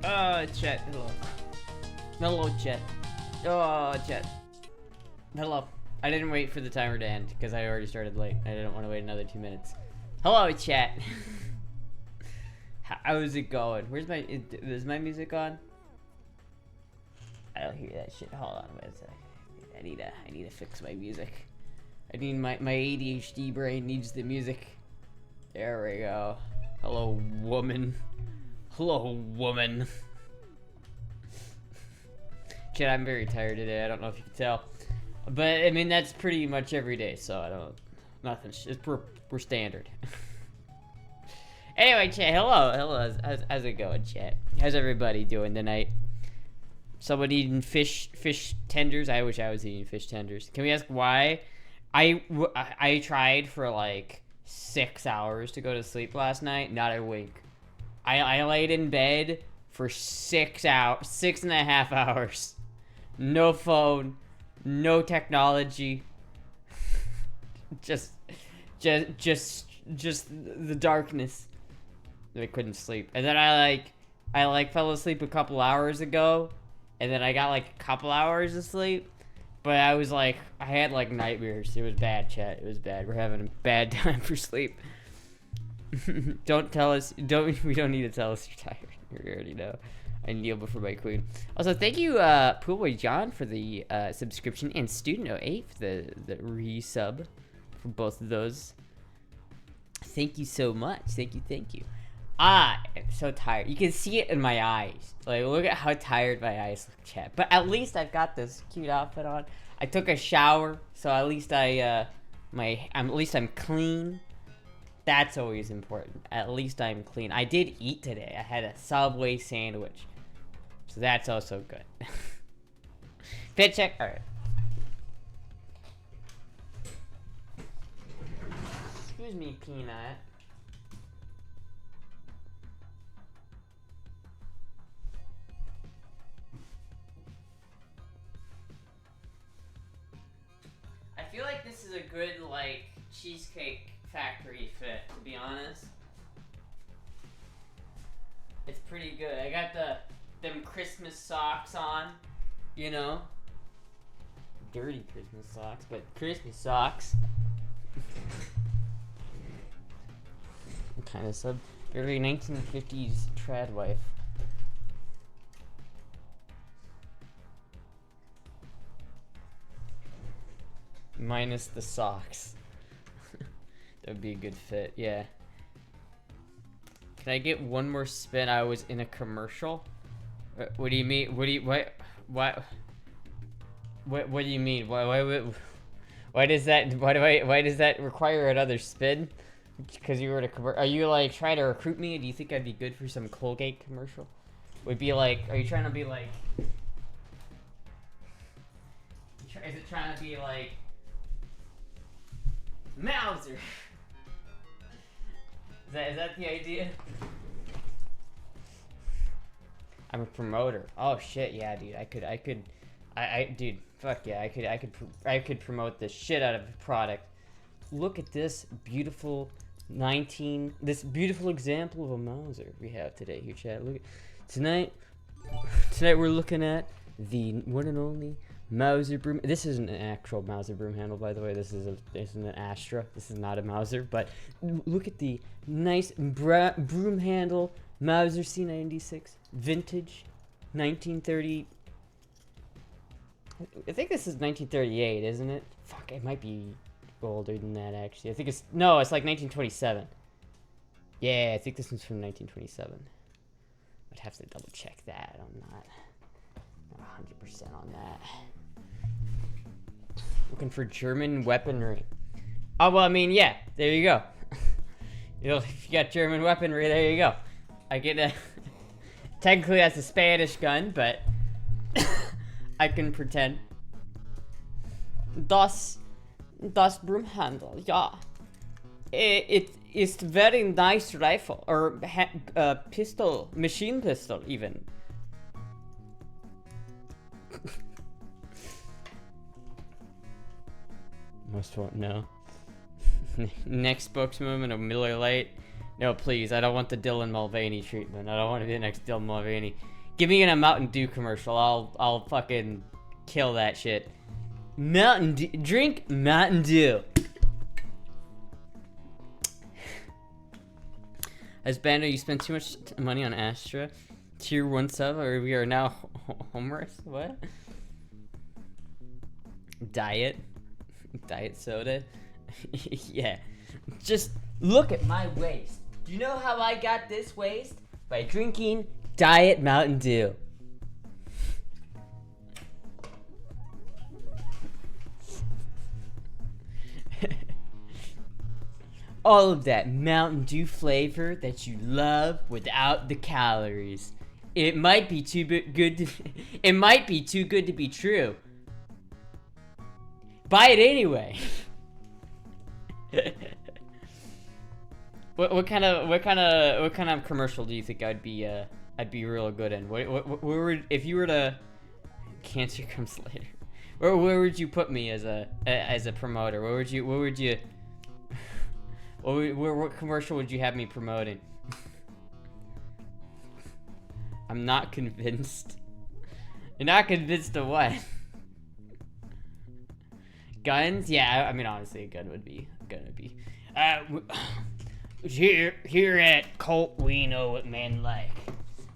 Chat, hello. Hello, chat. Oh, chat. Hello. I didn't wait for the timer to end because I already started late. I didn't want to wait another 2 minutes. Hello, chat. How's it going? Is my music on? I don't hear that shit. Hold on, wait a second. I need to fix my music. I need my ADHD brain needs the music. There we go. Hello, woman. Hello, woman. Chat, I'm very tired today. I don't know if you can tell, but I mean that's pretty much every day. So I don't. Nothing. We're standard. Anyway, chat. Hello. How's it going, chat? How's everybody doing tonight? Someone eating fish tenders? I wish I was eating fish tenders. Can we ask why? I tried for like 6 hours to go to sleep last night. Not a wink. I laid in bed for 6.5 hours. No phone, no technology. just the darkness. I couldn't sleep. And then I fell asleep a couple hours ago, and then I got like a couple hours of sleep. But I had like nightmares. It was bad, chat. It was bad. We're having a bad time for sleep. We don't need to tell us you're tired. You already know. I kneel before my queen. Also, thank you, Poolboy John, for the subscription, and Student08 for the resub for both of those. Thank you so much. Thank you. I'm so tired. You can see it in my eyes. Like, look at how tired my eyes look, chat. But at least I've got this cute outfit on. I took a shower, so at least I'm clean. That's always important. At least I'm clean. I did eat today. I had a Subway sandwich. So that's also good. Fit check. Alright. Excuse me, Peanut. I feel like this is a good, like, Cheesecake Factory fit, to be honest. It's pretty good. I got them Christmas socks on, you know. Dirty Christmas socks, but Christmas socks. Kind of very 1950s trad wife. Minus the socks. That would be a good fit, yeah. Can I get one more spin? I was in a commercial. What do you mean? What do you mean? Why does that require another spin? Because you were in a commercial. Are you like trying to recruit me? Do you think I'd be good for some Colgate commercial? Would be like, are you trying to be like? Is it trying to be like Mauser? Is that the idea? I'm a promoter. Oh shit, yeah, dude. Dude, fuck yeah. I could promote the shit out of a product. Look at this beautiful example of a Mauser we have today here, chat. Look at tonight we're looking at the one and only Mauser broom. This isn't an actual Mauser broom handle, by the way. This is an Astra. This is not a Mauser, but look at the nice broom handle Mauser C96 vintage 1930. I think this is 1938, isn't it? Fuck, it might be older than that actually. I think it's like 1927. Yeah, I think this one's from 1927. I'd have to double check that. I'm not 100% on that. Looking for German weaponry. Oh, well, I mean, yeah, there you go. If you got German weaponry, there you go. I get a... Technically, that's a Spanish gun, but... I can pretend. Das Broomhandle, yeah. It is very nice rifle, or pistol, machine pistol, even. Most won't know. Next spokeswoman of Miller Lite. No, please, I don't want the Dylan Mulvaney treatment. I don't want to be the next Dylan Mulvaney. Give me a Mountain Dew commercial. I'll fucking kill that shit. Mountain Dew. Drink Mountain Dew. As Bando, you spent too much money on Astra. Tier 1 sub, or we are now homeless? What? Diet soda. Yeah. Just look at my waist. Do you know how I got this waist? By drinking Diet Mountain Dew. All of that Mountain Dew flavor that you love without the calories. It might be too good to it might be too good to be true. Buy it anyway. What kind of commercial do you think I'd be real good in? What would, if you were to, cancer comes later. Where would you put me as a promoter? What commercial would you have me promoting? I'm not convinced. You're not convinced of what? Guns? Yeah, I mean honestly, a gun would be. Here at Colt, we know what men like.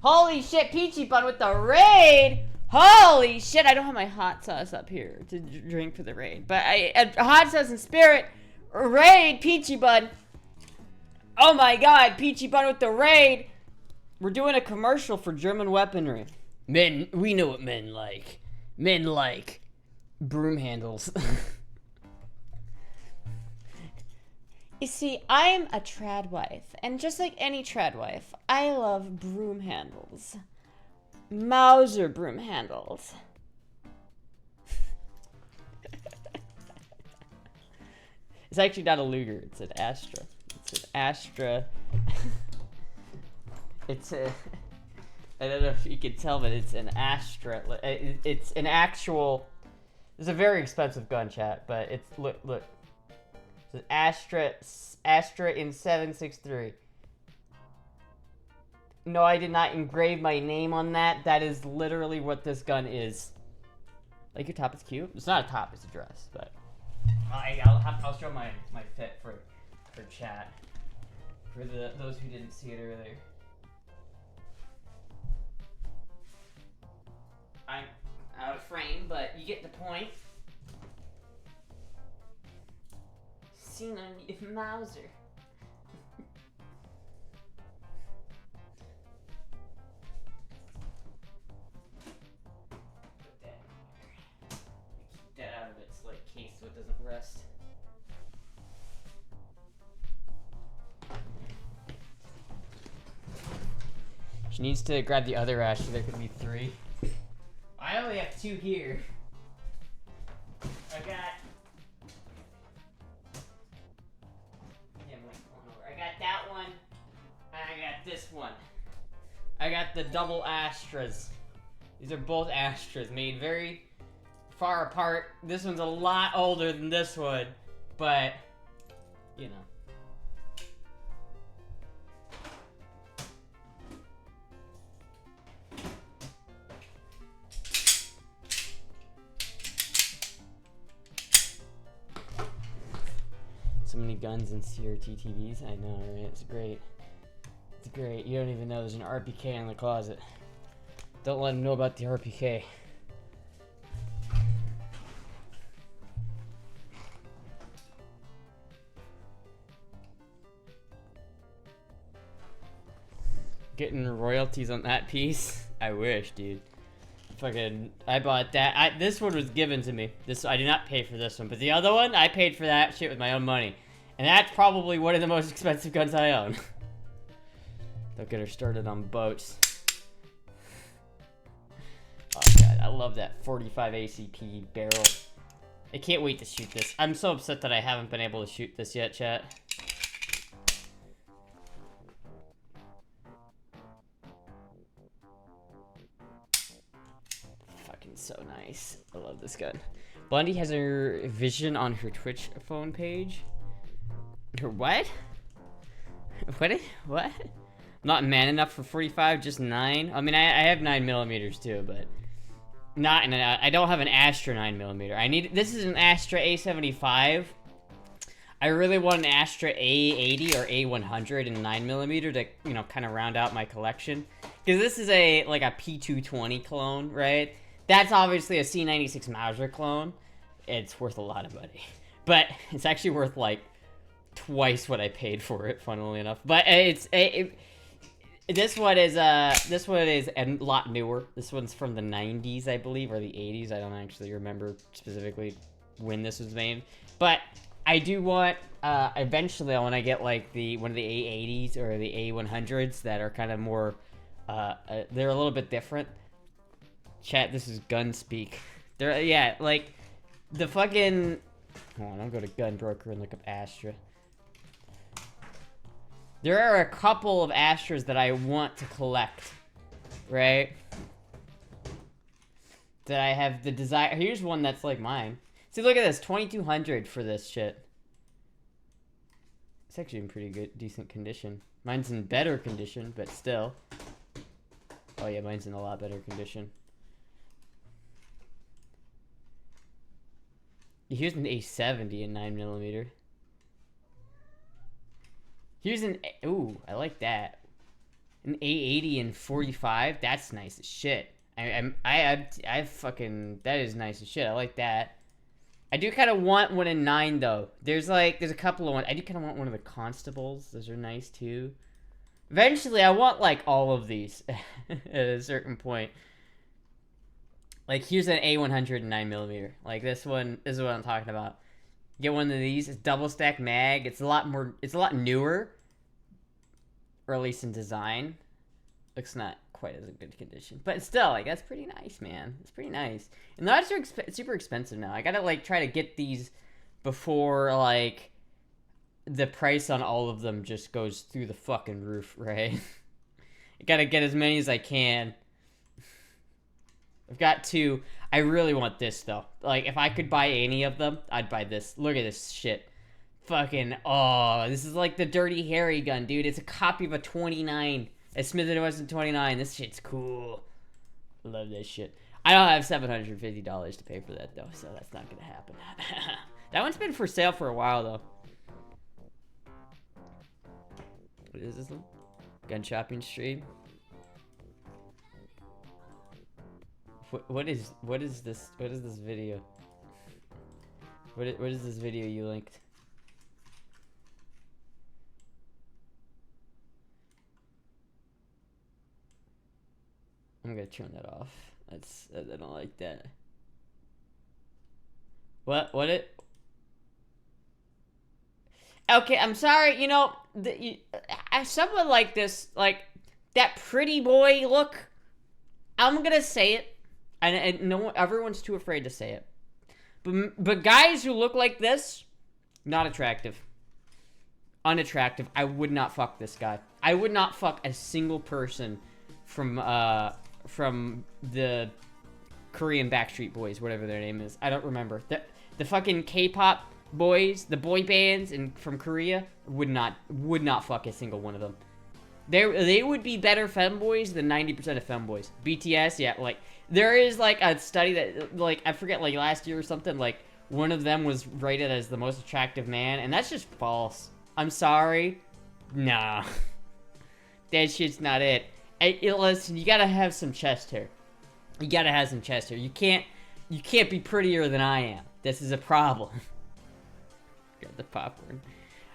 Holy shit, Peachy Bun with the raid! Holy shit, I don't have my hot sauce up here to drink for the raid. But hot sauce and spirit, raid, Peachy Bun. Oh my god, Peachy Bun with the raid. We're doing a commercial for German weaponry. Men, we know what men like. Men like broom handles. You see, I'm a trad wife, and just like any trad wife, I love broom handles. Mauser broom handles. It's actually not a Luger, it's an Astra. It's an Astra. It's a... I don't know if you can tell, but it's an Astra. It's an actual... It's a very expensive gun, chat, but it's... Look. It's an Astra in 763. No, I did not engrave my name on that. That is literally what this gun is. Like, your top is cute. It's not a top, it's a dress, but... I'll show my fit for chat. For those who didn't see it earlier. I'm out of frame, but you get the point. Seen on Mauser. Put that in there. Keep that out of its case so it doesn't rust. She needs to grab the other ash, so there could be 3. I only have 2 here. I got that one, and I got this one. I got the double Astras. These are both Astras, made very far apart. This one's a lot older than this one, but, you know. So many guns and CRT TVs. I know, right? It's great. It's great. You don't even know there's an RPK in the closet. Don't let them know about the RPK. Getting royalties on that piece? I wish, dude. Fucking, I bought that. This one was given to me. I did not pay for this one, but the other one, I paid for that shit with my own money. And that's probably one of the most expensive guns I own. Don't get her started on boats. Oh god, I love that 45 ACP barrel. I can't wait to shoot this. I'm so upset that I haven't been able to shoot this yet, chat. Fucking so nice. I love this gun. Blondie has her vision on her Twitch phone page. Her what? What? Not man enough for 45, just 9. I mean, I have 9mm too, but not in I don't have an Astra 9mm. This is an Astra A75. I really want an Astra A80 or A100 in 9mm to, you know, kind of round out my collection. Because this is like a P220 clone, right? That's obviously a C96 Mauser clone. It's worth a lot of money. But it's actually worth, like, twice what I paid for it, funnily enough. But this one is a lot newer. This one's from the 90s, I believe, or the 80s. I don't actually remember specifically when this was made. But I do want, eventually I want to get, like, one of the A80s or the A100s that are kind of more, they're a little bit different. Chat, this is gun speak. Yeah, like, the fucking, hold on, I'll go to Gunbroker and look up Astra. There are a couple of Astras that I want to collect, right? That I have the desire. Here's one that's like mine. See, look at this, 2,200 for this shit. It's actually in pretty good, decent condition. Mine's in better condition, but still. Oh yeah, mine's in a lot better condition. Here's an A70 in 9mm. Here's an, ooh, I like that. An A80 in 45. That's nice as shit. I fucking, that is nice as shit. I like that. I do kind of want one in 9 though. There's a couple of ones. I do kind of want one of the Constables. Those are nice too. Eventually, I want like all of these at a certain point. Like, here's an A100 in 9mm. Like, this one, this is what I'm talking about. Get one of these. It's double stack mag. It's a lot newer. Or at least in design. Looks not quite as a good condition. But still, like, that's pretty nice, man. It's pretty nice. And they're not super expensive now. I gotta, like, try to get these before, like, the price on all of them just goes through the fucking roof, right? I gotta get as many as I can. I've got 2. I really want this, though. Like, if I could buy any of them, I'd buy this. Look at this shit. Fucking, oh, this is like the Dirty Harry gun, dude. It's a copy of a 29. A Smith & Wesson 29. This shit's cool. Love this shit. I don't have $750 to pay for that, though, so that's not gonna happen. That one's been for sale for a while, though. What is this one? Gun shopping stream? What is this video? What is this video you linked? I'm gonna turn that off. I don't like that. Okay, I'm sorry, you know, as someone like this, like, that pretty boy look, I'm gonna say it. And no one, everyone's too afraid to say it. But guys who look like this, not attractive. Unattractive. I would not fuck this guy. I would not fuck a single person from the Korean Backstreet Boys, whatever their name is. I don't remember. The fucking K-pop boys, the boy bands from Korea, would not fuck a single one of them. They would be better femboys than 90% of femboys. BTS, yeah, like, there is, like, a study that, like, I forget, like, last year or something, like, one of them was rated as the most attractive man, and that's just false. I'm sorry. Nah. That shit's not it. Listen, you gotta have some chest hair. You gotta have some chest hair. You can't be prettier than I am. This is a problem. Got the popcorn.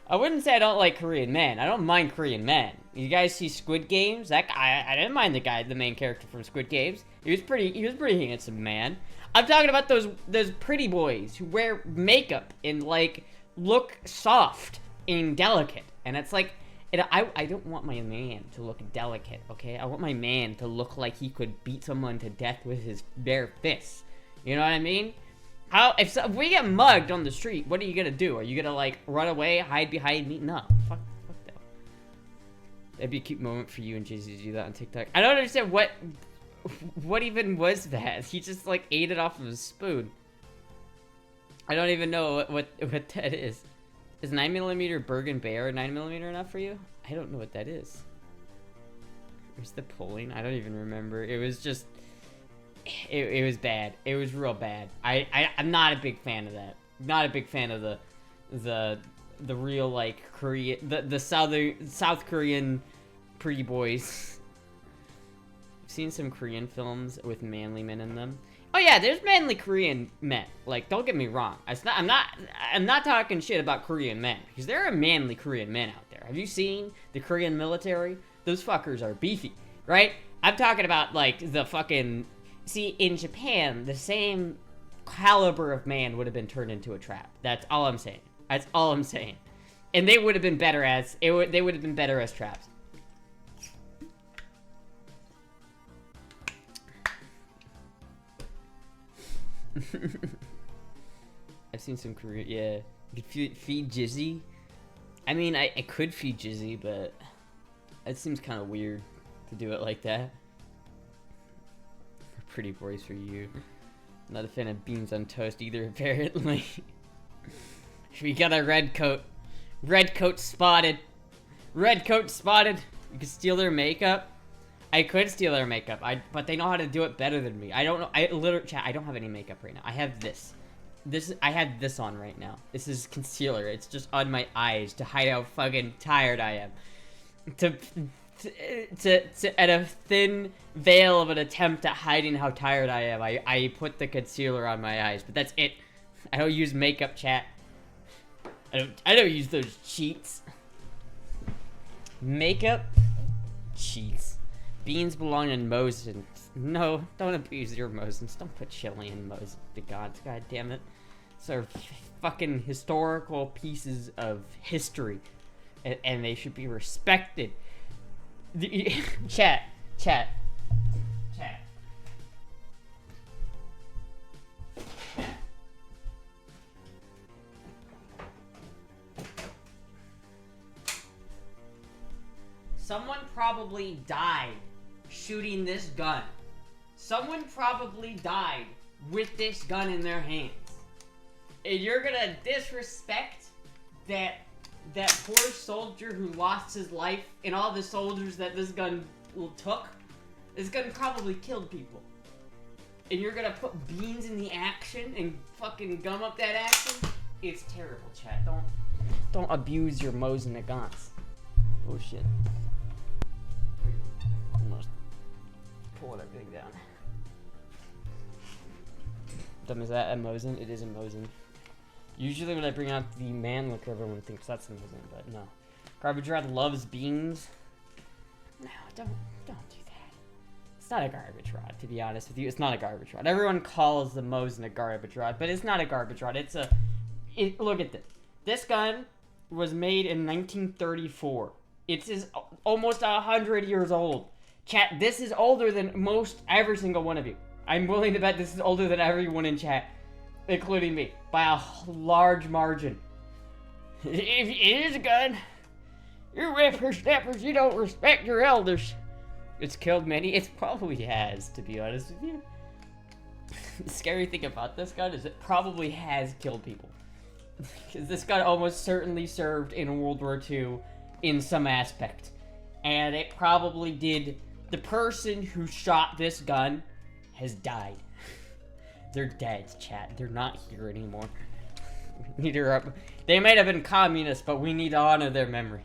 I wouldn't say I don't like Korean men. I don't mind Korean men. You guys see Squid Games? That guy, I didn't mind the main character from Squid Games. He was pretty handsome, man. I'm talking about those pretty boys who wear makeup and, like, look soft and delicate. And it's like, I don't want my man to look delicate, okay? I want my man to look like he could beat someone to death with his bare fists. You know what I mean? If we get mugged on the street, what are you gonna do? Are you gonna, like, run away, hide behind me? No, fuck that. That'd be a cute moment for you and Jay-Z to do that on TikTok. I don't understand what even was that? He just, like, ate it off of his spoon. I don't even know what that is. Is 9mm Bergen Bear 9mm enough for you? I don't know what that is. Was the pulling? I don't even remember. It was just... It was bad. It was real bad. I'm not a big fan of that. Not a big fan of the real, like, Korean... The South Korean pretty boys. I've seen some Korean films with manly men in them. Oh yeah, there's manly Korean men. Like, don't get me wrong. I'm not talking shit about Korean men, because there are manly Korean men out there. Have you seen the Korean military? Those fuckers are beefy, right? I'm talking about, like, the fucking... See, in Japan, the same caliber of man would have been turned into a trap. That's all I'm saying. That's all I'm saying. And they would have been better as... they would have been better as traps. I've seen some Korean... Yeah. You could feed Jizzy. I mean, I could feed Jizzy, but... It seems kind of weird to do it like that. Pretty voice for you. Not a fan of beans on toast either, apparently. We got a red coat. Red coat spotted. Red coat spotted. You could steal their makeup. I could steal their makeup. But they know how to do it better than me. I don't know. Chat, I don't have any makeup right now. I have this. I have this on right now. This is concealer. It's just on my eyes to hide how fucking tired I am. At a thin veil of an attempt at hiding how tired I am, I put the concealer on my eyes, but that's it. I don't use makeup, chat. I don't use those cheats. Makeup cheats. Beans belong in Mosins. No, don't abuse your Mosins. Don't put chili in Mosins. The gods, god damn it. These are fucking historical pieces of history, and they should be respected. Chat. Someone probably died shooting this gun. Someone probably died with this gun in their hands. And you're gonna disrespect that poor soldier who lost his life and all the soldiers that this gun took? This gun probably killed people. And you're gonna put beans in the action and fucking gum up that action? It's terrible, chat. Don't abuse your Mosin Nagants. Oh shit. Almost pulling everything down. Dumb, is that a Mosin? It is a Mosin. Usually when I bring out the man look, everyone thinks that's amazing, but no. Garbage Rod loves beans. No, don't do that. It's not a garbage rod, to be honest with you. It's not a garbage rod. Everyone calls the Mosin a garbage rod, but it's not a garbage rod. Look at this. This gun was made in 1934. It's almost 100 years old. Chat, this is older than every single one of you. I'm willing to bet this is older than everyone in chat, including me, by a large margin. If it is a gun, you whippersnappers, you don't respect your elders. It's killed many. It probably has, to be honest with you. The scary thing about this gun is it probably has killed people. Because this gun almost certainly served in World War II in some aspect. And it probably did. The person who shot this gun has died. They're dead, chat. They're not here anymore. They might have been communists, but we need to honor their memory.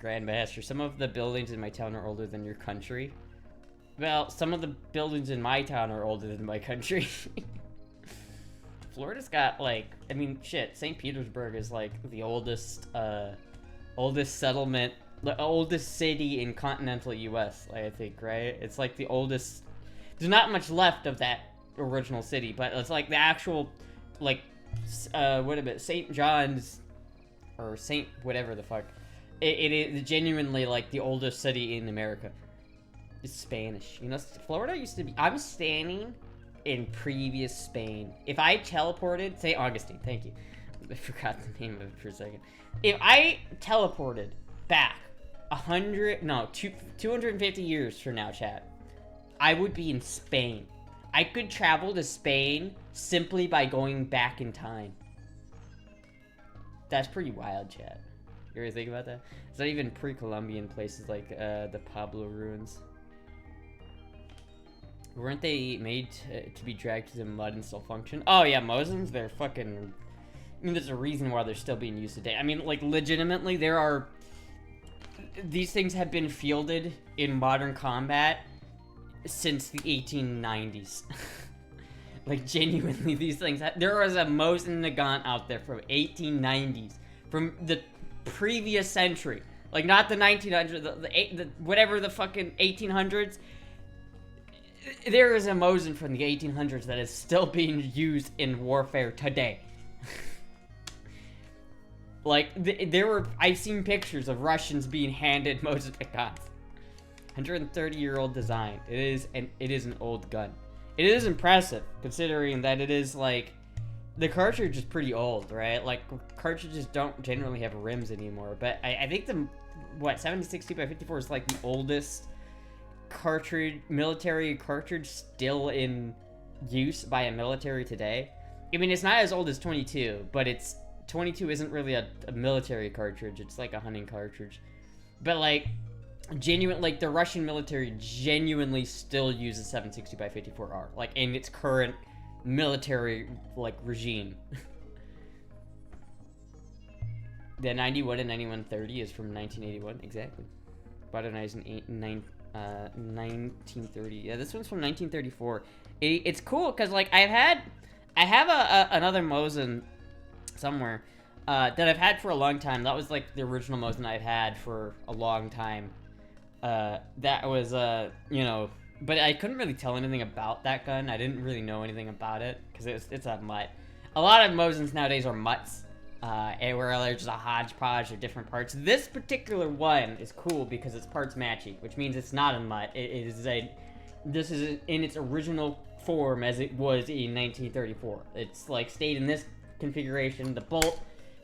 Grandmaster, some of the buildings in my town are older than your country. Well, some of the buildings in my town are older than my country. Florida's got, like, I mean, shit, St. Petersburg is, like, the oldest settlement, the oldest city in continental U.S., I think, right? It's, like, the oldest. There's not much left of that original city, but it's, like, the actual, like, St. John's, or St. whatever the fuck. It is genuinely, like, the oldest city in America. It's Spanish. You know, Florida used to be... I'm standing in previous Spain. If I teleported... St. Augustine, thank you. I forgot the name of it for a second. If I teleported back 250 years from now, chat, I would be in Spain. I could travel to Spain simply by going back in time. That's pretty wild, chat. You ever think about that? It's not even pre-Columbian places like the Pablo ruins. Weren't they made to be dragged to the mud and still function? Oh yeah, Mosins, they're fucking... I mean, there's a reason why they're still being used today. I mean, like, legitimately, there are... These things have been fielded in modern combat since the 1890s. Like, genuinely, these things... There was a Mosin Nagant out there from 1890s. From the previous century. Like, not the 1900s, the whatever the fucking 1800s. There is a Mosin from the 1800s that is still being used in warfare today. Like, I've seen pictures of Russians being handed Mosin Nagants. 130-year-old design. It is an old gun. It is impressive, considering that it is, like, the cartridge is pretty old, right? Like, cartridges don't generally have rims anymore, but I think the, 7.62x54 is, like, the oldest military cartridge still in use by a military today. I mean, it's not as old as 22, but 22 isn't really a military cartridge. It's like a hunting cartridge. But, like, the Russian military genuinely still uses 7.62x54R, like, in its current military, like, regime. The 91 and 9130 is from 1981, exactly. Modernized in 1930. Yeah, this one's from 1934. It's cool because, like, I have another Mosin somewhere that I've had for a long time. That was, like, the original Mosin I've had for a long time. That was, you know, but I couldn't really tell anything about that gun. I didn't really know anything about it because it's a mutt. A lot of Mosins nowadays are mutts. Where there's just a hodgepodge of different parts. This particular one is cool because it's parts matching, which means it's not a mutt. This is in its original form as it was in 1934. It's like stayed in this configuration. The bolt,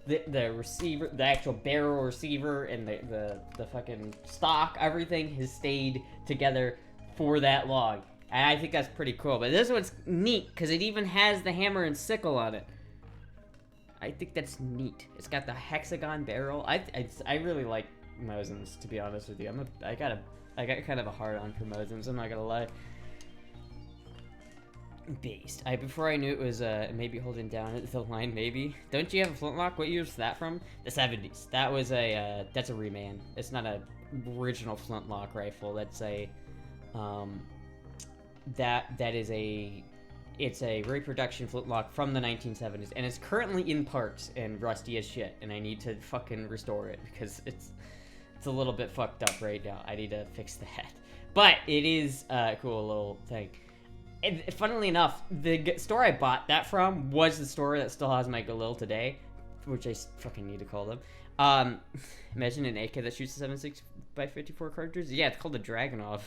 the receiver, the actual barrel receiver, and the fucking stock, everything has stayed together for that long. And I think that's pretty cool. But this one's neat because it even has the hammer and sickle on it. I think that's neat. It's got the hexagon barrel. I really like Mosins, to be honest with you. I got kind of a hard on for Mosins, I'm not gonna lie. Based. Before I knew it was maybe holding down the line, maybe. Don't you have a flintlock? What year was that from? The 70s. That was that's a reman. It's not a original flintlock rifle. That's a it's a reproduction flintlock from the 1970s, and it's currently in parts and rusty as shit, and I need to fucking restore it because it's a little bit fucked up right now. I need to fix that. But it is a cool little thing. And funnily enough, the store I bought that from was the store that still has my Galil today, which I fucking need to call them. Imagine an AK that shoots a 7.6x54 cartridge. Yeah, it's called a Dragunov.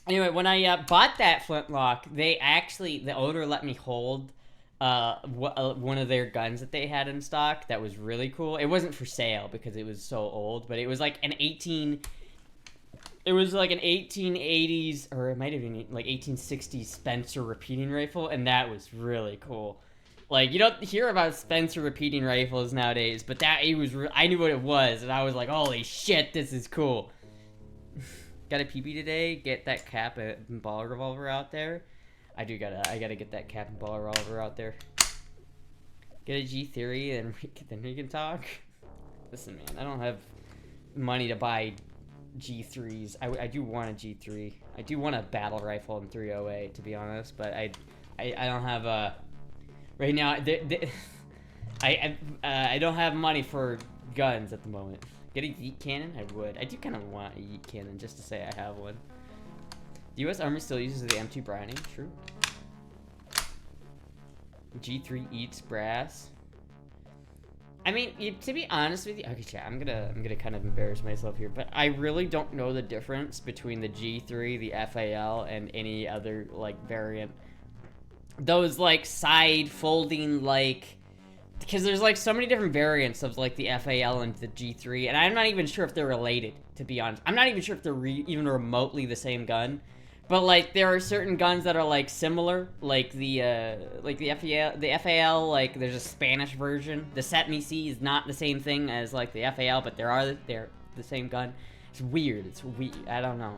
Anyway, when I bought that flintlock, the owner let me hold one of their guns that they had in stock. That was really cool. It wasn't for sale because it was so old, but it was like an 1880s, or it might have been like 1860s Spencer repeating rifle, and that was really cool. Like, you don't hear about Spencer repeating rifles nowadays, but I knew what it was, and I was like, holy shit, this is cool. Got a PP today, get that cap and ball revolver out there. I gotta get that cap and ball revolver out there. Get a G3, and then we can talk. Listen, man, I don't have money to buy G3s. I do want a G3. I do want a battle rifle in 308, to be honest, but I don't have right now. I don't have money for guns at the moment. Get a yeet cannon? I would. I do kind of want a yeet cannon just to say I have one. The U.S. Army still uses the M2 Browning. True. G3 eats brass. I mean, to be honest with you, okay, chat. I'm gonna kind of embarrass myself here, but I really don't know the difference between the G3, the FAL, and any other like variant. Those like side folding like. Because there's like so many different variants of like the FAL and the G3, and I'm not even sure if they're related, to be honest. I'm not even sure if they're even remotely the same gun, But like there are certain guns that are like similar, like the FAL. Like there's a Spanish version. The SETMEC is not the same thing as like the FAL, but they're the same gun. It's weird. It's weird. I don't know.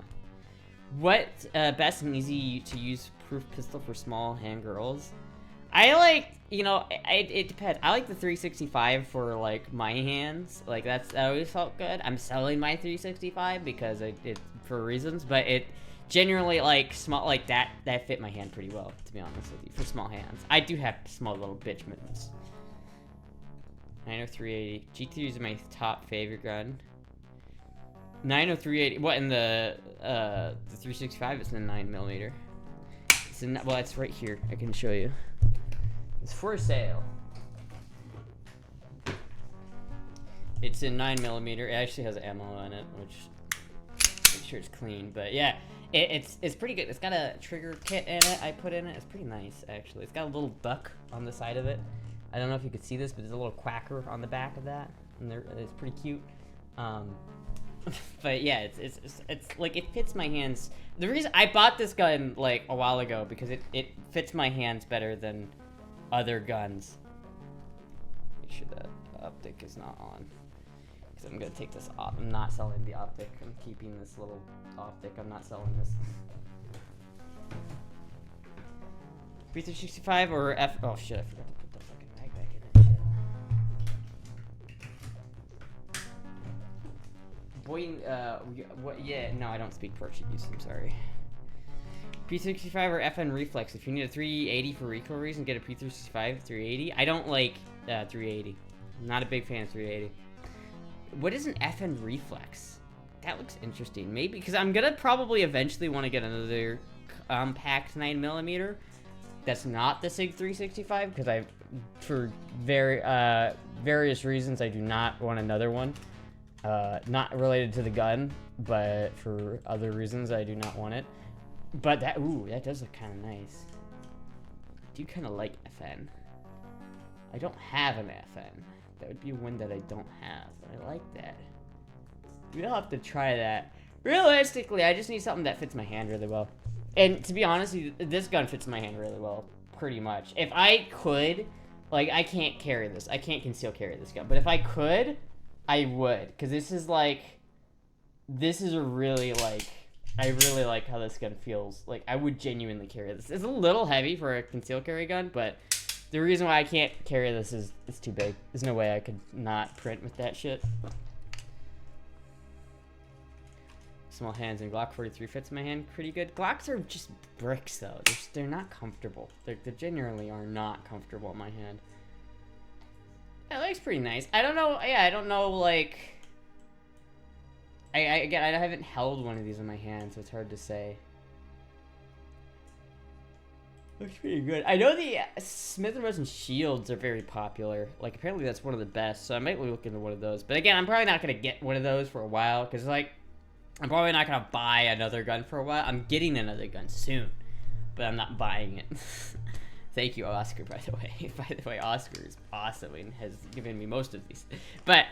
What best and easy to use proof pistol for small hand girls? I like, you know, it depends. I like the 365 for like my hands. Like that always felt good. I'm selling my 365 because it for reasons, but it generally like small like that fit my hand pretty well, to be honest with you, for small hands. I do have small little bitch mittens. 90380. G3 is my top favorite gun. 90380. What in the 365? It's in the 9mm. It's in, well, it's right here. I can show you. It's for sale. It's in 9mm. It actually has ammo in it, which make sure it's clean. But yeah, it's pretty good. It's got a trigger kit in it. I put in it. It's pretty nice actually. It's got a little duck on the side of it. I don't know if you could see this, but there's a little quacker on the back of that, and it's pretty cute. But yeah, it's like it fits my hands. The reason I bought this gun like a while ago because it fits my hands better than other guns. Make sure that optic is not on, because I'm gonna take this off. I'm not selling the optic. I'm keeping this little optic. I'm not selling this. B365 or F? Oh shit! I forgot to put the fucking mag back in that shit. Boy, what? Yeah, no, I don't speak Portuguese. I'm sorry. P365 or FN Reflex. If you need a 380 for recoil reason, get a P365 380. I don't like 380. I'm not a big fan of 380. What is an FN Reflex? That looks interesting. Maybe because I'm gonna probably eventually want to get another compact 9mm. That's not the SIG 365 because for various reasons, I do not want another one. Not related to the gun, but for other reasons, I do not want it. But that does look kind of nice. I do kind of like FN. I don't have an FN. That would be one that I don't have, but I like that. We'll have to try that. Realistically, I just need something that fits my hand really well. And to be honest, this gun fits my hand really well, pretty much. If I could, like, I can't carry this. I can't conceal carry this gun. But if I could, I would. Because this is a really, like, I really like how this gun feels. Like, I would genuinely carry this. It's a little heavy for a concealed carry gun, but the reason why I can't carry this is it's too big. There's no way I could not print with that shit. Small hands, and Glock 43 fits my hand pretty good. Glocks are just bricks, though. They're not comfortable. They generally are not comfortable in my hand. That looks pretty nice. I don't know. Yeah, I don't know, like... Again, I haven't held one of these in my hand, so it's hard to say. Looks pretty good. I know the Smith & Wesson shields are very popular. Like, apparently that's one of the best, so I might look into one of those. But again, I'm probably not going to get one of those for a while, because, like, I'm probably not going to buy another gun for a while. I'm getting another gun soon, but I'm not buying it. Thank you, Oscar, by the way. By the way, Oscar is awesome and has given me most of these. But,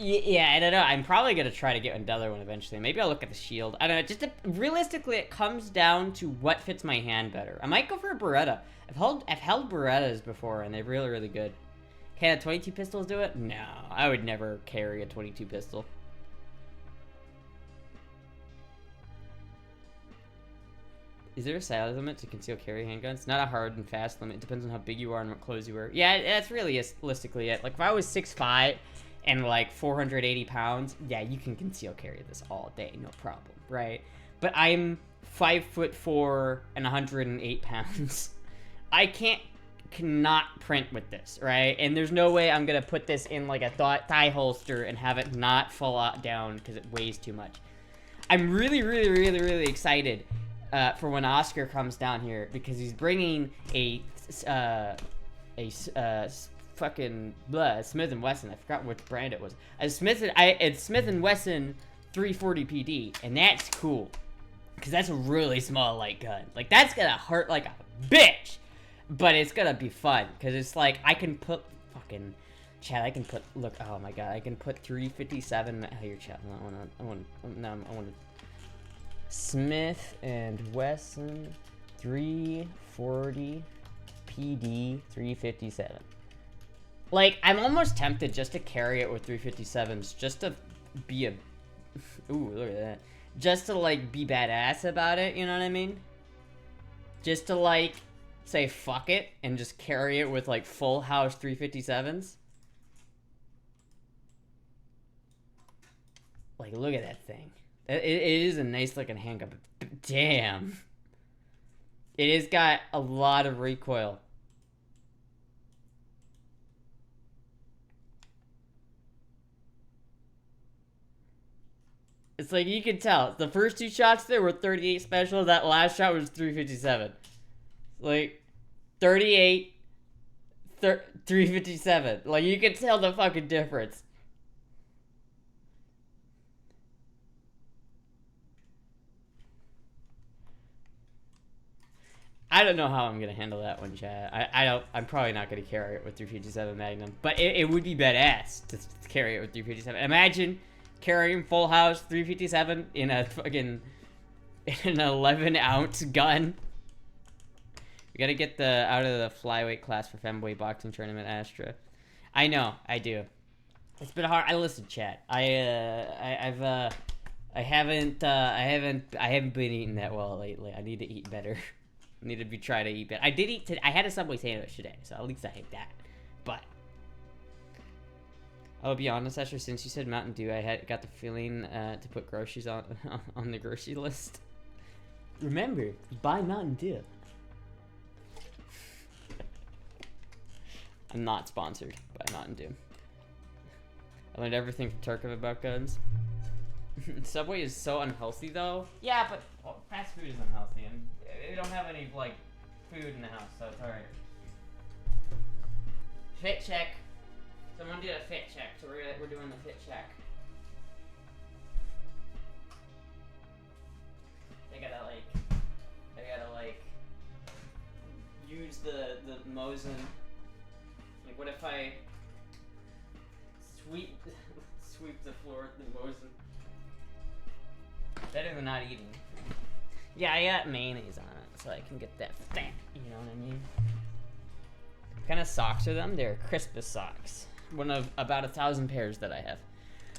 yeah, I don't know. I'm probably going to try to get another one eventually. Maybe I'll look at the shield. I don't know. Just realistically, it comes down to what fits my hand better. I might go for a Beretta. I've held Berettas before, and they're really, really good. Can a 22 pistols do it? No, I would never carry a 22 pistol. Is there a size limit to concealed carry handguns? Not a hard and fast limit. It depends on how big you are and what clothes you wear. Yeah, that's realistically it. Like, if I was 6'5", and like 480 pounds, yeah, you can conceal carry this all day, no problem, right? But I'm 5'4" and 108 pounds. I cannot print with this, right? And there's no way I'm gonna put this in like a thigh holster and have it not fall out down because it weighs too much. I'm really, really, really, really excited for when Oscar comes down here because he's bringing a fucking Smith & Wesson. I forgot which brand it was. It's Smith & Wesson 340 PD, and that's cool because that's a really small light gun. Like, that's gonna hurt like a bitch, but it's gonna be fun because it's like I can put fucking Chad. I can put oh my god, I can put 357. Oh, your chat. I want to. Smith and Wesson 340 PD 357. Like, I'm almost tempted just to carry it with 357s, just to be a... Ooh, look at that. Just to, like, be badass about it, you know what I mean? Just to, like, say fuck it and just carry it with, like, full house 357s. Like, look at that thing. It is a nice looking handgun, but damn. It has got a lot of recoil. It's like, you can tell. The first two shots there were 38 special. That last shot was 357. Like, 38, 357. Like, you can tell the fucking difference. I don't know how I'm gonna handle that one, chat. I'm probably not gonna carry it with 357 Magnum, but it would be badass to carry it with 357. Imagine carrying full house 357 in a fucking an 11-ounce gun. We gotta get the out of the flyweight class for femboy boxing tournament, Astra. I know, I do. It's been hard. I listen, chat. I haven't been eating that well lately. I need to eat better. Need to be trying to eat better. I did eat today. I had a Subway sandwich today, so at least I ate that. But I'll be honest, Asher, since you said Mountain Dew, I got the feeling to put groceries on on the grocery list. Remember, buy Mountain Dew. I'm not sponsored by Mountain Dew. I learned everything from Turkov about guns. Subway is so unhealthy, though. Yeah, but fast food is unhealthy, and we don't have any, like, food in the house, so it's alright. Fit check. Someone did a fit check, so we're doing the fit check. I gotta, like, use the Mosin. Like, what if I sweep the floor with the Mosin? Better than not eating. Yeah, I got mayonnaise on it, so I can get that fat, you know what I mean? What kind of socks are them? They're Crispus socks. One of about 1,000 pairs that I have.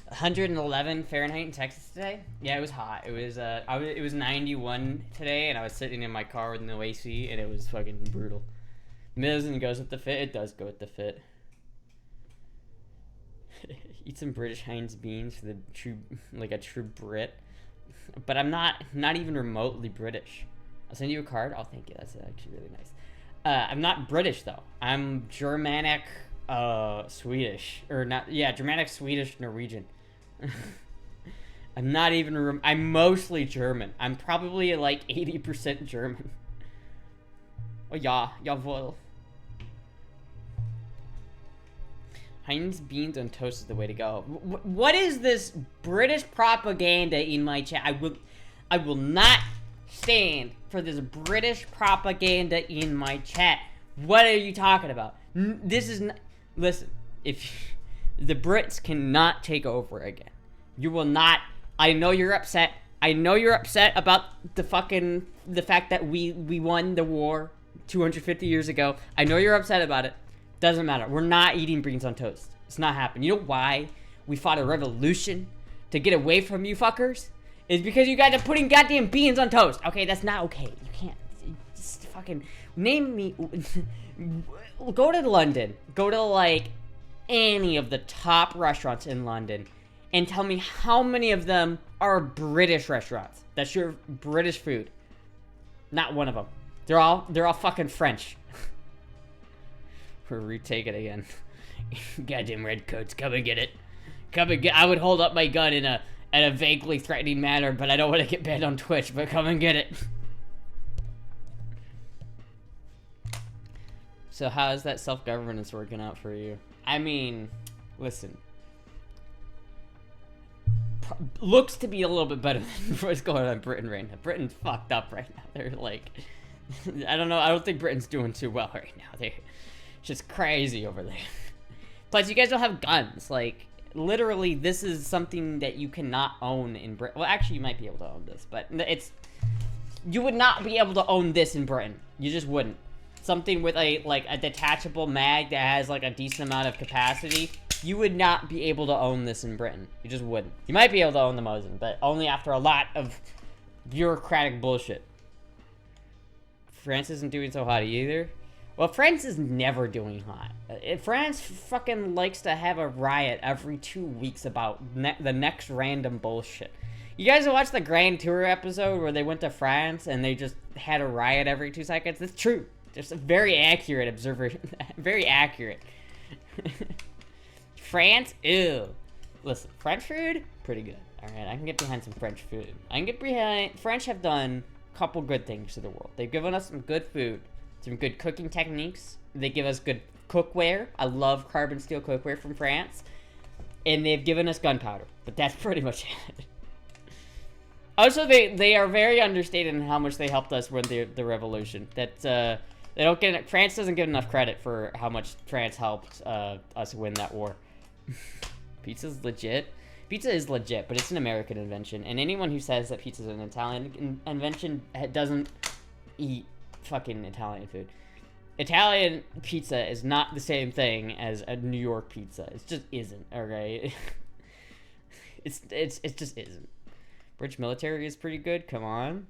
111 Fahrenheit in Texas today. Yeah, it was hot. It was it was 91 today, and I was sitting in my car with no AC, and it was fucking brutal. Mizzin goes with the fit. It does go with the fit. Eat some British Heinz beans for the true, like a true Brit. But I'm not even remotely British. I'll send you a card. Oh, thank you. That's actually really nice. I'm not British though. I'm Germanic, Swedish, or not? Yeah, Germanic, Swedish, Norwegian. I'm not even. I'm mostly German. I'm probably like 80% German. Oh yeah, jawohl. Heinz beans on toast is the way to go. What is this British propaganda in my chat? I will not stand for this British propaganda in my chat. What are you talking about? This is not, listen, if the Brits cannot take over again, you will not. I know you're upset. I know you're upset about the fact that we won the war 250 years ago. I know you're upset about it. Doesn't matter. We're not eating beans on toast. It's not happening. You know why we fought a revolution to get away from you fuckers? It's because you guys are putting goddamn beans on toast. Okay, that's not okay. You can't. Just fucking name me. Go to London. Go to like any of the top restaurants in London and tell me how many of them are British restaurants that serve British food. Not one of them. They're all fucking French. Retake it again. Goddamn redcoats, come and get it. Come and get. I would hold up my gun in a vaguely threatening manner, but I don't want to get banned on Twitch. But come and get it. So how is that self-governance working out for you? I mean, listen. Looks to be a little bit better than what's going on in Britain right now. Britain's fucked up right now. They're like, I don't know. I don't think Britain's doing too well right now. They're just crazy over there. Plus, you guys don't have guns. Like, literally, this is something that you cannot own in Britain. Well, actually, you might be able to own this, but you would not be able to own this in Britain. You just wouldn't. Something with a detachable mag that has like a decent amount of capacity. You would not be able to own this in Britain. You just wouldn't. You might be able to own the Mosin, but only after a lot of bureaucratic bullshit. France isn't doing so hot either. Well, France is never doing hot. France fucking likes to have a riot every 2 weeks about the next random bullshit. You guys watched the Grand Tour episode where they went to France and they just had a riot every 2 seconds? That's true. Just a very accurate observer. Very accurate. France, ew. Listen, French food, pretty good. Alright, I can get behind some French food. I can get behind... French have done a couple good things to the world. They've given us some good food. Some good cooking techniques. They give us good cookware. I love carbon steel cookware from France. And they've given us gunpowder. But that's pretty much it. Also, they are very understated in how much they helped us win the revolution. France doesn't get enough credit for how much France helped us win that war. Pizza's legit. Pizza is legit, but it's an American invention. And anyone who says that pizza is an Italian invention doesn't eat fucking Italian food. Italian pizza is not the same thing as a New York pizza. It just isn't, alright? it just isn't. British military is pretty good, come on.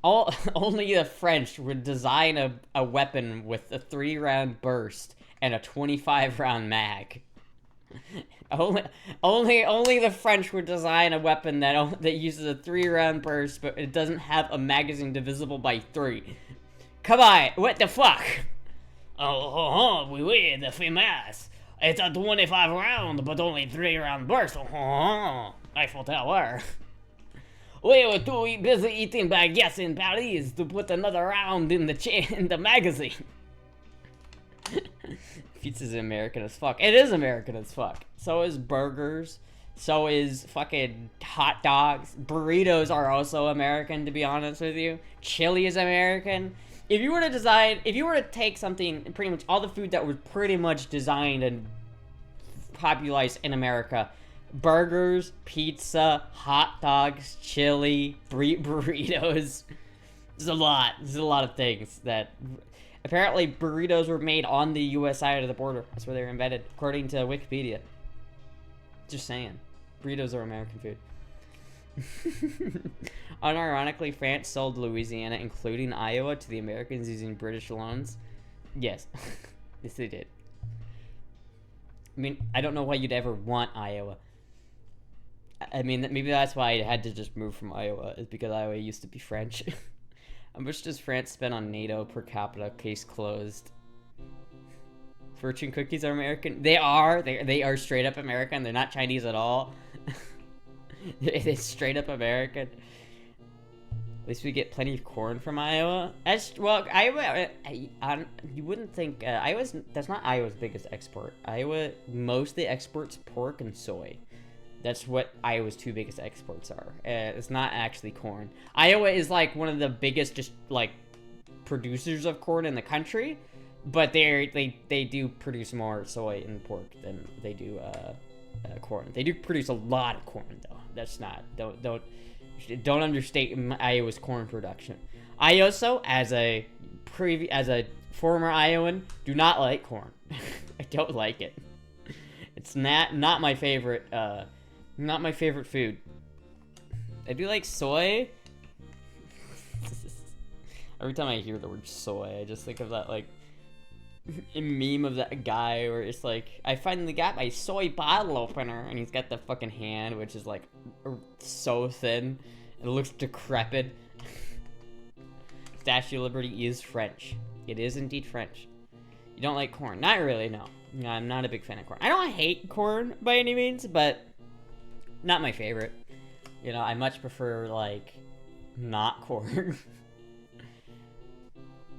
Only the French would design a weapon with a 3-round burst and a 25-round mag. Only the French would design a weapon that uses a 3-round burst, but it doesn't have a magazine divisible by 3. Come on, what the fuck? Oui, the famous. It's a 25-round, but only 3-round burst. Eiffel Tower. We were too busy eating baguettes in Paris to put another round in the magazine. Pizza's American as fuck. It is American as fuck. So is burgers. So is fucking hot dogs. Burritos are also American, to be honest with you. Chili is American. If you were to take something, pretty much all the food that was pretty much designed and popularized in America, burgers, pizza, hot dogs, chili, burritos. There's a lot of things that... Apparently, burritos were made on the U.S. side of the border. That's where they were invented, according to Wikipedia. Just saying. Burritos are American food. Unironically, France sold Louisiana, including Iowa, to the Americans using British loans. Yes. Yes, they did. I mean, I don't know why you'd ever want Iowa. I mean, maybe that's why I had to just move from Iowa, is because Iowa used to be French. How much does France spend on NATO per capita? Case closed. Fortune cookies are American? They are. They are straight up American. They're not Chinese at all. They're straight up American. At least we get plenty of corn from Iowa. Well, Iowa, you wouldn't think, that's not Iowa's biggest export. Iowa mostly exports pork and soy. That's what Iowa's 2 biggest exports are. It's not actually corn. Iowa is like one of the biggest just like producers of corn in the country, but they do produce more soy and pork than they do corn. They do produce a lot of corn though. That's not don't understate Iowa's corn production. I also, as a former Iowan, do not like corn. I don't like it. It's not my favorite. Not my favorite food. I do like soy. Every time I hear the word soy, I just think of that, like, meme of that guy where it's like, I finally got my soy bottle opener, and he's got the fucking hand, which is, like, so thin. It looks decrepit. Statue of Liberty is French. It is indeed French. You don't like corn? Not really, no. No, I'm not a big fan of corn. I don't hate corn by any means, but not my favorite. You know, I much prefer, like, not corn.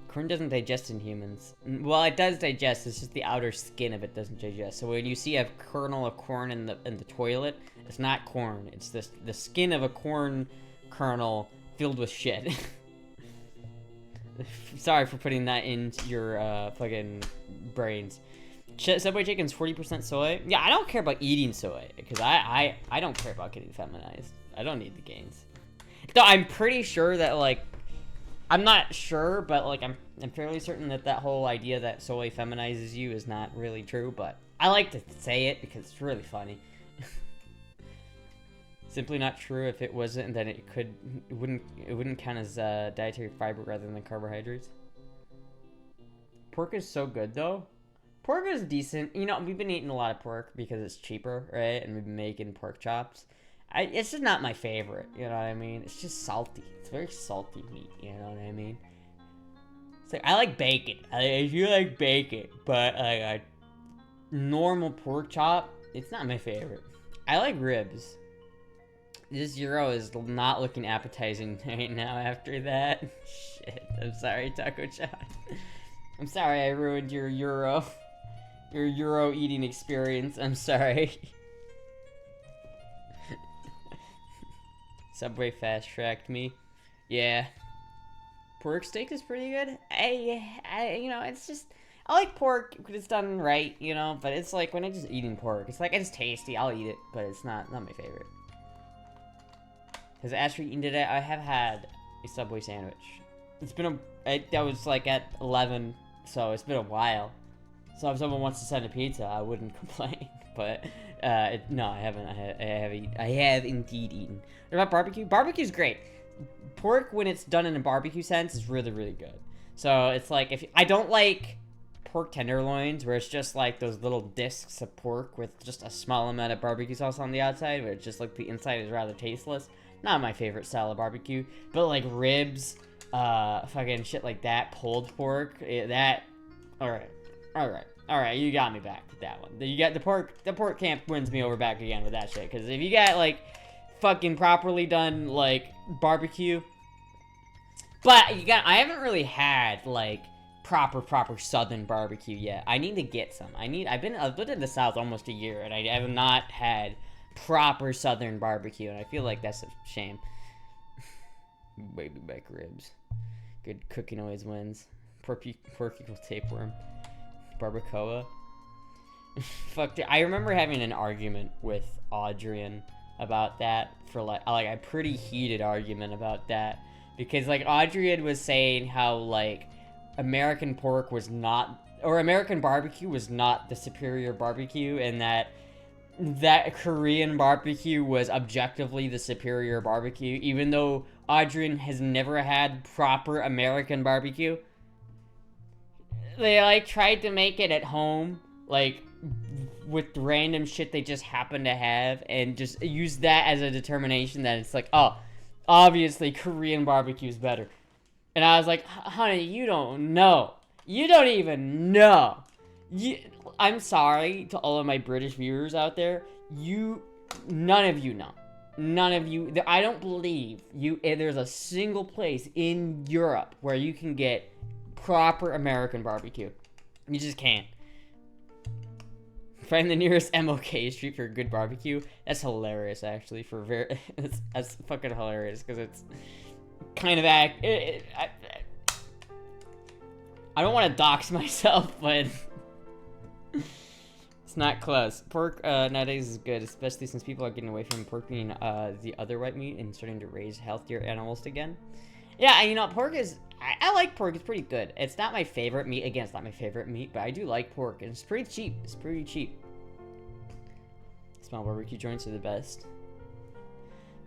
Corn doesn't digest in humans. Well, it does digest, it's just the outer skin of it doesn't digest. So when you see a kernel of corn in the toilet, it's not corn. It's the skin of a corn kernel filled with shit. Sorry for putting that into your fucking brains. Subway chicken's 40% soy. Yeah, I don't care about eating soy because I don't care about getting feminized. I don't need the gains. Though I'm pretty sure that like, I'm not sure, but like I'm fairly certain that that whole idea that soy feminizes you is not really true. But I like to say it because it's really funny. Simply not true. If it wasn't, then it wouldn't count as dietary fiber rather than carbohydrates. Pork is so good though. Pork is decent. You know, we've been eating a lot of pork because it's cheaper, right? And we've been making pork chops. It's just not my favorite, you know what I mean? It's just salty. It's very salty meat, you know what I mean? It's like, I like bacon. I do like bacon, but like a normal pork chop, it's not my favorite. I like ribs. This gyro is not looking appetizing right now after that. Shit, I'm sorry, Taco Chan. I'm sorry I ruined your Euro eating experience. I'm sorry. Subway fast-tracked me. Yeah. Pork steak is pretty good. You know, it's just... I like pork when it's done right, you know? But it's like, when I'm just eating pork, it's like, it's tasty. I'll eat it, but it's not my favorite. Has Astra eaten today? I have had a Subway sandwich. It's been that was like at 11, so it's been a while. So if someone wants to send a pizza, I wouldn't complain. But no, I haven't. I have indeed eaten. What about barbecue? Barbecue's great. Pork, when it's done in a barbecue sense, is really, really good. So it's like, I don't like pork tenderloins where it's just like those little discs of pork with just a small amount of barbecue sauce on the outside, where it's just like the inside is rather tasteless. Not my favorite style of barbecue, but like ribs, fucking shit like that, pulled pork, that, all right, you got me back with that one. You got the pork camp wins me over back again with that shit, because if you got like fucking properly done like barbecue, but I haven't really had like proper southern barbecue yet. I need to get some. I've lived in the South almost a year, and I have not had proper southern barbecue, and I feel like that's a shame. Baby back ribs. Good cooking always wins. Pork equals tapeworm. Barbacoa. Fuck, I remember having an argument with Adrian about that for like a pretty heated argument about that, because like Adrian was saying how like American pork was not, or American barbecue was not the superior barbecue, and that Korean barbecue was objectively the superior barbecue, even though Adrian has never had proper American barbecue. They like tried to make it at home, like with random shit they just happen to have, and just use that as a determination that it's like, oh, obviously Korean barbecue is better. And I was like, honey, you don't know. You don't even know. I'm sorry to all of my British viewers out there. None of you know. None of you. I don't believe there's a single place in Europe where you can get proper American barbecue. You just can't. Find the nearest MLK street for good barbecue. That's hilarious, actually. That's fucking hilarious, because it's kind of I don't want to dox myself, but it's not close. Pork nowadays is good, especially since people are getting away from pork being the other white meat and starting to raise healthier animals again. Yeah, you know, pork is... I like pork. It's pretty good. It's not my favorite meat. Again, it's not my favorite meat, but I do like pork, and it's pretty cheap. It's pretty cheap. Small barbecue joints are the best.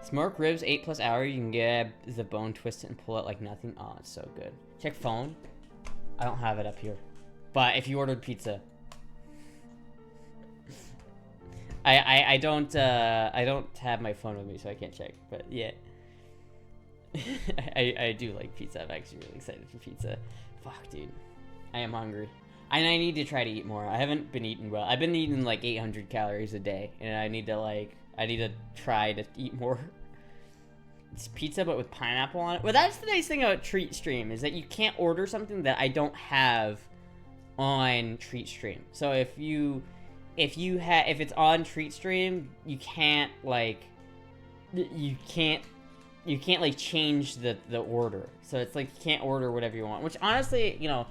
Smoked ribs, 8+ hour. You can grab the bone, twist it, and pull it like nothing. Oh, it's so good. Check phone. I don't have it up here, but if you ordered pizza, I don't have my phone with me, so I can't check. But yeah, I do like pizza. I'm actually really excited for pizza. Fuck, dude, I am hungry, and I need to try to eat more. I haven't been eating well. I've been eating like 800 calories a day, and I need to try to eat more. It's pizza, but with pineapple on it. Well, that's the nice thing about Treat Stream, is that you can't order something that I don't have on Treat Stream. So if it's on Treat Stream, you can't like change the order. So it's like you can't order whatever you want. Which honestly, you know,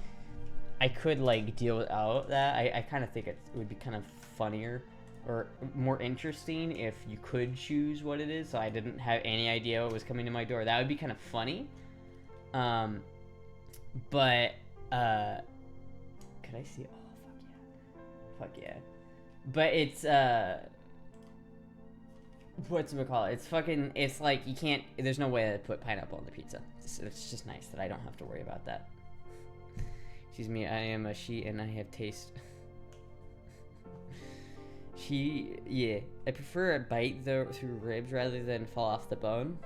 I could like deal without that. I kind of think it would be kind of funnier or more interesting if you could choose what it is, so I didn't have any idea what was coming to my door. That would be kind of funny. But could I see? Oh fuck yeah. But it's whatchamacallit? It's fucking. It's like you can't. There's no way to put pineapple on the pizza. It's just nice that I don't have to worry about that. Excuse me. I am a she and I have taste. Yeah. I prefer a bite though through ribs rather than fall off the bone.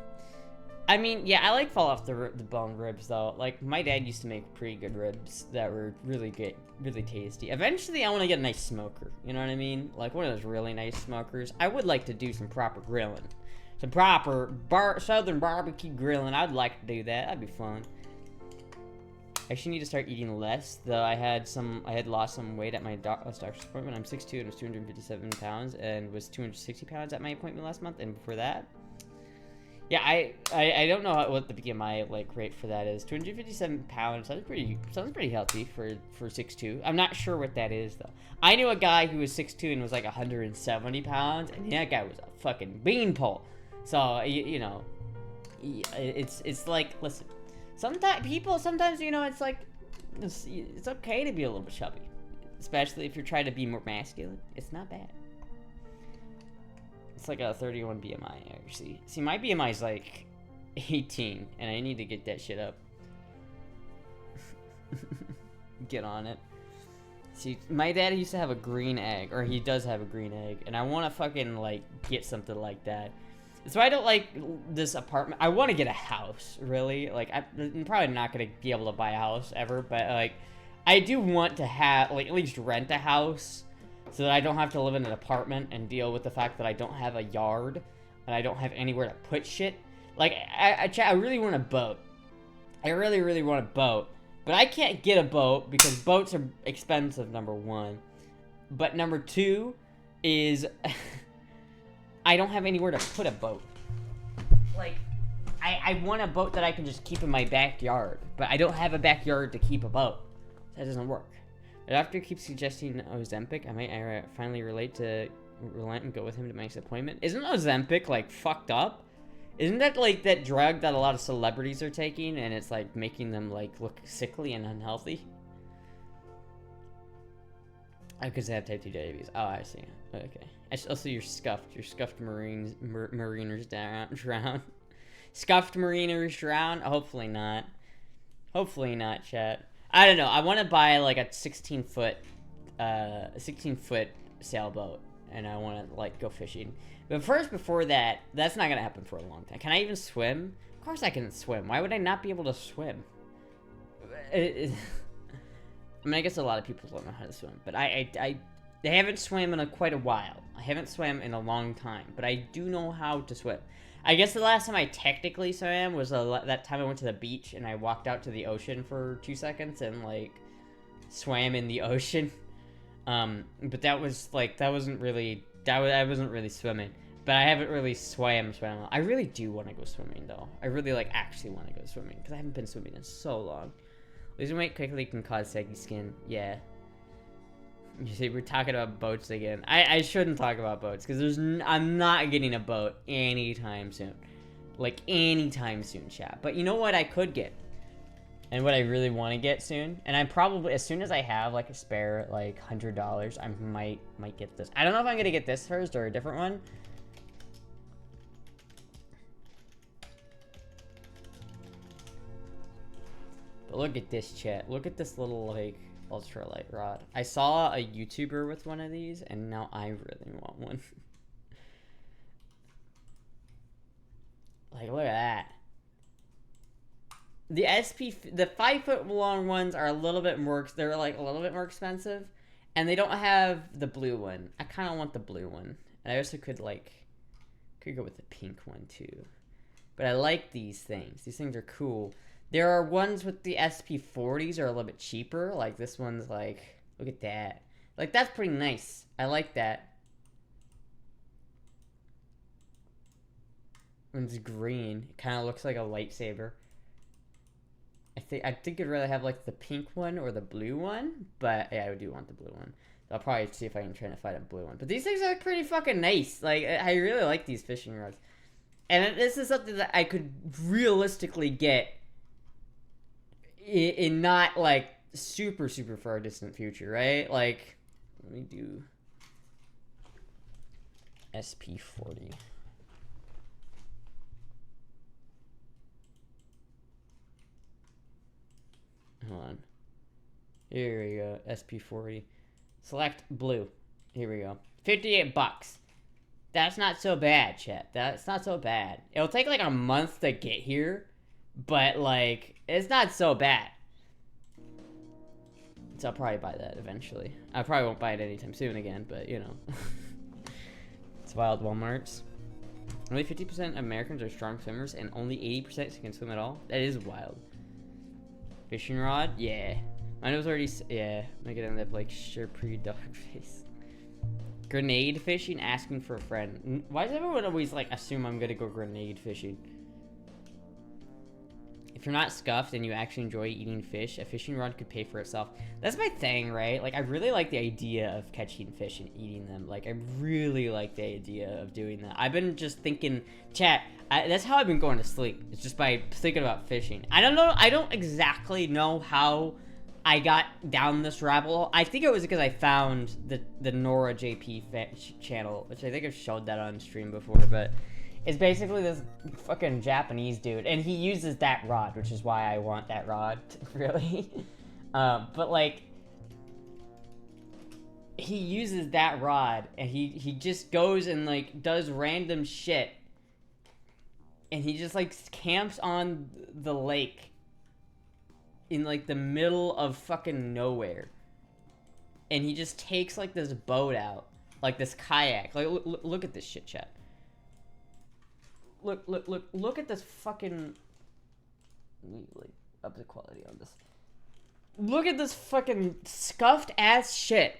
I mean, yeah, I like fall off the bone ribs though. Like my dad used to make pretty good ribs that were really good, really tasty. Eventually, I want to get a nice smoker. You know what I mean? Like one of those really nice smokers. I would like to do some proper grilling, some proper southern barbecue grilling. I'd like to do that. That'd be fun. I actually need to start eating less. Though I had lost some weight at my doctor's appointment. I'm 6'2" and was 257 pounds, and was 260 pounds at my appointment last month. And before that. Yeah, I don't know what the BMI like rate for that is. 257 pounds sounds pretty healthy for 6'2". I'm not sure what that is though. I knew a guy who was 6'2" and was like 170 pounds, and that guy was a fucking beanpole. So you know, it's like, listen, sometimes you know, it's like it's okay to be a little bit chubby, especially if you're trying to be more masculine. It's not bad. It's like a 31 BMI, actually. See, my BMI is like 18, and I need to get that shit up. Get on it. See, my dad used to have a green egg, or he does have a green egg, and I want to fucking, like, get something like that. So I don't like this apartment. I want to get a house, really. Like, I'm probably not going to be able to buy a house ever, but, like, I do want to have, like, at least rent a house. So that I don't have to live in an apartment and deal with the fact that I don't have a yard and I don't have anywhere to put shit. Like, I really want a boat. I really, really want a boat. But I can't get a boat because boats are expensive, number one. But number two is I don't have anywhere to put a boat. Like, I want a boat that I can just keep in my backyard. But I don't have a backyard to keep a boat. That doesn't work. The doctor keeps suggesting Ozempic. I might finally relent and go with him to my next appointment. Isn't Ozempic, like, fucked up? Isn't that, like, that drug that a lot of celebrities are taking, and it's, like, making them, like, look sickly and unhealthy? Because they have type 2 diabetes. Oh, I see. Okay. Also, you're scuffed. You're scuffed mariners drown. Scuffed mariners drown? Hopefully not. Hopefully not, chat. I don't know. I want to buy like a 16-foot sailboat, and I want to like go fishing. But first, before that, that's not gonna happen for a long time. Can I even swim? Of course I can swim. Why would I not be able to swim? I mean, I guess a lot of people don't know how to swim, but I haven't swam in quite a while. I haven't swam in a long time, but I do know how to swim. I guess the last time I technically swam was that time I went to the beach and I walked out to the ocean for 2 seconds and, like, swam in the ocean. But that was, like, I wasn't really swimming. But I haven't really swam. I really do want to go swimming, though. I really, like, actually want to go swimming because I haven't been swimming in so long. Losing weight quickly can cause saggy skin. Yeah. You see, we're talking about boats again. I shouldn't talk about boats, because I'm not getting a boat anytime soon. Like, anytime soon, chat. But you know what I could get? And what I really want to get soon? And I'm probably, as soon as I have, like, a spare, like, $100, I might get this. I don't know if I'm going to get this first or a different one. But look at this, chat. Look at this little, like, ultralight rod. I saw a YouTuber with one of these, and now I really want one. Like, look at that. The 5 foot long ones are a little bit more, they're like a little bit more expensive, and they don't have the blue one. I kind of want the blue one. And I also could go with the pink one too. But I like these things. These things are cool. There are ones with the SP40s are a little bit cheaper. Like this one's like, look at that. Like that's pretty nice. I like that. One's green. It kind of looks like a lightsaber. I think I'd rather have like the pink one or the blue one, but yeah, I do want the blue one. I'll probably see if I can try to find a blue one. But these things are pretty fucking nice. Like, I really like these fishing rods. And this is something that I could realistically get in not, like, super, super far distant future, right? Like, let me do SP40. Hold on. Here we go, SP40. Select blue. Here we go. $58. That's not so bad, chat. That's not so bad. It'll take like a month to get here, but like, it's not so bad. So I'll probably buy that eventually. I probably won't buy it anytime soon again, but you know. It's wild Walmarts. Only 50% of Americans are strong swimmers and only 80% can swim at all. That is wild. Fishing rod? Yeah. Mine was already, yeah. I'm gonna end up like Sherpree dog face. Grenade fishing, asking for a friend. Why does everyone always like assume I'm gonna go grenade fishing? If you're not scuffed and you actually enjoy eating fish, a fishing rod could pay for itself. That's my thing, right? Like, I really like the idea of catching fish and eating them. Like, I really like the idea of doing that. I've been just thinking, chat, that's how I've been going to sleep. It's just by thinking about fishing. I don't know, I don't exactly know how I got down this rabbit hole. I think it was because I found the Nora JP channel, which I think I've showed that on stream before, but it's basically this fucking Japanese dude, and he uses that rod, which is why I want that rod, really. But like, he uses that rod, and he just goes and like does random shit, and he just like camps on the lake in like the middle of fucking nowhere, and he just takes like this boat out, like this kayak. Like, look at this shit, chat. Look at this fucking. Let me like up the quality on this. Look at this fucking scuffed ass shit.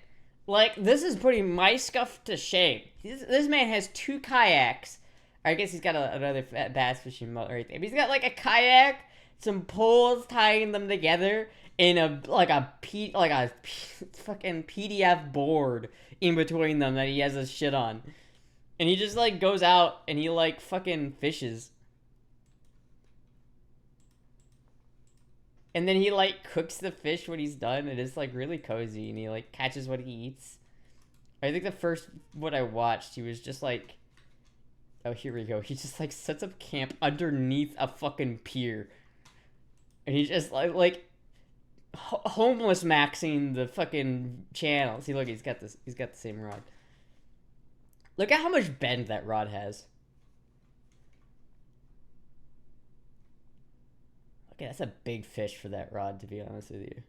Like, this is putting my scuff to shame. This man has 2 kayaks. I guess he's got another bass fishing boat right there. But he's got like a kayak, some poles tying them together, in a fucking PDF board in between them that he has his shit on. And he just, like, goes out and he, like, fucking fishes. And then he, like, cooks the fish when he's done. And it's, like, really cozy. And he, like, catches what he eats. I think the first one I watched, he was just, like... Oh, here we go. He just, like, sets up camp underneath a fucking pier. And he's just, homeless maxing the fucking channel. See, look, he's got the same rod. Look at how much bend that rod has. Okay, that's a big fish for that rod, to be honest with you.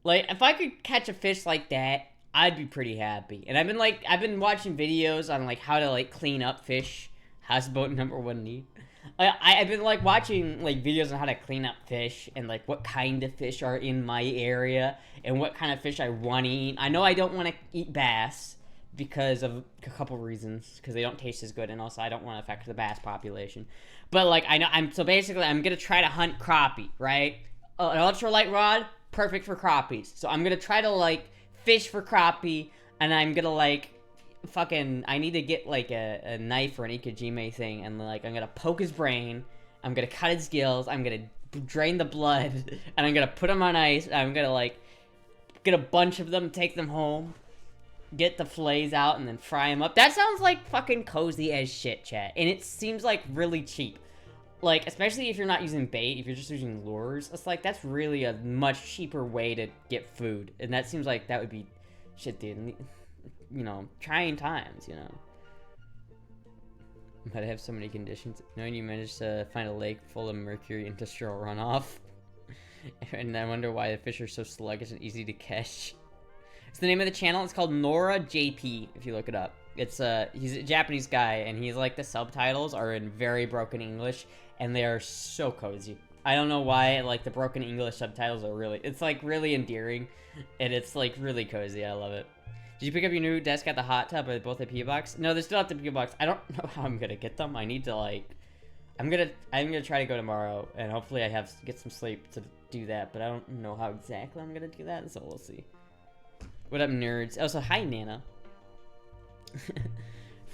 Like, if I could catch a fish like that, I'd be pretty happy. And I've been watching videos on like how to like clean up fish. Houseboat #1 need. I've been like watching like videos on how to clean up fish and like what kind of fish are in my area and what kind of fish I want to eat. I know I don't want to eat bass because of a couple reasons, because they don't taste as good, and also I don't want to affect the bass population. But like I know I'm gonna try to hunt crappie, right? An ultralight rod, perfect for crappies. So I'm gonna try to like fish for crappie, and I'm gonna like I need to get like a knife or an ikejime thing, and like I'm gonna poke his brain, I'm gonna cut his gills, I'm gonna drain the blood, and I'm gonna put him on ice, and I'm gonna like get a bunch of them, take them home, get the fillets out, and then fry them up. That sounds like fucking cozy as shit, chat, and it seems like really cheap. Like, especially if you're not using bait, if you're just using lures, it's like that's really a much cheaper way to get food, and that seems like that would be shit, dude. You know, trying times, you know. But I have so many conditions. Knowing you managed to find a lake full of mercury industrial runoff. And I wonder why the fish are so sluggish and easy to catch. It's the name of the channel. It's called Nora JP, if you look it up. It's he's a Japanese guy, and he's like, the subtitles are in very broken English, and they are so cozy. I don't know why, like, the broken English subtitles are really, it's like really endearing, and it's like really cozy. I love it. Did you pick up your new desk at the hot tub or both at P.O. Box? No, they're still at the P.O. Box. I don't know how I'm gonna get them. I need to, like, I'm gonna try to go tomorrow, and hopefully I get some sleep to do that. But I don't know how exactly I'm gonna do that, so we'll see. What up, nerds? Also, hi, Nana.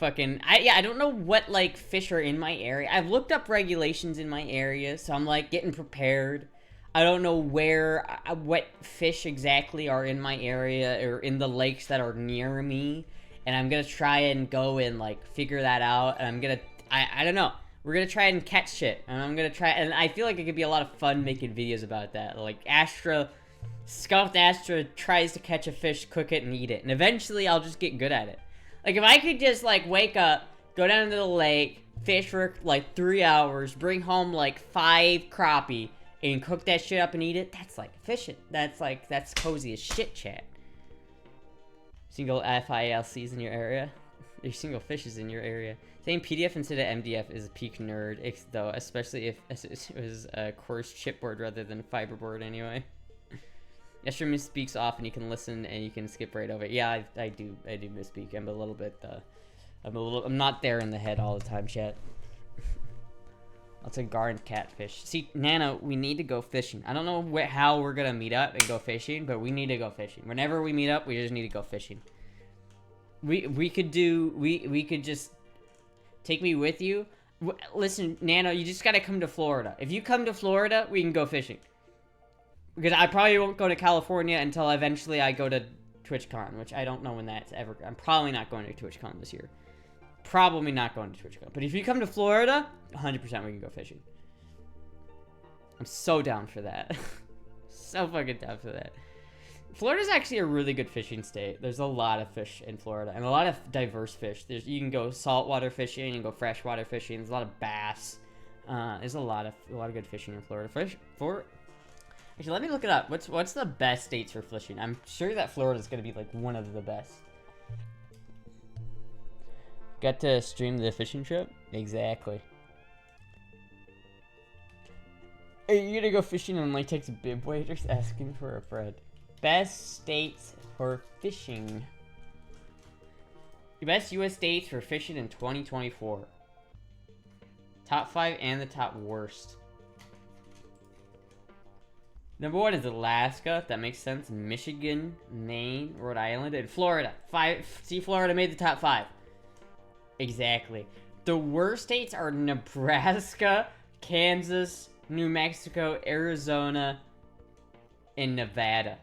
I don't know what like fish are in my area. I've looked up regulations in my area, so I'm like getting prepared. I don't know what fish exactly are in my area or in the lakes that are near me, and I'm gonna try and go and like figure that out. And I don't know. We're gonna try and catch shit, and I'm gonna try. And I feel like it could be a lot of fun making videos about that. Like Scuffed Astra tries to catch a fish, cook it, and eat it, and eventually I'll just get good at it. Like, if I could just, like, wake up, go down to the lake, fish for, like, 3 hours, bring home, like, 5 crappie, and cook that shit up and eat it, that's, like, fishing. That's cozy as shit, chat. Single FILCs in your area? There's single fishes in your area. Saying PDF instead of MDF is a peak nerd, though, especially if it was a coarse chipboard rather than fiberboard anyway. Astra misspeaks often. You can listen and you can skip right over it. Yeah, I do misspeak. I'm a little bit, I'm not there in the head all the time, chat. That's a garden catfish. See, Nana, we need to go fishing. I don't know how we're gonna meet up and go fishing, but we need to go fishing. Whenever we meet up, we just need to go fishing. We could just take me with you. Listen, Nana, you just gotta come to Florida. If you come to Florida, we can go fishing. Because I probably won't go to California until eventually I go to TwitchCon, which I don't know when that's ever. I'm probably not going to TwitchCon this year. Probably not going to TwitchCon. But if you come to Florida, 100% we can go fishing. I'm so down for that. So fucking down for that. Florida's actually a really good fishing state. There's a lot of fish in Florida, and a lot of diverse fish. You can go saltwater fishing, you can go freshwater fishing. There's a lot of bass. There's a lot of good fishing in Florida. Actually, let me look it up. What's the best states for fishing? I'm sure that Florida's gonna be like one of the best. Got to stream the fishing trip? Exactly. Are you gonna go fishing on latex bib waders? Asking for a friend. Best states for fishing. The best US states for fishing in 2024. Top 5 and the top worst. Number 1 is Alaska. That makes sense. Michigan, Maine, Rhode Island, and Florida. See, Florida made the top 5. Exactly. The worst states are Nebraska, Kansas, New Mexico, Arizona, and Nevada.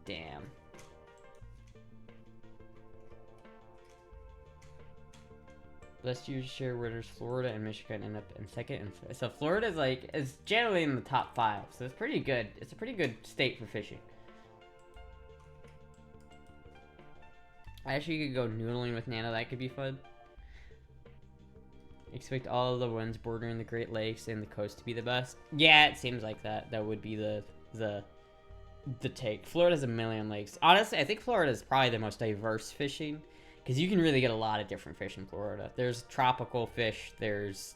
Damn. Let's use share winners. Florida and Michigan end up in second, and so Florida is generally in the top 5, so it's pretty good. It's a pretty good state for fishing. I actually could go noodling with Nana. That could be fun. Expect all of the ones bordering the Great Lakes and the coast to be the best. Yeah, it seems like that. That would be the take. Florida's a million lakes. Honestly, I think Florida is probably the most diverse fishing. Because you can really get a lot of different fish in Florida. There's tropical fish. There's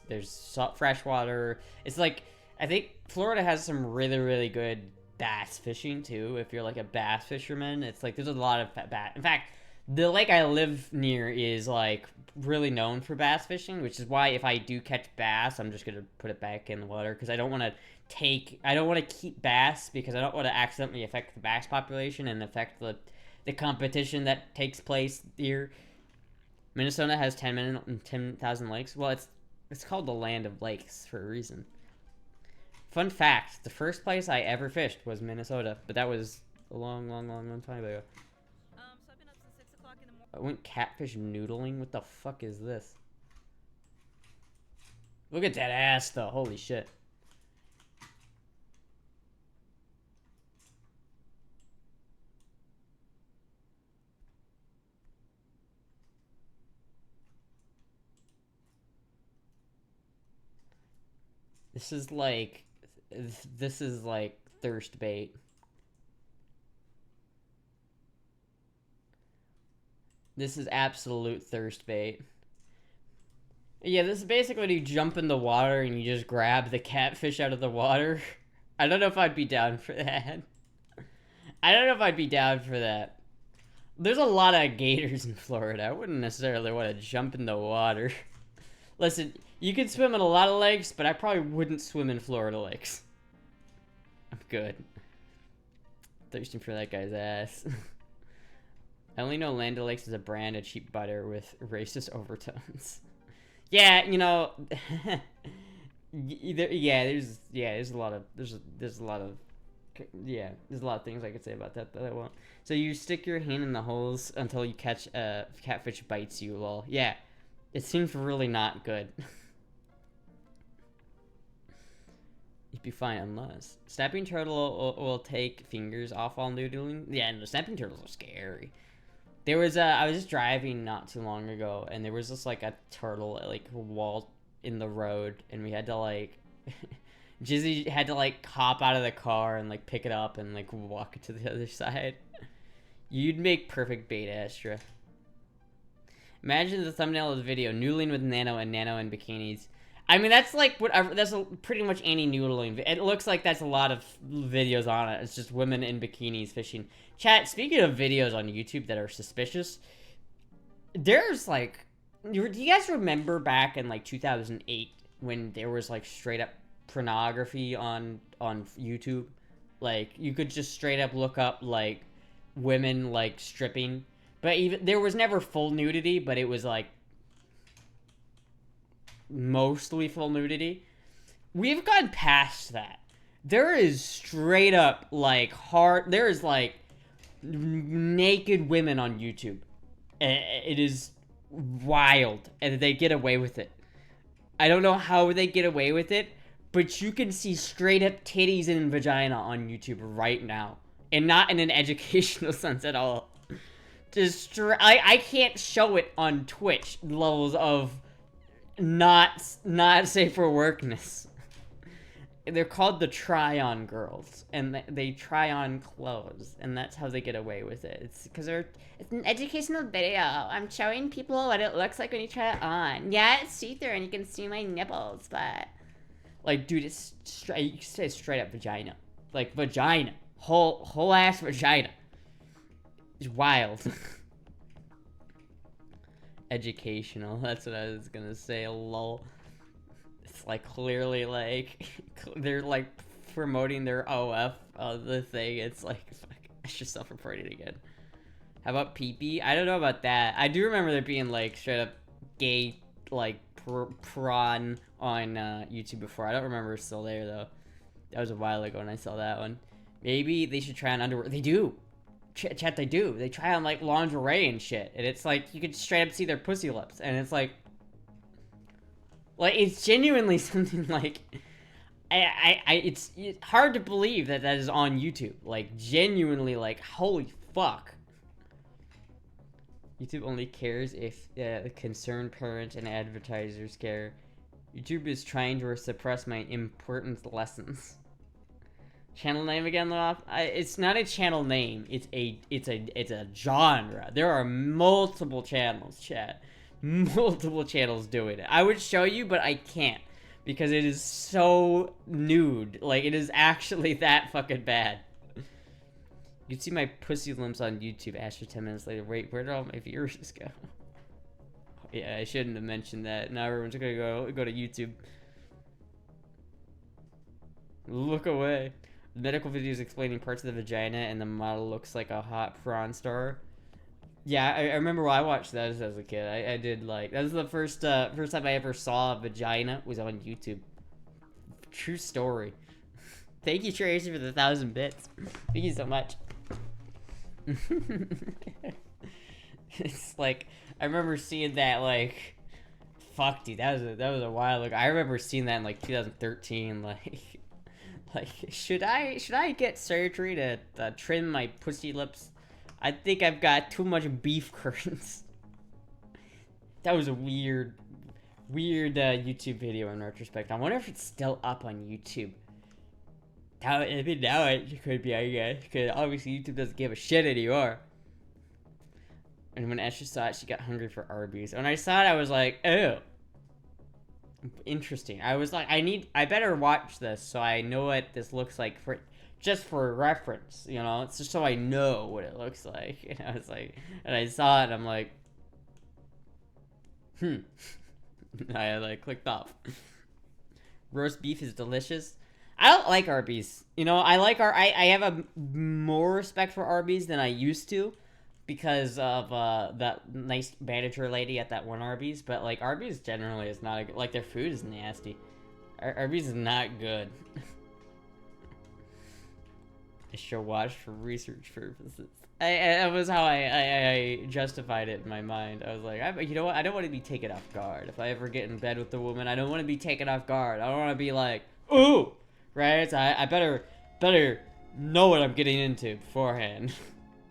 freshwater. It's like, I think Florida has some really, really good bass fishing too. If you're like a bass fisherman, it's like there's a lot of bass. In fact, the lake I live near is like really known for bass fishing, which is why if I do catch bass, I'm just gonna put it back in the water because I don't want to keep bass because I don't want to accidentally affect the bass population and affect the competition that takes place here. Minnesota has 10,000 lakes. Well, it's called the land of lakes for a reason. Fun fact, the first place I ever fished was Minnesota, but that was a long time ago. So I've been up since 6 o'clock in the morning. I went catfish noodling? What the fuck is this? Look at that ass, though. Holy shit. This is like thirst bait. This is absolute thirst bait. Yeah, this is basically when you jump in the water and you just grab the catfish out of the water. I don't know if I'd be down for that. I don't know if I'd be down for that. There's a lot of gators in Florida. I wouldn't necessarily want to jump in the water. Listen, You could swim in a lot of lakes, but I probably wouldn't swim in Florida lakes. I'm good. Thirsting for that guy's ass. I only know Land O'Lakes is a brand of cheap butter with racist overtones. Yeah, you know, there's a lot of there's a lot of things I could say about that I won't. So you stick your hand in the holes until you catch a catfish bites you. Lol. Yeah, it seems really not good. You'd be fine unless snapping turtle will take fingers off while noodling. Yeah, no, snapping turtles are scary. There was I was just driving not too long ago, and there was just like a turtle like wall in the road, and we had to like Jizzy had to like hop out of the car and like pick it up and like walk it to the other side. You'd make perfect bait, Astra. Imagine the thumbnail of the video: noodling with Nano and Nano in bikinis. I mean, that's like whatever. That's pretty much any noodling. It looks like that's a lot of videos on it. It's just women in bikinis fishing. Chat. Speaking of videos on YouTube that are suspicious, there's like, do you guys remember back in like 2008 when there was like straight up pornography on YouTube? Like you could just straight up look up like women like stripping, but even there was never full nudity, but it was like mostly full nudity. We've gone past that. There is straight up like there is like naked women on YouTube. It is wild, and they get away with it. I don't know how they get away with it, but you can see straight up titties and vagina on YouTube right now, and not in an educational sense at all. Just I can't show it on Twitch levels of not safe for workness. They're called the try-on girls, and they try on clothes, and that's how they get away with it. It's because it's an educational video. I'm showing people what it looks like when you try it on. Yeah, it's see-through, and you can see my nipples, but like, dude, it's you can say straight up vagina, like vagina, whole ass vagina. It's wild. Educational. That's what I was gonna say. Lol. It's like clearly like they're like promoting their OF the thing. It's like fuck, I should self-report it again. How about pee-pee? I don't know about that. I do remember there being like straight up gay like prawn on YouTube before. I don't remember it's still there though. That was a while ago when I saw that one. Maybe they should try on underwear. They do. Chat, they do. They try on like lingerie and shit, and it's like you could straight up see their pussy lips, and it's like it's genuinely something like it's hard to believe that is on YouTube. Like genuinely, like holy fuck. YouTube only cares if the concerned parents and advertisers care. YouTube is trying to suppress my important lessons. Channel name again, Loaf? It's not a channel name. It's a genre. There are multiple channels, chat. Multiple channels doing it. I would show you, but I can't because it is so nude. Like it is actually that fucking bad. You can see my pussy limbs on YouTube. After 10 minutes later. Wait, where did all my viewers go? Yeah, I shouldn't have mentioned that. Now everyone's gonna go to YouTube. Look away. Medical videos explaining parts of the vagina, and the model looks like a hot prawn star. Yeah, I remember when I watched that as a kid. I did like that was the first time I ever saw a vagina was on YouTube. True story. Thank you, Tracy, for the 1,000 bits. Thank you so much. It's like I remember seeing that like, fuck, dude, that was a while ago. I remember seeing that in like 2013, like. Like, should I get surgery to trim my pussy lips? I think I've got too much beef curtains. That was a weird YouTube video in retrospect. I wonder if it's still up on YouTube. Now it could be, I guess, because obviously YouTube doesn't give a shit anymore. And when Ashley saw it, she got hungry for Arby's. When I saw it, I was like, oh. Interesting. I was like, I better watch this so I know what this looks like just for reference, you know? It's just so I know what it looks like. And I was like, and I saw it, and I'm like, I like clicked off. Roast beef is delicious. I don't like Arby's. You know, I have a more respect for Arby's than I used to because of that nice manager lady at that one Arby's. But like Arby's generally is not like their food is nasty. Arby's is not good. I should watch for research purposes. That was how I justified it in my mind. I was like, you know what? I don't want to be taken off guard. If I ever get in bed with a woman, I don't want to be taken off guard. I don't want to be like, ooh, right? So I better know what I'm getting into beforehand.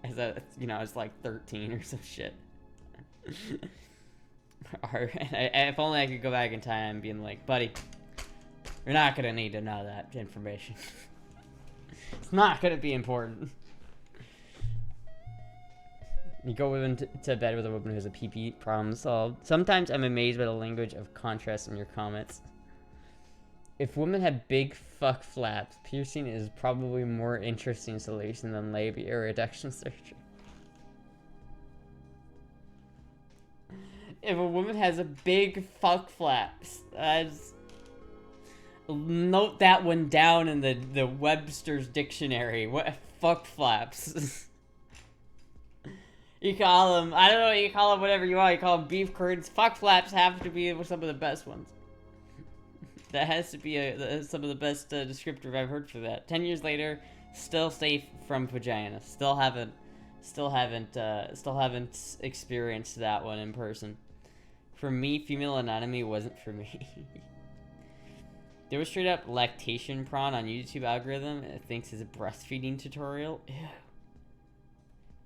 As a, you know, I was like 13 or some shit. If only I could go back in time, being like, buddy, you're not gonna need to know that information. It's not gonna be important. You go to bed with a woman who has a pee-pee, problem solved. Sometimes I'm amazed by the language of contrast in your comments. If women have big fuck flaps, piercing is probably a more interesting solution than labia reduction surgery. If a woman has a big fuck flaps, note that one down in the Webster's dictionary. What fuck flaps? You call them, I don't know, you call them whatever you want. You call them beef curds. Fuck flaps have to be some of the best ones. That has to be some of the best descriptor I've heard for that. 10 years later, still safe from vagina. Still haven't experienced that one in person. For me, female anatomy wasn't for me. There was straight up lactation prawn on YouTube algorithm. It thinks it's a breastfeeding tutorial. Ew.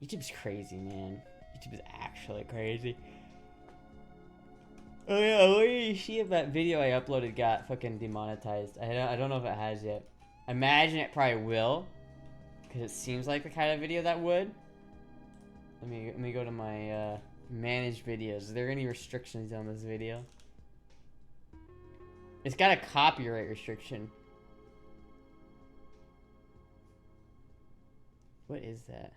YouTube's crazy, man. YouTube is actually crazy. Oh yeah, what did you see if that video I uploaded got fucking demonetized? I don't know if it has yet. I imagine it probably will, because it seems like the kind of video that would. Let me go to my managed videos. Are there any restrictions on this video? It's got a copyright restriction. What is that?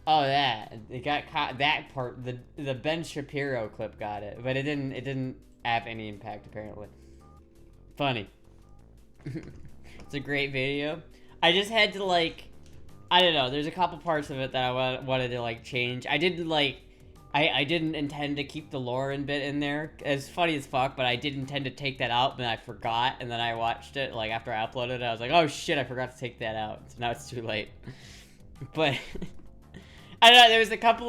Oh, that it got caught. That part, the Ben Shapiro clip got it, but it didn't have any impact apparently. Funny. It's a great video. I just had to like, I don't know. There's a couple parts of it that I wanted to like change. I didn't intend to keep the Lauren bit in there. It's funny as fuck, but I did intend to take that out, but I forgot, and then I watched it like after I uploaded it. I was like, oh shit, I forgot to take that out. So now it's too late. But. I don't know, there was a couple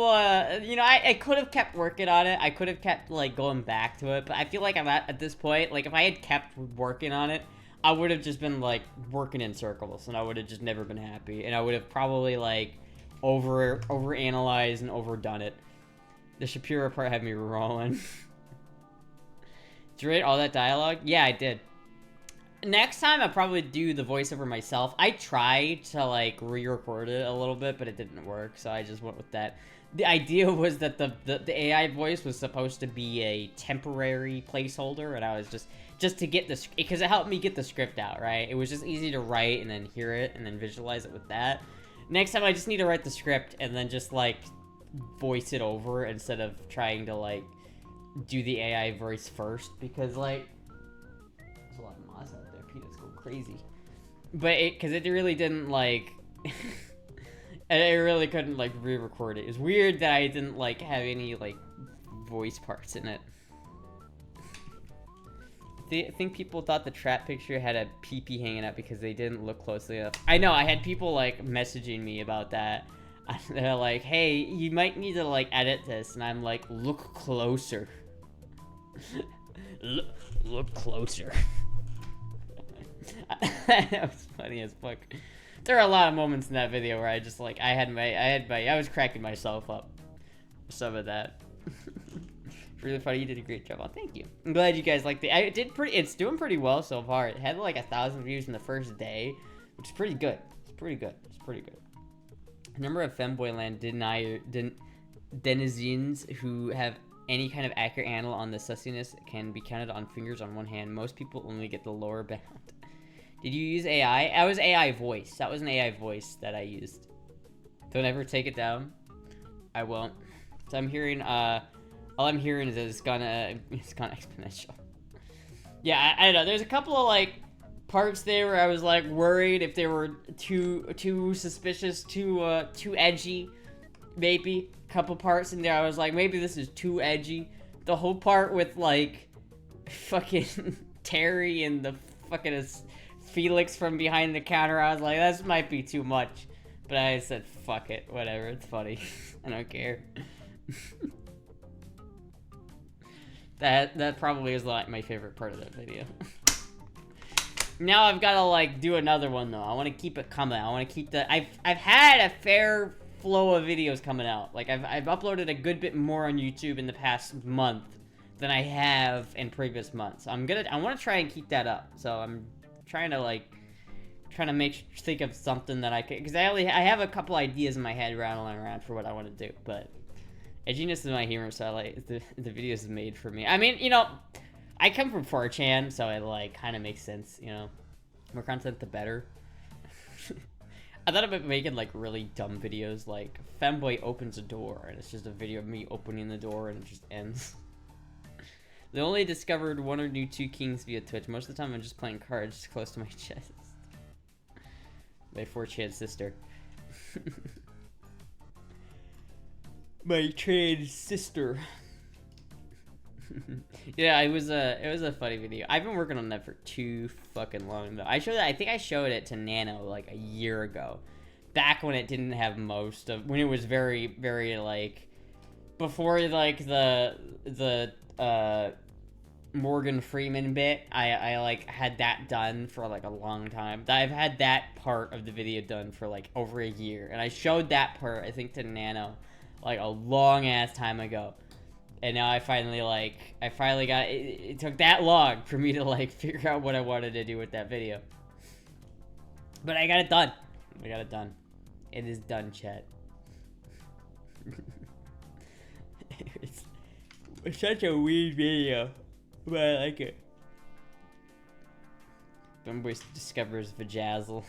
you know, I could have kept working on it. I could have kept, like, going back to it. But I feel like I'm at this point, like, if I had kept working on it, I would have just been, like, working in circles. And I would have just never been happy. And I would have probably, like, overanalyzed and overdone it. The Shapiro part had me rolling. Did you rate all that dialogue? Yeah, I did. Next time, I'll probably do the voiceover myself. I tried to, like, re-record it a little bit, but it didn't work, so I just went with that. The idea was that the AI voice was supposed to be a temporary placeholder, and I was just to get the... Because it helped me get the script out, right? It was just easy to write and then hear it and then visualize it with that. Next time, I just need to write the script and then just, like, voice it over instead of trying to, like, do the AI voice first, because, like... There's a lot of moss out there. Peanuts go crazy. But because it really didn't, like... and I really couldn't, like, re-record it. It was weird that I didn't, like, have any, like, voice parts in it. I think people thought the trap picture had a pee-pee hanging out because they didn't look closely enough. I know, I had people, like, messaging me about that. They're like, hey, you might need to, like, edit this. And I'm like, look closer. Look closer. That was funny as fuck. There are a lot of moments in that video where I just like I was cracking myself up for some of that. Really funny. You did a great job. Oh, thank you. I'm glad you guys liked it. It's doing pretty well so far. It had like 1,000 views in the first day, which is pretty good. It's pretty good. A number of femboyland denizens who have any kind of accurate handle on the sussiness can be counted on fingers on one hand. Most people only get the lower bound. Did you use AI? I was AI voice. That was an AI voice that I used. Don't ever take it down. I won't. So I'm hearing, all I'm hearing is it's gone exponential. Yeah, I don't know. There's a couple of, like, parts there where I was, like, worried if they were too suspicious, too edgy. Maybe. A couple parts in there I was like, maybe this is too edgy. The whole part with, like, fucking Terry and the fucking Felix from behind the counter, I was like, this might be too much. But I said, fuck it, whatever, it's funny. I don't care. That probably is like my favorite part of that video. Now I've got to like do another one though. I want to keep it coming. I want to keep the I've had a fair flow of videos coming out. Like I've uploaded a good bit more on YouTube in the past month than I have in previous months. I want to try and keep that up. So I'm trying to think of something that I could, because I have a couple ideas in my head rattling around for what I want to do, but edginess is my humor, so I like the videos is made for me. I mean, you know, I come from 4chan, so it like kind of makes sense, you know. More content, the better. I thought about making like really dumb videos, like Femboy opens a door, and it's just a video of me opening the door, and it just ends. They only discovered 1 or 2 kings via Twitch. Most of the time, I'm just playing cards close to my chest. My 4chan sister. My trans sister. Yeah, it was a funny video. I've been working on that for too fucking long though. I think I showed it to Nano like a year ago. Back when it didn't have when it was very, very like before like the Morgan Freeman bit. I like had that done for like a long time. I've had that part of the video done for like over a year, and I showed that part I think to Nano like a long ass time ago, and now I finally got it. It took that long for me to like figure out what I wanted to do with that video, but I got it done. It is done, chat. It's such a weird video, but I like it. Femboy discovers Vajazzle.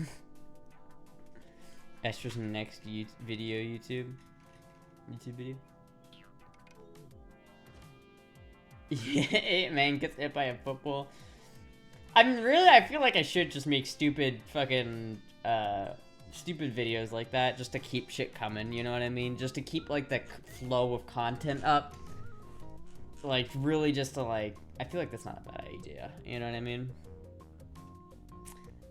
Astra's next YouTube video. Yeah, man gets hit by a football. I mean, really, I feel like I should just make stupid fucking stupid videos like that just to keep shit coming. You know what I mean? Just to keep like the flow of content up. Like really, just to like. I feel like that's not a bad idea. You know what I mean?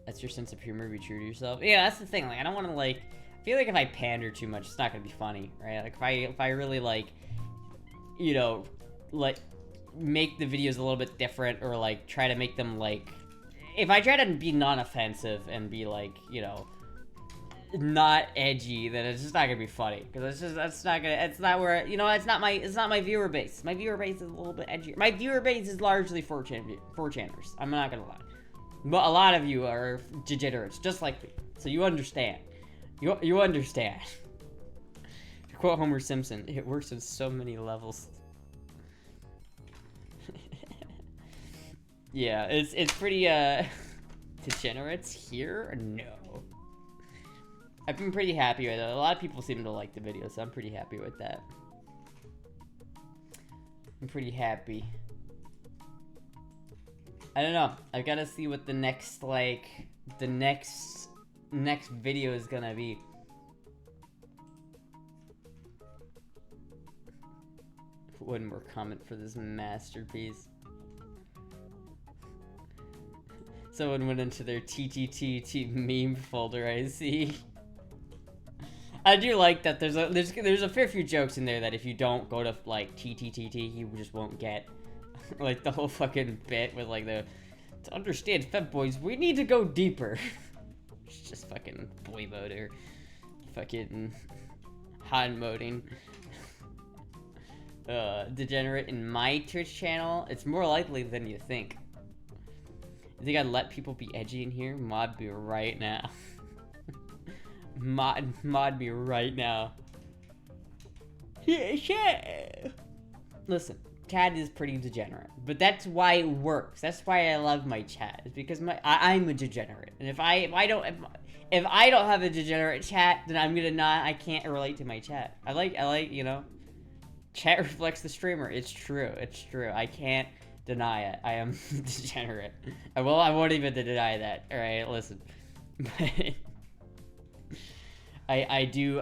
That's your sense of humor. Be true to yourself. Yeah, that's the thing. Like, I don't want to like. I feel like if I pander too much, it's not gonna be funny, right? Like if I really like, you know, like make the videos a little bit different, or like try to make them like, if I try to be non-offensive and be like, you know, not edgy, then it's just not gonna be funny, because it's not where, you know, it's not my viewer base. My viewer base is a little bit edgier. My viewer base is largely 4chaners. I'm not gonna lie, but a lot of you are degenerates just like me, so you understand. You understand. To quote Homer Simpson, it works on so many levels. Yeah, it's pretty degenerates here? No. I've been pretty happy with it. A lot of people seem to like the video, so I'm pretty happy with that. I'm pretty happy. I don't know. I've got to see what the next video is gonna be. One more comment for this masterpiece. Someone went into their TTT meme folder, I see. I do like that there's a fair few jokes in there that if you don't go to like TTTT, you just won't get. Like the whole fucking bit with like to understand Femboys, we need to go deeper. It's just fucking boy mode or fucking Han moding. Degenerate in my Twitch channel, it's more likely than you think. You think I'd let people be edgy in here? Mod me right now. mod me right now. Yeah, shit. Listen, chat is pretty degenerate, but that's why it works. That's why I love my chat. It's because I'm a degenerate, and if I don't have a degenerate chat, then I can't relate to my chat. I like you know, chat reflects the streamer. It's true. It's true. I can't deny it. I am degenerate. Well, I won't even deny that. All right, listen. I do.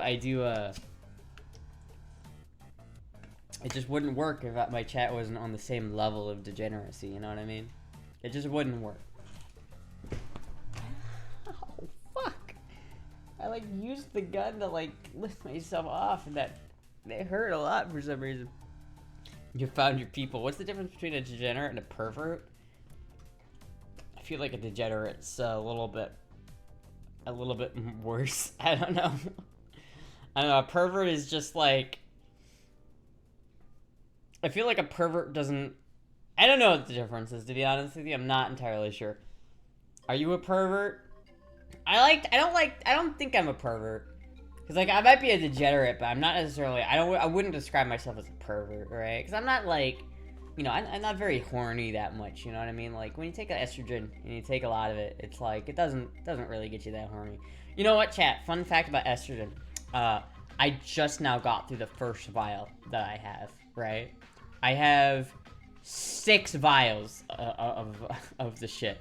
It just wouldn't work if my chat wasn't on the same level of degeneracy, you know what I mean? It just wouldn't work. Oh, fuck. I, like, used the gun to, like, lift myself off, and that hurt a lot for some reason. You found your people. What's the difference between a degenerate and a pervert? I feel like a degenerate's a little bit worse. I don't know. I don't know, a pervert is just, like... I feel like a pervert doesn't... I don't know what the difference is, to be honest with you. I'm not entirely sure. Are you a pervert? I don't think I'm a pervert. Because, like, I might be a degenerate, but I'm not necessarily... I wouldn't describe myself as a pervert, right? Because I'm not, like... You know, I'm not very horny that much, you know what I mean? Like, when you take estrogen, and you take a lot of it, it's like, it doesn't really get you that horny. You know what, chat? Fun fact about estrogen. I just now got through the first vial that I have, right? I have 6 vials of the shit.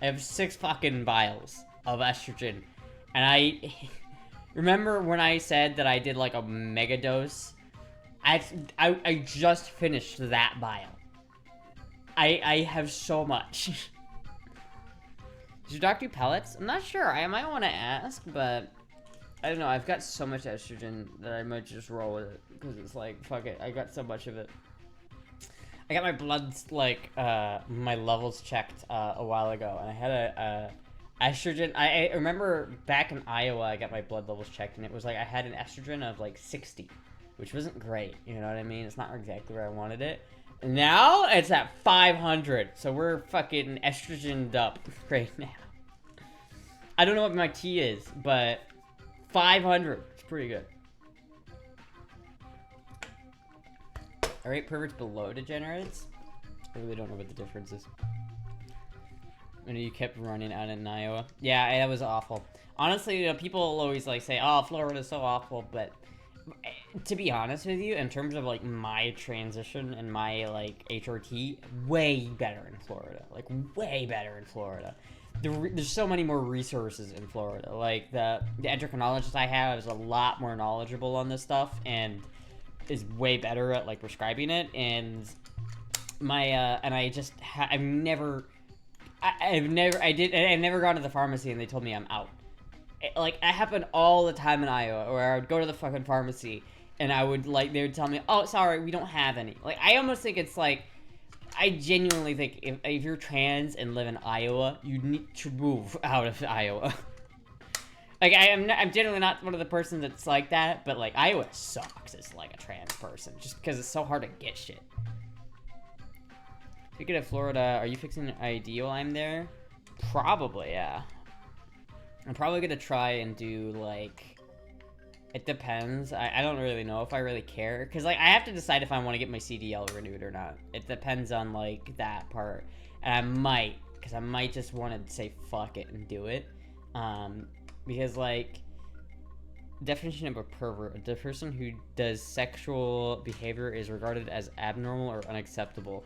I have 6 fucking vials of estrogen. And I remember when I said that I did like a mega dose? I just finished that vial. I have so much. Does your doc do pellets? I'm not sure. I might want to ask, but I don't know. I've got so much estrogen that I might just roll with it. Because it's like, fuck it. I got so much of it. I got my bloods, like, my levels checked a while ago, and I had a estrogen. I remember back in Iowa, I got my blood levels checked, and it was like I had an estrogen of like 60, which wasn't great. You know what I mean? It's not exactly where I wanted it. Now it's at 500, so we're fucking estrogened up right now. I don't know what my T is, but 500. It's pretty good. Alright, perverts below degenerates? I really don't know what the difference is. I know you kept running out in Iowa. Yeah, that was awful. Honestly, you know, people always like say, oh, Florida's so awful, but to be honest with you, in terms of like my transition and my like HRT, way better in Florida. Like, way better in Florida. There's so many more resources in Florida. Like, the endocrinologist I have is a lot more knowledgeable on this stuff, and is way better at like prescribing it, and my and I've never gone to the pharmacy and they told me I'm out. Like, that happened all the time in Iowa, where I would go to the fucking pharmacy and I would like, they would tell me, oh, sorry, we don't have any. Like, I almost think it's like, I genuinely think if you're trans and live in Iowa, you need to move out of Iowa. Like, I'm generally not one of the persons that's like that, but, like, Iowa sucks as, like, a trans person, just because it's so hard to get shit. Speaking of Florida, are you fixing an ID while I'm there? Probably, yeah. I'm probably gonna try and do, like, it depends. I don't really know if I really care, because, like, I have to decide if I want to get my CDL renewed or not. It depends on, like, that part, and I might, because I might just want to say fuck it and do it. Because, like, definition of a pervert, the person who does sexual behavior is regarded as abnormal or unacceptable.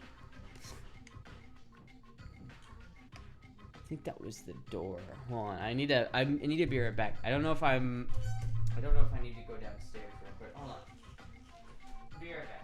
I think that was the door. Hold on, I need to be right back. I don't know if I need to go downstairs real quick. Hold on. Be right back.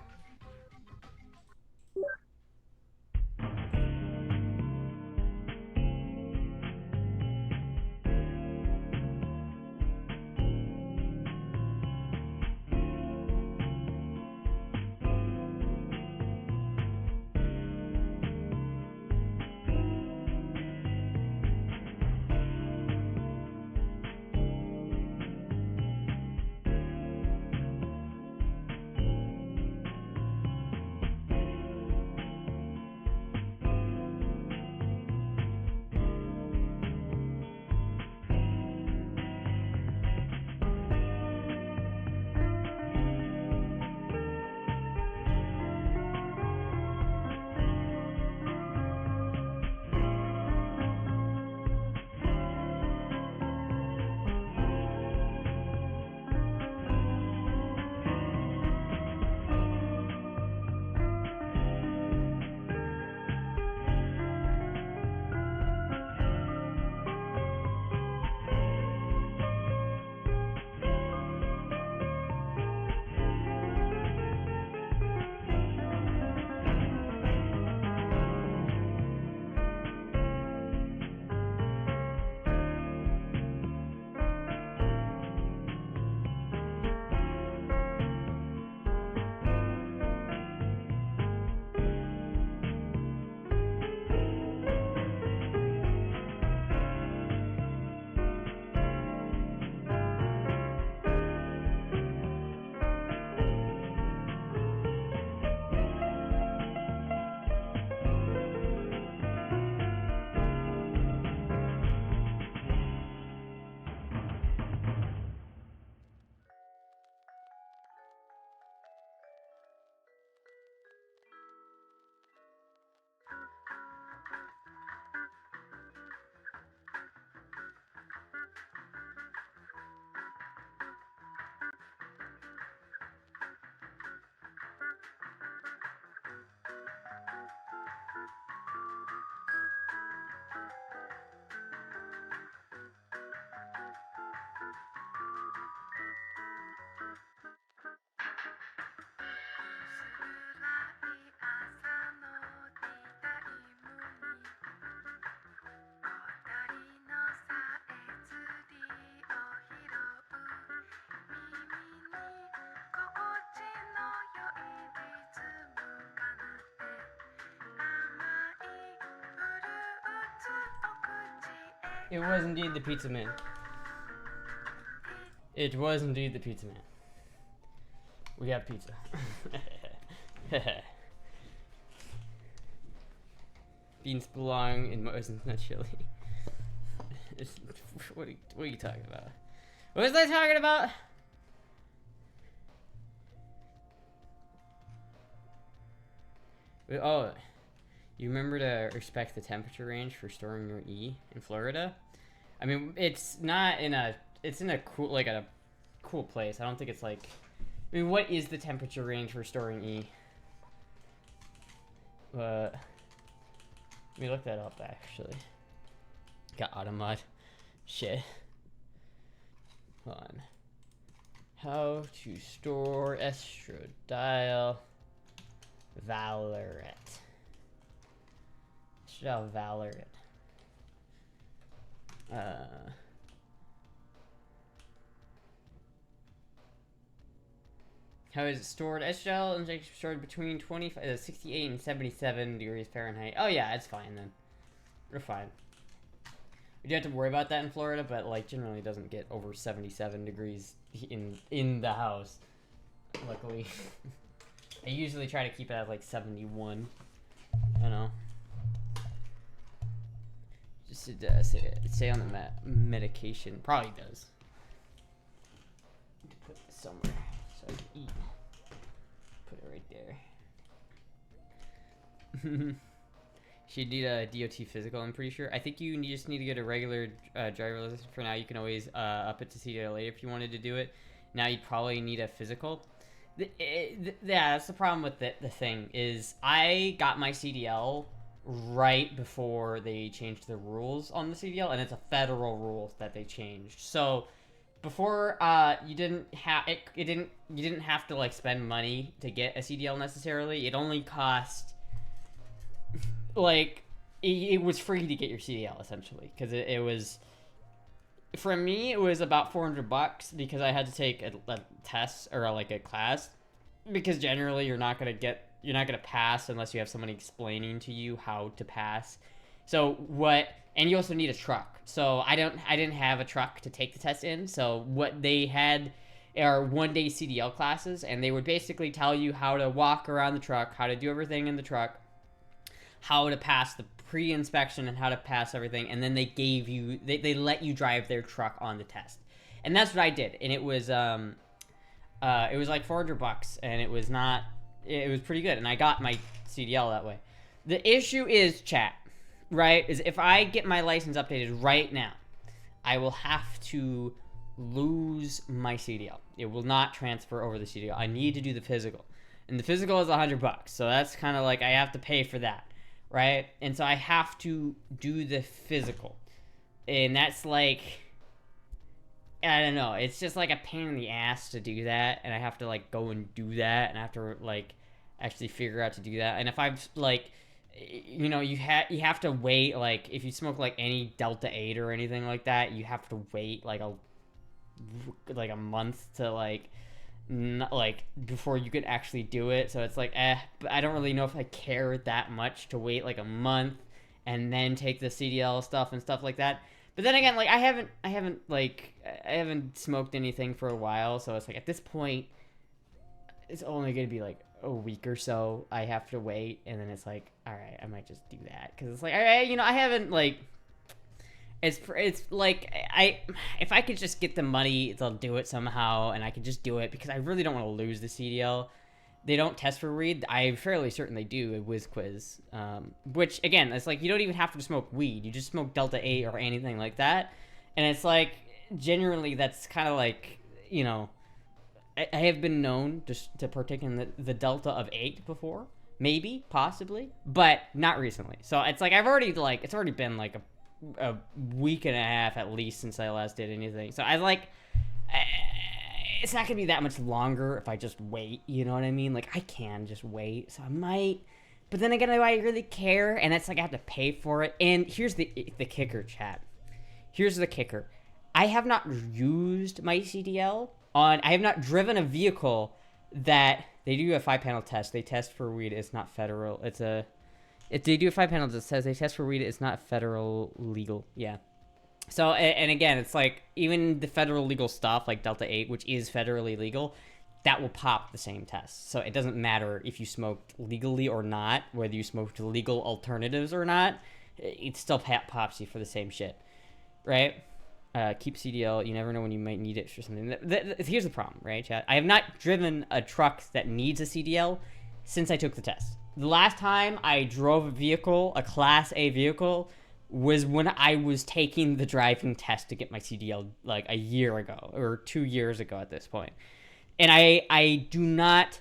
It was indeed the pizza man. It was indeed the pizza man. We got pizza. Beans belong in Moses, not chili. What are you talking about? What was I talking about? Oh, you remember to respect the temperature range for storing your E in Florida? I mean, it's not in a, it's in a cool, like a cool place. I don't think it's like, I mean, what is the temperature range for storing E? Let me look that up, actually. Got automod. Shit. Hold on. How to store estradiol Valorant. Estradiol Valorant. How is it stored? Estradiol is stored between 68 and 77 degrees Fahrenheit. Oh yeah, it's fine then. We're fine. We do have to worry about that in Florida, but like generally doesn't get over 77 degrees in the house. Luckily, I usually try to keep it at like 71. I know. Just stay on the medication. Probably does. Need to put this somewhere so I can eat. Put it right there. Should need a DOT physical, I'm pretty sure. I think you just need to get a regular driver license for now. You can always up it to CDL later if you wanted to do it. Now you'd probably need a physical. Yeah, that's the problem with the thing is I got my CDL right before they changed the rules on the CDL, and it's a federal rule that they changed. So before you didn't have you didn't have to like spend money to get a CDL necessarily. It only cost like it was free to get your CDL essentially because it was, for me it was about $400 because I had to take a test or like a class, because generally you're not gonna pass unless you have someone explaining to you how to pass. And you also need a truck. So I didn't have a truck to take the test in. So what they had are 1-day CDL classes, and they would basically tell you how to walk around the truck, how to do everything in the truck, how to pass the pre-inspection and how to pass everything, and then they let you drive their truck on the test. And that's what I did. And it was like $400, and it was pretty good, and I got my CDL that way. The issue is, chat, right, is if I get my license updated right now, I will have to lose my CDL. It will not transfer over the CDL. I need to do the physical. And the physical is $100, so that's kind of like I have to pay for that. Right? And so I have to do the physical. And that's like, I don't know. It's just like a pain in the ass to do that. And I have to like go and do that. And I have to like actually figure out to do that. And if I'm like, you know, you have to wait, like if you smoke like any Delta 8 or anything like that, you have to wait like a month to like before you could actually do it. So it's like but I don't really know if I care that much to wait like a month and then take the CDL stuff and stuff like that. But then again, like I haven't smoked anything for a while, so it's like at this point it's only gonna be like a week or so I have to wait, and then it's like, all right, I might just do that because it's like I haven't like. It's like if I could just get the money, they'll do it somehow, and I could just do it because I really don't want to lose the CDL. They don't test for weed. I'm fairly certain they do a whiz quiz, which again, it's like you don't even have to smoke weed. You just smoke Delta 8 or anything like that, and it's like generally that's kind of like, you know, I have been known just to partake in the Delta of 8 before, maybe, possibly, but not recently. So it's like it's already been like a week and a half at least since I last did anything. So it's not gonna be that much longer if I just wait, you know what I mean? Like I can just wait, so I might, but then again, do I really care? And it's like I have to pay for it. And here's the kicker, chat. Here's the kicker. I have not used my CDL I have not driven a vehicle that they do a 5-panel test. They test for weed. It's not federal. If they do a 5-panel that says they test for weed, it's not federal legal. Yeah. So, and again, it's like even the federal legal stuff like Delta 8, which is federally legal, that will pop the same test. So it doesn't matter if you smoked legally or not, whether you smoked legal alternatives or not, it still pops you for the same shit, right? Keep CDL. You never know when you might need it for something. Here's the problem, right, Chad? I have not driven a truck that needs a CDL since I took the test. The last time I drove a vehicle, a Class A vehicle, was when I was taking the driving test to get my CDL like a year ago or 2 years ago at this point. And I do not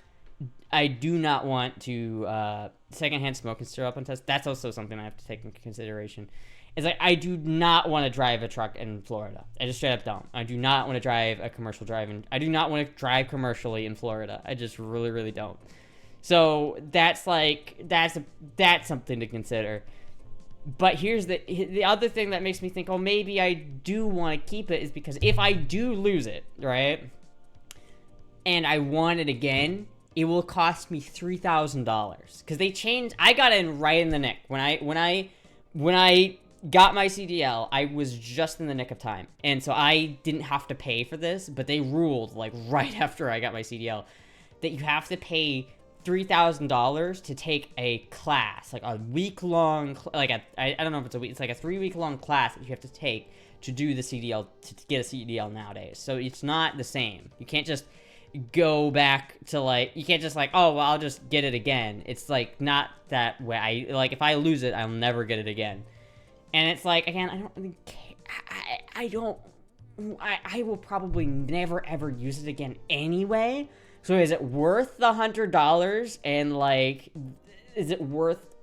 want to secondhand smoke and stir up on test. That's also something I have to take into consideration. It's like I do not want to drive a truck in Florida. I just straight up don't. I do not want to drive a commercial driving. I do not want to drive commercially in Florida. I just really, really don't. So that's something to consider. But here's the other thing that makes me think, oh, maybe I do want to keep it, is because if I do lose it, right, and I want it again, it will cost me $3,000 because they changed. I got in right in the nick when I got my CDL. I was just in the nick of time, and so I didn't have to pay for this. But they ruled like right after I got my CDL that you have to pay $3,000 to take a class, like a week-long, I don't know if it's a week, it's like a 3-week-long class that you have to take to do the CDL, to get a CDL nowadays. So it's not the same. You can't just go back to you can't just oh, well, I'll just get it again. It's like not that way. If I lose it, I'll never get it again. And it's like, again, I don't really care. I will probably never ever use it again anyway. So is it worth the $100? And is it worth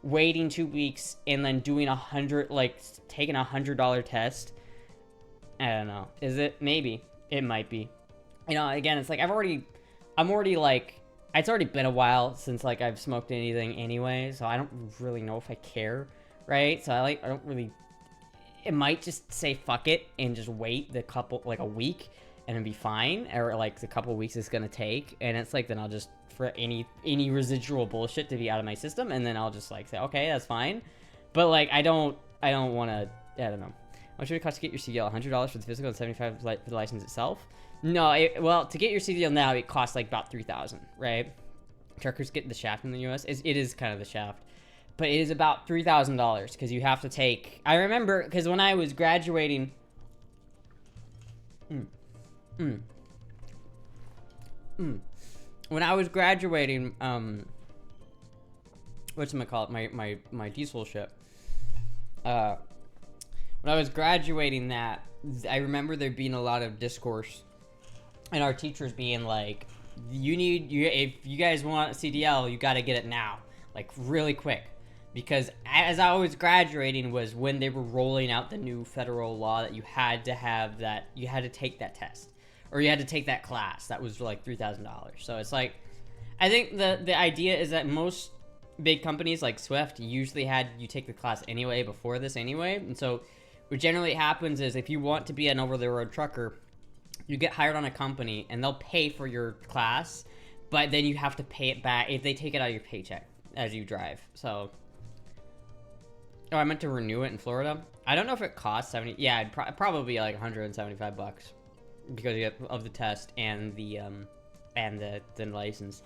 waiting 2 weeks and then doing taking $100 test? I don't know. Is it? Maybe it might be. Again, it's like it's already been a while since I've smoked anything anyway, so I don't really know if I care, right? So I don't really. It might just say fuck it and just wait a week and then be fine, or the couple weeks it's gonna take, and it's then I'll just, for any residual bullshit to be out of my system, and then I'll just say, okay, that's fine. But I don't want to. I don't know. How much would it cost to get your CDL? $100 for the physical and $75 for the license itself? No, to get your CDL now, it costs about $3,000, right? Truckers get the shaft in the U.S. It is kind of the shaft, but it is about $3,000 because you have to take. I remember because when I was graduating. When I was graduating, whatchamacallit, my diesel ship. When I was graduating that, I remember there being a lot of discourse, and our teachers being like, if you guys want a CDL, you got to get it now, really quick. Because as I was graduating was when they were rolling out the new federal law that you had to take that test. Or you had to take that class. That was $3,000. So it's I think the idea is that most big companies like Swift usually had you take the class anyway before this anyway. And so what generally happens is if you want to be an over-the-road trucker, you get hired on a company and they'll pay for your class, but then you have to pay it back if they take it out of your paycheck as you drive. So, I meant to renew it in Florida. I don't know if it costs 70. Yeah, it'd probably be $175 because of the test and the license.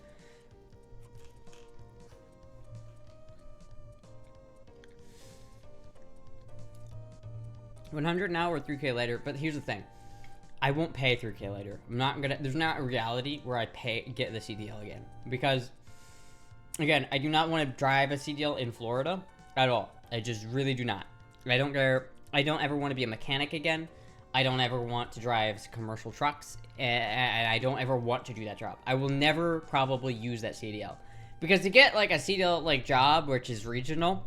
$100 now or $3K later, but here's the thing. I won't pay $3K later. There's not a reality where I get the CDL again. Because, again, I do not want to drive a CDL in Florida at all. I just really do not. I don't care. I don't ever want to be a mechanic again. I don't ever want to drive commercial trucks. And I don't ever want to do that job. I will never probably use that CDL. Because to get a CDL job, which is regional,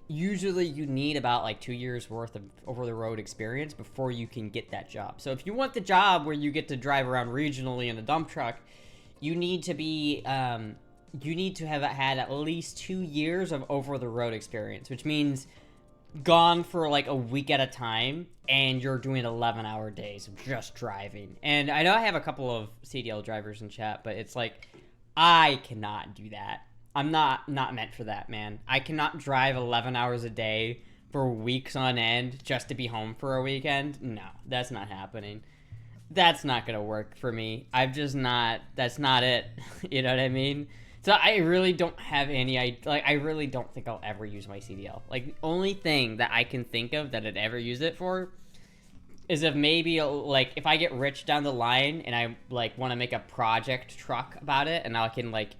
usually you need about 2 years worth of over-the-road experience before you can get that job. So if you want the job where you get to drive around regionally in a dump truck, you need to have had at least 2 years of over-the-road experience, which means gone for a week at a time, and you're doing 11-hour days of just driving. And I know I have a couple of CDL drivers in chat, but it's I cannot do that. I'm not meant for that, man. I cannot drive 11 hours a day for weeks on end just to be home for a weekend. No, that's not happening. That's not gonna work for me. That's not it. You know what I mean? So I really don't have any, I really don't think I'll ever use my CDL. Like, the only thing that I can think of that I'd ever use it for is if maybe, like, if I get rich down the line and I, like, want to make a project truck about it, and I can, like,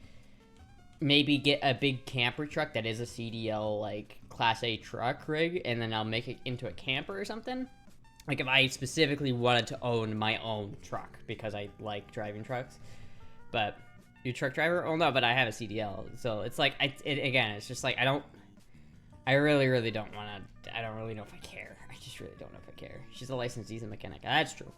maybe get a big camper truck that is a CDL, like, Class A truck rig, and then I'll make it into a camper or something. Like, if I specifically wanted to own my own truck because I like driving trucks. But, you a truck driver? Oh, no, but I have a CDL. So, it's like, again, it's just like, I really, really don't want to, I don't really know if I care. I just really don't know if I care. She's a licensed diesel mechanic. That's true.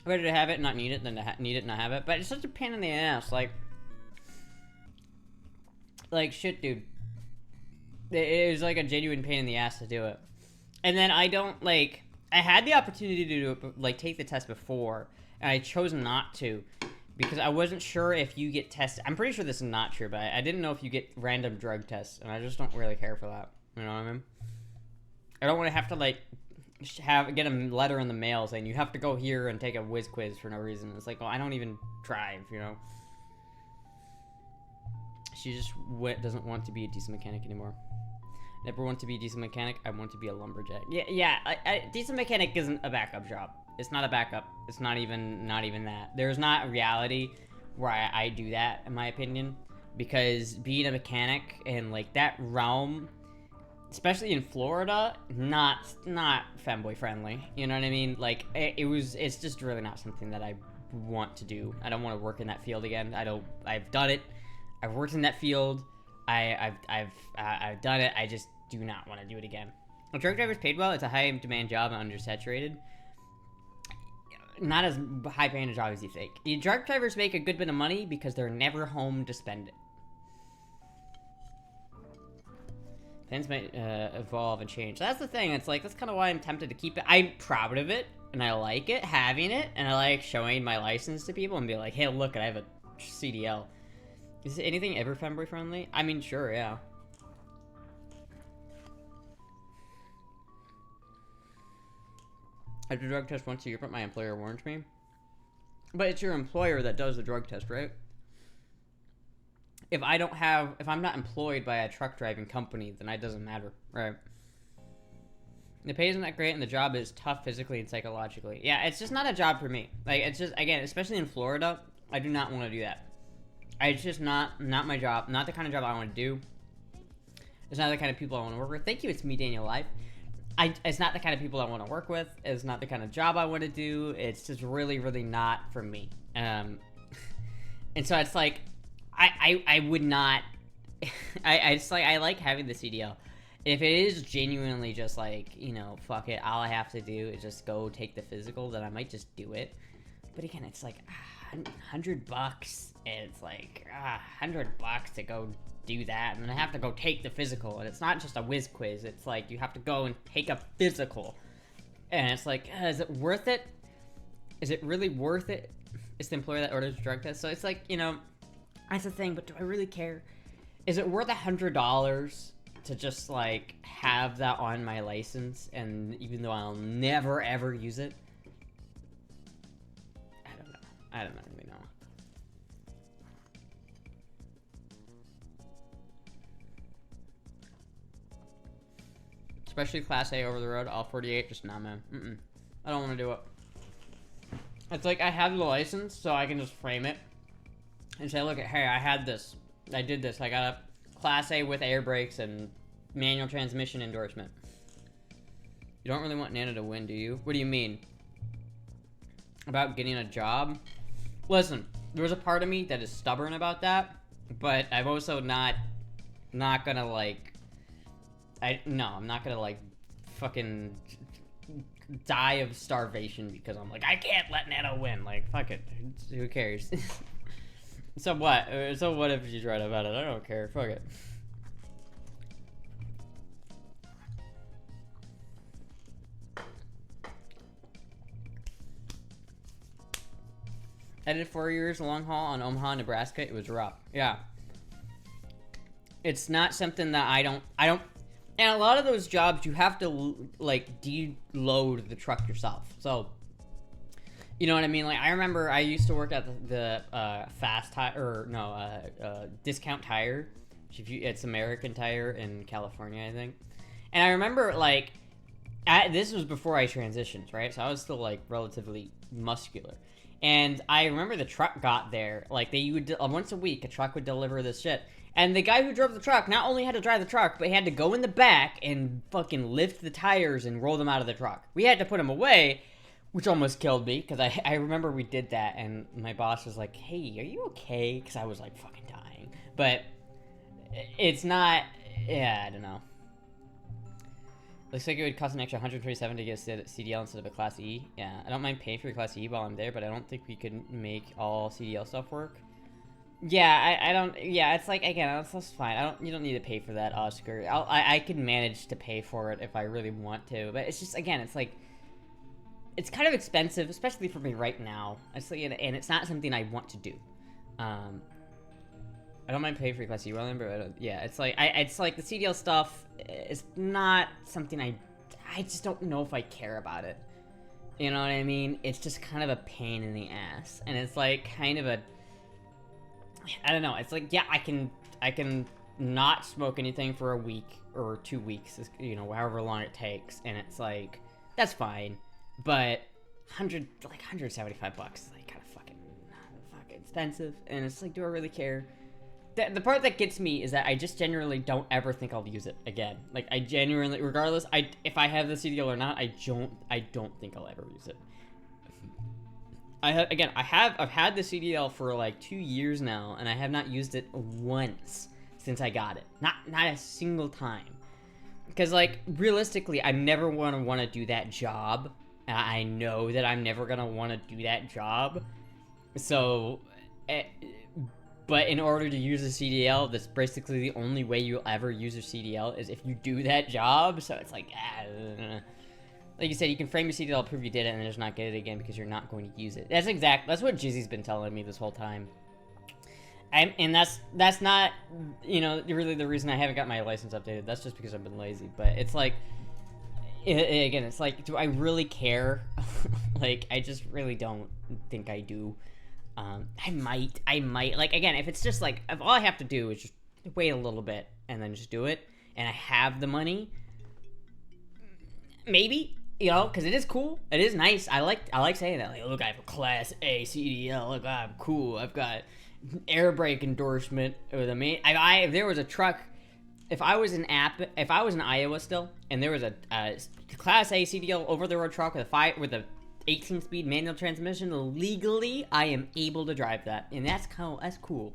Better to have it and not need it than to need it and not have it. But it's such a pain in the ass. Like shit, dude. It was like a genuine pain in the ass to do it. And then I don't, like, I had the opportunity to do it, like, take the test before, and I chose not to because I wasn't sure if you get tested. I'm pretty sure this is not true, but I didn't know if you get random drug tests, and I just don't really care for that. You know what I mean? I don't want to have to, like, get a letter in the mail saying you have to go here and take a whiz quiz for no reason. It's like, well, I don't even drive, you know? She just doesn't want to be a diesel mechanic anymore. Never want to be a diesel mechanic. I want to be a lumberjack. Yeah. Diesel mechanic isn't a backup job. It's not a backup. It's not even that. There's not a reality where I do that, in my opinion, because being a mechanic and, like, that realm, especially in Florida, not femboy friendly. You know what I mean? Like, it's just really not something that I want to do. I don't want to work in that field again. I've done it. I've worked in that field. I've done it. I just do not want to do it again. A truck driver's paid well. It's a high demand job and undersaturated. Not as high paying a job as you think. Truck drivers make a good bit of money because they're never home to spend it. Things might evolve and change. That's the thing. It's like, that's kind of why I'm tempted to keep it. I'm proud of it, and I like it, having it, and I like showing my license to people and be like, hey, look, I have a CDL. Is anything ever femboy friendly? I mean, sure, yeah. I do drug test once a year, but my employer warns me. But it's your employer that does the drug test, right? If I'm not employed by a truck driving company, then it doesn't matter, right? The pay isn't that great, and the job is tough physically and psychologically. Yeah, it's just not a job for me. Like, it's just, again, especially in Florida, I do not want to do that. It's just not my job, not the kind of job I want to do. It's not the kind of people I want to work with. Thank you, it's me, Daniel Live. It's not the kind of people I want to work with. It's not the kind of job I want to do. It's just really, really not for me. And so it's like, I would not, I just, like, I like having the CDL. If it is genuinely just like, you know, fuck it, all I have to do is just go take the physical, then I might just do it. But again, it's like, $100, and it's like, $100 to go do that, and then I have to go take the physical, and it's not just a whiz quiz, it's like, you have to go and take a physical, and it's like, is it worth it? Is it really worth it? It's the employer that orders a drug test, so it's like, you know, that's the thing, but do I really care? Is it worth $100 to just, like, have that on my license, and even though I'll never, ever use it? I don't really know. Especially Class A over the road, all 48, just nah, man. I don't want to do it. It's like, I have the license, so I can just frame it and say, look, hey, I had this. I did this. I got a Class A with air brakes and manual transmission endorsement. You don't really want Nana to win, do you? What do you mean? About getting a job? Listen, there's a part of me that is stubborn about that, but I'm also not gonna, like, I'm not gonna, like, fucking die of starvation because I'm like, I can't let Nana win. Like, fuck it. Who cares? So what? So what if she's right about it? I don't care. Fuck it. I did 4 years long haul on Omaha, Nebraska. It was rough. Yeah. It's not something that I don't, and a lot of those jobs you have to like deload the truck yourself. So, you know what I mean? Like I remember I used to work at the Fast Tire, or no, Discount Tire. It's American Tire in California, I think. And I remember like, this was before I transitioned, right? So I was still like relatively muscular. And I remember the truck got there, like they would, once a week, a truck would deliver this shit. And the guy who drove the truck not only had to drive the truck, but he had to go in the back and fucking lift the tires and roll them out of the truck. We had to put him away, which almost killed me, because I remember we did that, and my boss was like, hey, are you okay? Because I was like fucking dying. But it's not, yeah, I don't know. Looks like it would cost an extra $127 to get a CDL instead of a Class E. Yeah, I don't mind paying for a Class E while I'm there, but I don't think we could make all CDL stuff work. Yeah, I don't. Yeah, it's like, again, that's fine. You don't need to pay for that, Oscar. I can manage to pay for it if I really want to, but it's just, again, it's like, it's kind of expensive, especially for me right now. It's like, and it's not something I want to do. I don't mind paying for a Class E while I'm there, but yeah, it's like the CDL stuff is not something I just don't know if I care about it. You know what I mean? It's just kind of a pain in the ass, and it's like kind of a, I don't know. It's like, yeah, I can not smoke anything for a week or 2 weeks, you know, however long it takes, and it's like, that's fine. But $175 is like kind of fucking expensive, and it's like, do I really care? The part that gets me is that I just genuinely don't ever think I'll use it again. Like I genuinely, regardless, if I have the CDL or not, I don't think I'll ever use it. I've had the CDL for like 2 years now, and I have not used it once since I got it. Not a single time. Because like realistically, I never want to do that job. I know that I'm never gonna want to do that job. So, but in order to use a CDL, that's basically the only way you'll ever use a CDL is if you do that job. So it's like, like you said, you can frame your CDL, prove you did it, and then just not get it again because you're not going to use it. That's what Jizzy's been telling me this whole time. And that's not, you know, really the reason I haven't got my license updated. That's just because I've been lazy. But it's like, again, it's like, do I really care? Like, I just really don't think I do. I might, like, again, if it's just like, if all I have to do is just wait a little bit and then just do it, and I have the money, maybe, you know, because it is cool, it is nice, I like saying that, like, look, I have a Class A CDL, look, I'm cool, I've got air brake endorsement with a main, if there was a truck, if I was in Iowa still, and there was a Class A CDL over-the-road truck with a 18-speed manual transmission, legally, I am able to drive that, and that's cool.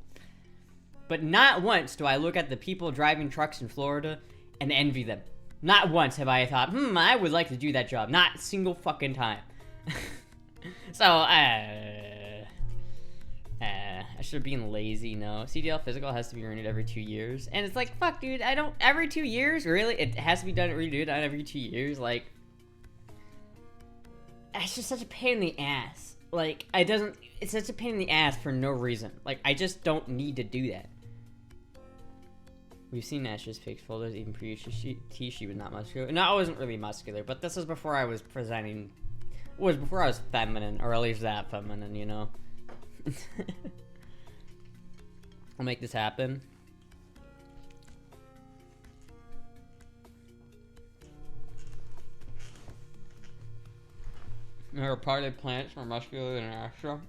But not once do I look at the people driving trucks in Florida and envy them. Not once have I thought, I would like to do that job. Not a single fucking time. So, I should have been lazy, no. CDL physical has to be renewed every 2 years. And it's like, fuck, dude, every 2 years? Really? It has to be renewed every 2 years? Like, it's just such a pain in the ass. Like, it's such a pain in the ass for no reason. Like, I just don't need to do that. We've seen Ash's fake folders, even pre-UT, she was not muscular. No, I wasn't really muscular, but this was before I was presenting, before I was feminine, or at least that feminine, you know? I'll make this happen. Her parted plants more muscular than Astra.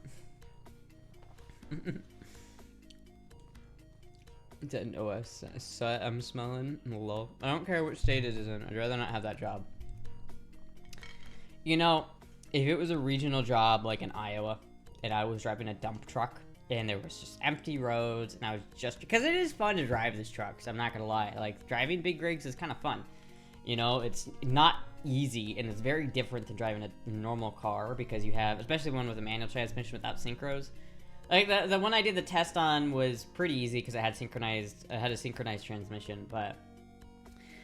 It's an OS set I'm smelling low. I don't care which state it is in. I'd rather not have that job. You know, if it was a regional job like in Iowa, and I was driving a dump truck, and there was just empty roads, and I was just, because it is fun to drive this truck, so I'm not gonna lie. Like, driving big rigs is kind of fun. You know, it's not easy, and it's very different than driving a normal car, because you have, especially one with a manual transmission without synchros. Like, the one I did the test on was pretty easy, because it had a synchronized transmission, but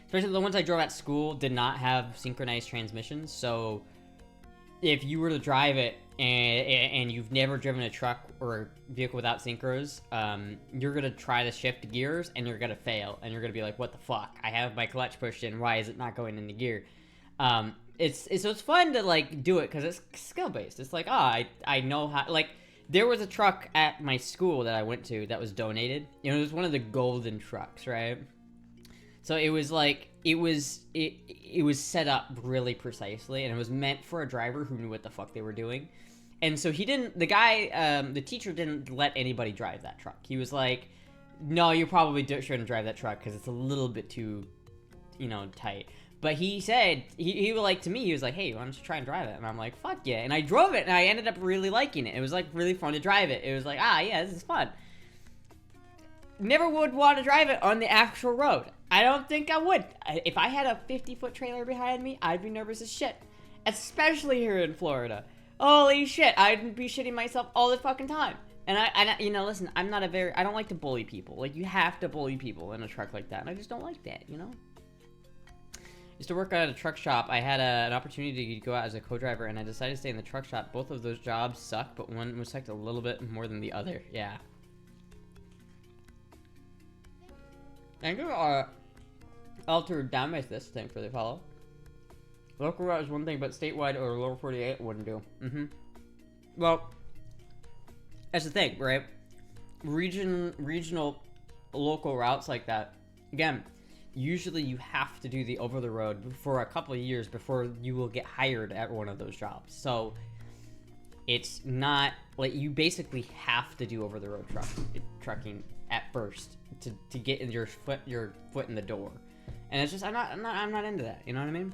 especially the ones I drove at school did not have synchronized transmissions, so if you were to drive it and you've never driven a truck or a vehicle without synchros, you're gonna try to shift gears and you're gonna fail, and you're gonna be like, what the fuck? I have my clutch pushed in, why is it not going into gear? It's fun to like do it because it's skill based. It's like, I know how. Like, there was a truck at my school that I went to that was donated. You know, it was one of the golden trucks, right? So it was like, it was set up really precisely, and it was meant for a driver who knew what the fuck they were doing. And so the teacher didn't let anybody drive that truck. He was like, no, you probably shouldn't drive that truck because it's a little bit too, tight. But he said, he was like, to me, he was like, hey, why don't you try and drive it? And I'm like, fuck yeah. And I drove it, and I ended up really liking it. It was like really fun to drive it. It was like, yeah, this is fun. Never would want to drive it on the actual road. I don't think I would. If I had a 50-foot trailer behind me, I'd be nervous as shit. Especially here in Florida. Holy shit, I'd be shitting myself all the fucking time. And listen, I don't like to bully people. Like, you have to bully people in a truck like that, and I just don't like that, Used to work at a truck shop. I had an opportunity to go out as a co-driver, and I decided to stay in the truck shop. Both of those jobs suck, but one was sucked a little bit more than the other. Yeah. Thank you, Alter Damage this thing for the follow. Local route is one thing, but statewide or lower 48 wouldn't do. Well, that's the thing, right? Regional, local routes like that. Again, usually you have to do the over the road for a couple of years before you will get hired at one of those jobs. So it's not like you basically have to do over the road trucking at first to get your foot in the door. And it's just I'm not into that. You know what I mean?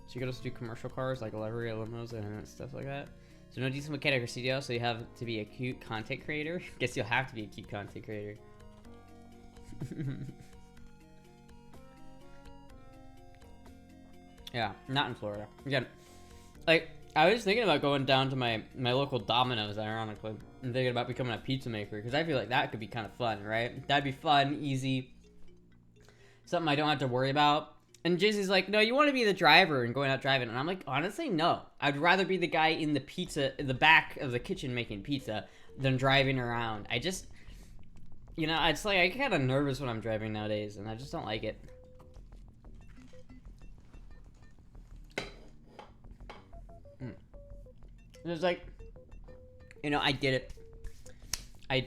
So you gotta do commercial cars like livery limos and stuff like that. So no decent mechanic or CDL, so you have to be a cute content creator. Guess you'll have to be a cute content creator. Yeah, not in Florida. Again, like, I was thinking about going down to my local Domino's, ironically, and thinking about becoming a pizza maker, because I feel like that could be kind of fun, right? That'd be fun, easy, something I don't have to worry about. And Jay-Z's like, no, you want to be the driver and going out driving. And I'm like, honestly, no. I'd rather be the guy in the back of the kitchen making pizza than driving around. I just, it's like I get kind of nervous when I'm driving nowadays, and I just don't like it. It's like, I did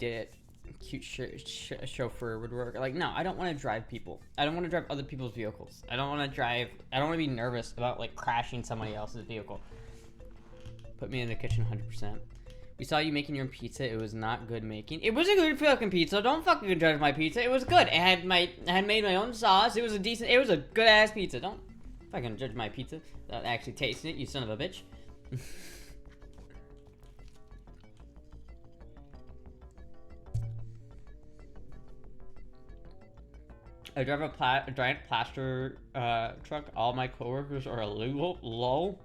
it. Cute chauffeur would work. Like, no, I don't want to drive people. I don't want to drive other people's vehicles. I don't want to be nervous about, like, crashing somebody else's vehicle. Put me in the kitchen 100%. We saw you making your own pizza. It was not good making. It was a good fucking pizza. Don't fucking judge my pizza. It was good. I had made my own sauce. It was a good ass pizza. Don't fucking judge my pizza without actually tasting it, you son of a bitch. I drive a giant plaster truck. All my coworkers are illegal. Lol.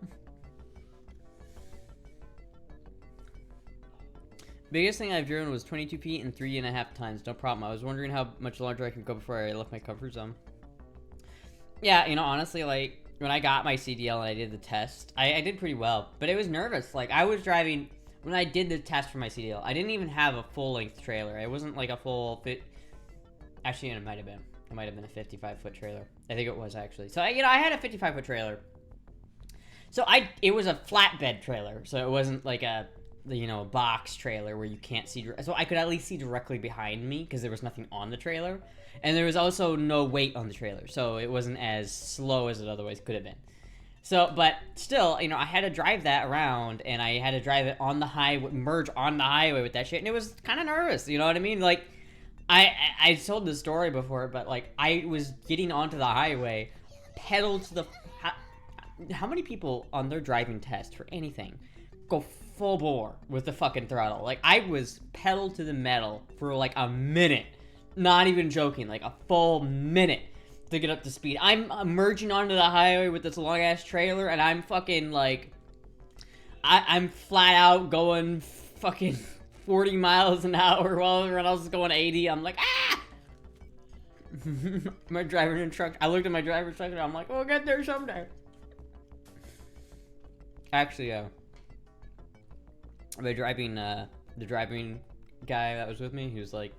Biggest thing I've driven was 22 feet and 3.5 tons. No problem. I was wondering how much larger I could go before I left my comfort zone. Yeah, honestly, like, when I got my CDL and I did the test, I did pretty well. But it was nervous. Like, I was driving, when I did the test for my CDL, I didn't even have a full-length trailer. It wasn't like a full fit. Actually, it might have been. It might have been a 55-foot trailer. I think it was, actually. So, I had a 55-foot trailer. So, it was a flatbed trailer. So, it wasn't like a box trailer where you can't see. So, I could at least see directly behind me because there was nothing on the trailer. And there was also no weight on the trailer. So, it wasn't as slow as it otherwise could have been. So, but still, I had to drive that around. And I had to drive it on the highway, merge on the highway with that shit. And it was kind of nervous. You know what I mean? Like, I told this story before, but, like, I was getting onto the highway, pedal to the... How many people on their driving test for anything go full bore with the fucking throttle? Like, I was pedal to the metal for, like, a minute. Not even joking. Like, a full minute to get up to speed. I'm merging onto the highway with this long-ass trailer, and I'm fucking, like... I'm flat out going fucking... 40 miles an hour while everyone else is going 80. I'm like, ah! My driver in the truck. I looked at my driver's truck and I'm like, we'll get there someday. Actually, the driving guy that was with me, he was like,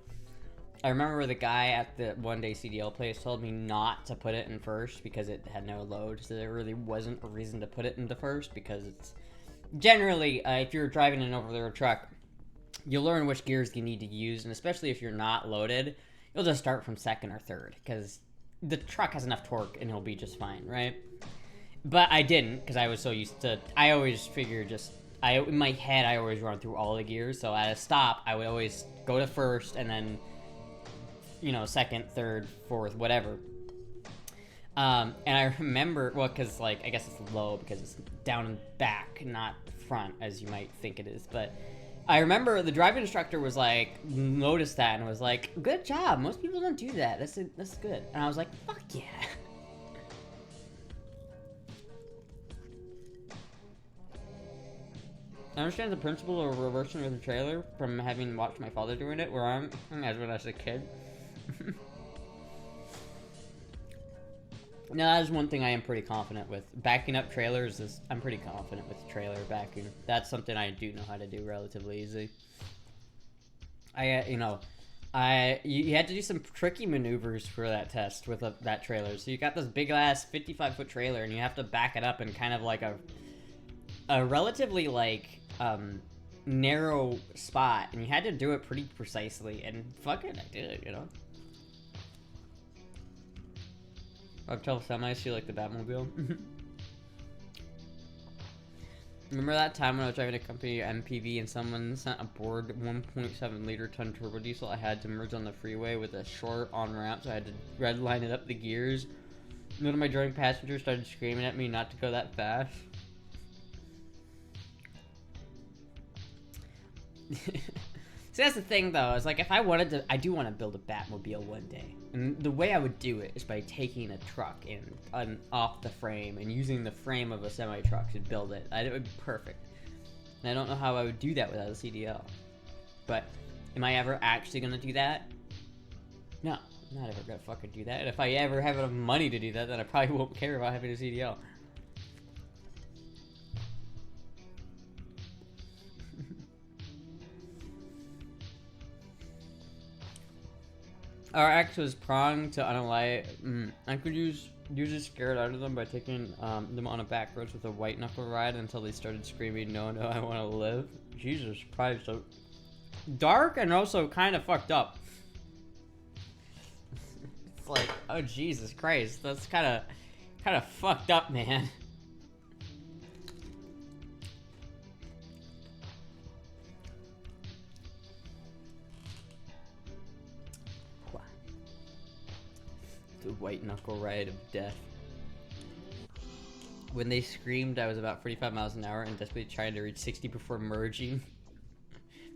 I remember the guy at the one day CDL place told me not to put it in first because it had no load, so there really wasn't a reason to put it into first, because it's generally, if you're driving an over-the-road truck, you'll learn which gears you need to use, and especially if you're not loaded, you'll just start from second or third, because the truck has enough torque and it'll be just fine, right? But I didn't, because I was so used to, I always figure in my head, I always run through all the gears, so at a stop, I would always go to first, and then, you know, second, third, fourth, whatever. And I remember, well, because, like, I guess it's low because it's down and back, not front, as you might think it is, but I remember the driving instructor was like, noticed that and was like, good job, most people don't do that, that's good. And I was like, fuck yeah. I understand the principle of reversing with a trailer from having watched my father doing it, where I'm, as when I was a kid. Now, that is one thing I am pretty confident with. Backing up trailers I'm pretty confident with trailer backing. That's something I do know how to do relatively easy. You had to do some tricky maneuvers for that test with that trailer. So you got this big ass 55-foot trailer, and you have to back it up in kind of like a relatively like narrow spot, and you had to do it pretty precisely. And fucking, I did it, you know. Tell semis feel like the Batmobile. Remember that time when I was driving a company MPV and someone sent a bored 1.7 liter ton turbo diesel I had to merge on the freeway with a short on ramp, so I had to red line it up the gears. One of my drunk passengers started screaming at me not to go that fast. See, that's the thing though, is like if I wanted to, I do want to build a Batmobile one day. And the way I would do it is by taking a truck and off the frame and using the frame of a semi-truck to build it. It would be perfect. And I don't know how I would do that without a CDL. But am I ever actually going to do that? No, I'm not ever going to fucking do that. And if I ever have enough money to do that, then I probably won't care about having a CDL. Our ex was pronged to unalight. I could use it scared out of them by taking them on a back roads with a white knuckle ride until they started screaming, no, I want to live. Jesus Christ, so dark and also kind of fucked up. It's like, oh Jesus Christ, that's kind of fucked up, man. The white knuckle ride of death. When they screamed, I was about 45 miles an hour and desperately trying to reach 60 before merging.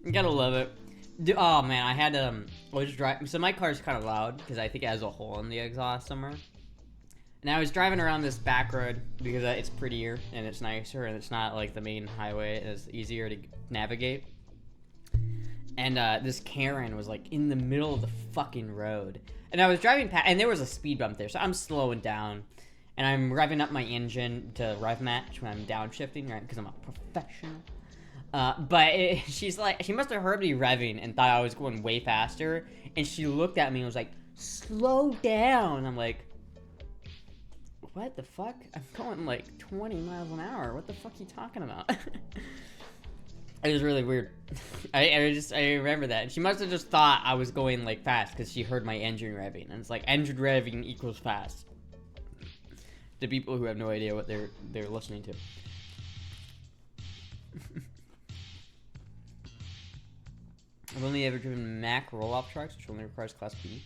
You gotta love it. Oh man, I had I was driving. So my car's kind of loud because I think it has a hole in the exhaust somewhere. And I was driving around this back road because it's prettier and it's nicer and it's not like the main highway. It's easier to navigate. And this Karen was like in the middle of the fucking road. And I was driving past, and there was a speed bump there, so I'm slowing down. And I'm revving up my engine to rev match when I'm downshifting, right? Because I'm a professional. She's like, she must have heard me revving and thought I was going way faster. And she looked at me and was like, slow down. I'm like, what the fuck? I'm going like 20 miles an hour. What the fuck are you talking about? It was really weird. I remember that. And she must have just thought I was going like fast because she heard my engine revving. And it's like engine revving equals fast. To people who have no idea what they're listening to. I've only ever driven Mack roll-off trucks, which only requires Class B.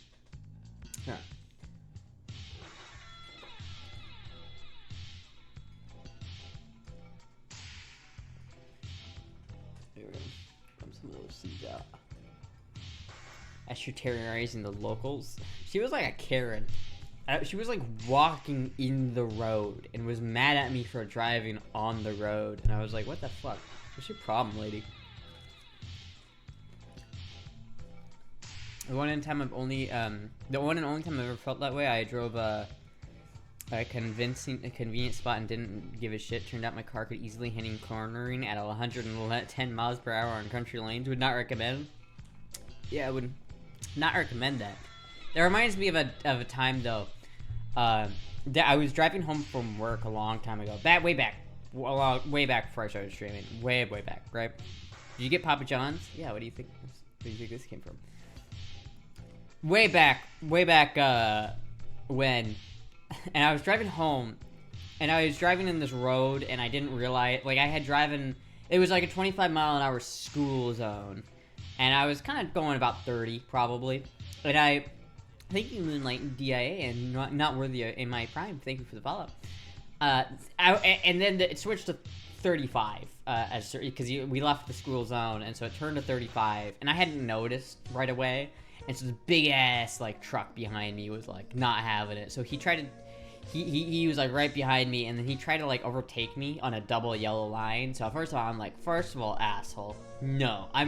Yeah. There we go. Pump some little seeds out. As you're terrorizing the locals. She was like a Karen. She was like walking in the road and was mad at me for driving on the road. And I was like, what the fuck? What's your problem, lady? The one and only time I've ever felt that way, I drove a convenient spot and didn't give a shit. Turned out my car could easily handle cornering at 110 miles per hour on country lanes. Would not recommend. Yeah, I would not recommend that. That reminds me of a time though. That I was driving home from work a long time ago. Way back before I started streaming. Way back, right? Did you get Papa John's? Yeah. What do you think? Where do you think this came from? Way back, when, and I was driving home, and I was driving in this road, and I didn't realize, like, it was like a 25-mile-an-hour school zone, and I was kind of going about 30, probably, and I thank you, Moonlight DIA, and not worthy in my prime, thank you for the follow. And then it switched to 35, because we left the school zone, and so it turned to 35, and I hadn't noticed right away. And so this big ass like truck behind me was like not having it. So he tried to, he was like right behind me, and then he tried to like overtake me on a double yellow line. So first of all, I'm like, first of all, asshole, no, I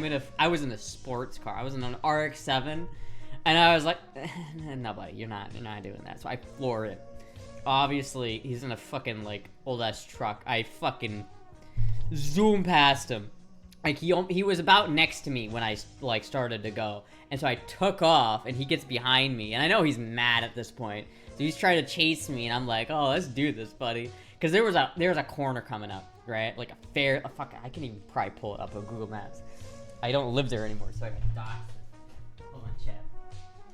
was in a sports car. I was in an RX-7, and I was like, no, buddy, you're not doing that. So I floored it. Obviously, he's in a fucking like old ass truck. I fucking zoomed past him. Like he was about next to me when I like started to go, and so I took off, and he gets behind me, and I know he's mad at this point, so he's trying to chase me, and I'm like, oh, let's do this, buddy, because there was a corner coming up, right? Like fuck, I can even probably pull it up on Google Maps. I don't live there anymore, so I can dot. Hold on, chat.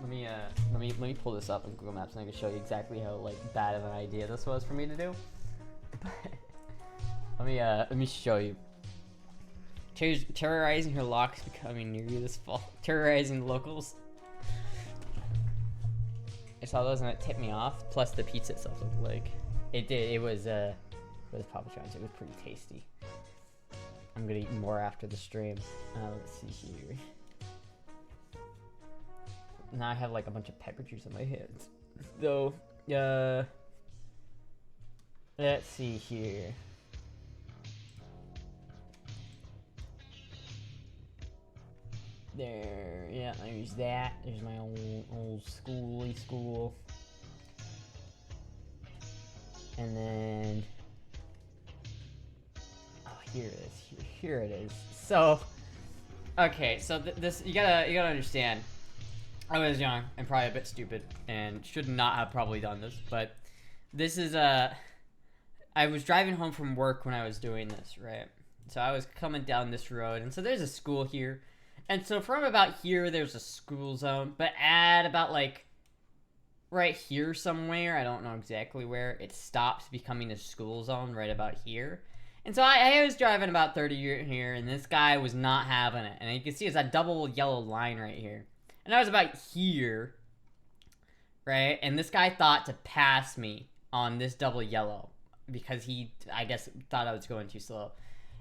Let me pull this up on Google Maps, and I can show you exactly how like bad of an idea this was for me to do. let me show you. Terrorizing her locks becoming near you this fall. Terrorizing the locals. I saw those and it tipped me off. Plus the pizza itself looked like it did. It was Papa John's. It was pretty tasty. I'm gonna eat more after the stream. Let's see here. Now I have like a bunch of pepper juice on my hands. So let's see here. There, yeah, there's that. There's my old school. And then, oh, here it is. Here it is. So, okay, so this you gotta understand. I was young and probably a bit stupid and should not have probably done this, but this is I was driving home from work when I was doing this, right? So I was coming down this road, and so there's a school here. And so from about here, there's a school zone, but at about like right here somewhere, I don't know exactly where, it stops becoming a school zone right about here. And so I was driving about 30 here, and this guy was not having it. And you can see it's a double yellow line right here. And I was about here, right? And this guy thought to pass me on this double yellow because he, I guess, thought I was going too slow.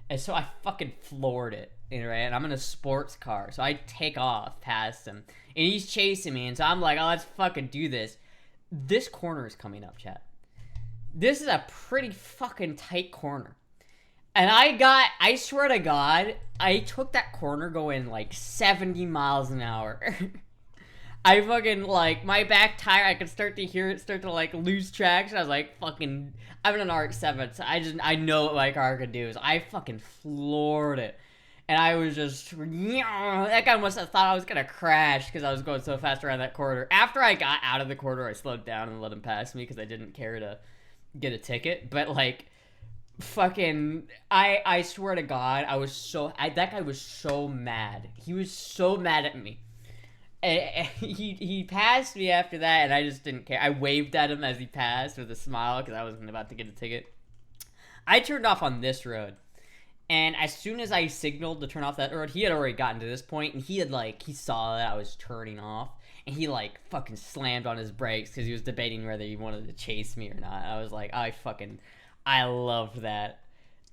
And so I fucking floored it, right? And I'm in a sports car, so I take off past him, and he's chasing me, and so I'm like, oh, let's fucking do this. This corner is coming up, chat. This is a pretty fucking tight corner. And I swear to God, I took that corner going like 70 miles an hour. I fucking, like, my back tire, I could start to hear it start to, like, lose traction. I was like, fucking, I'm in an RX-7, so I know what my car could do. So I fucking floored it. And I was just, that guy must have thought I was gonna crash because I was going so fast around that corner. After I got out of the corner, I slowed down and let him pass me because I didn't care to get a ticket. But, like, fucking, I swear to God, that guy was so mad. He was so mad at me. And he passed me after that, and I just didn't care. I waved at him as he passed with a smile because I wasn't about to get a ticket. I turned off on this road, and as soon as I signaled to turn off that road, he had already gotten to this point, and he saw that I was turning off, and he like fucking slammed on his brakes because he was debating whether he wanted to chase me or not. I was like, I loved that.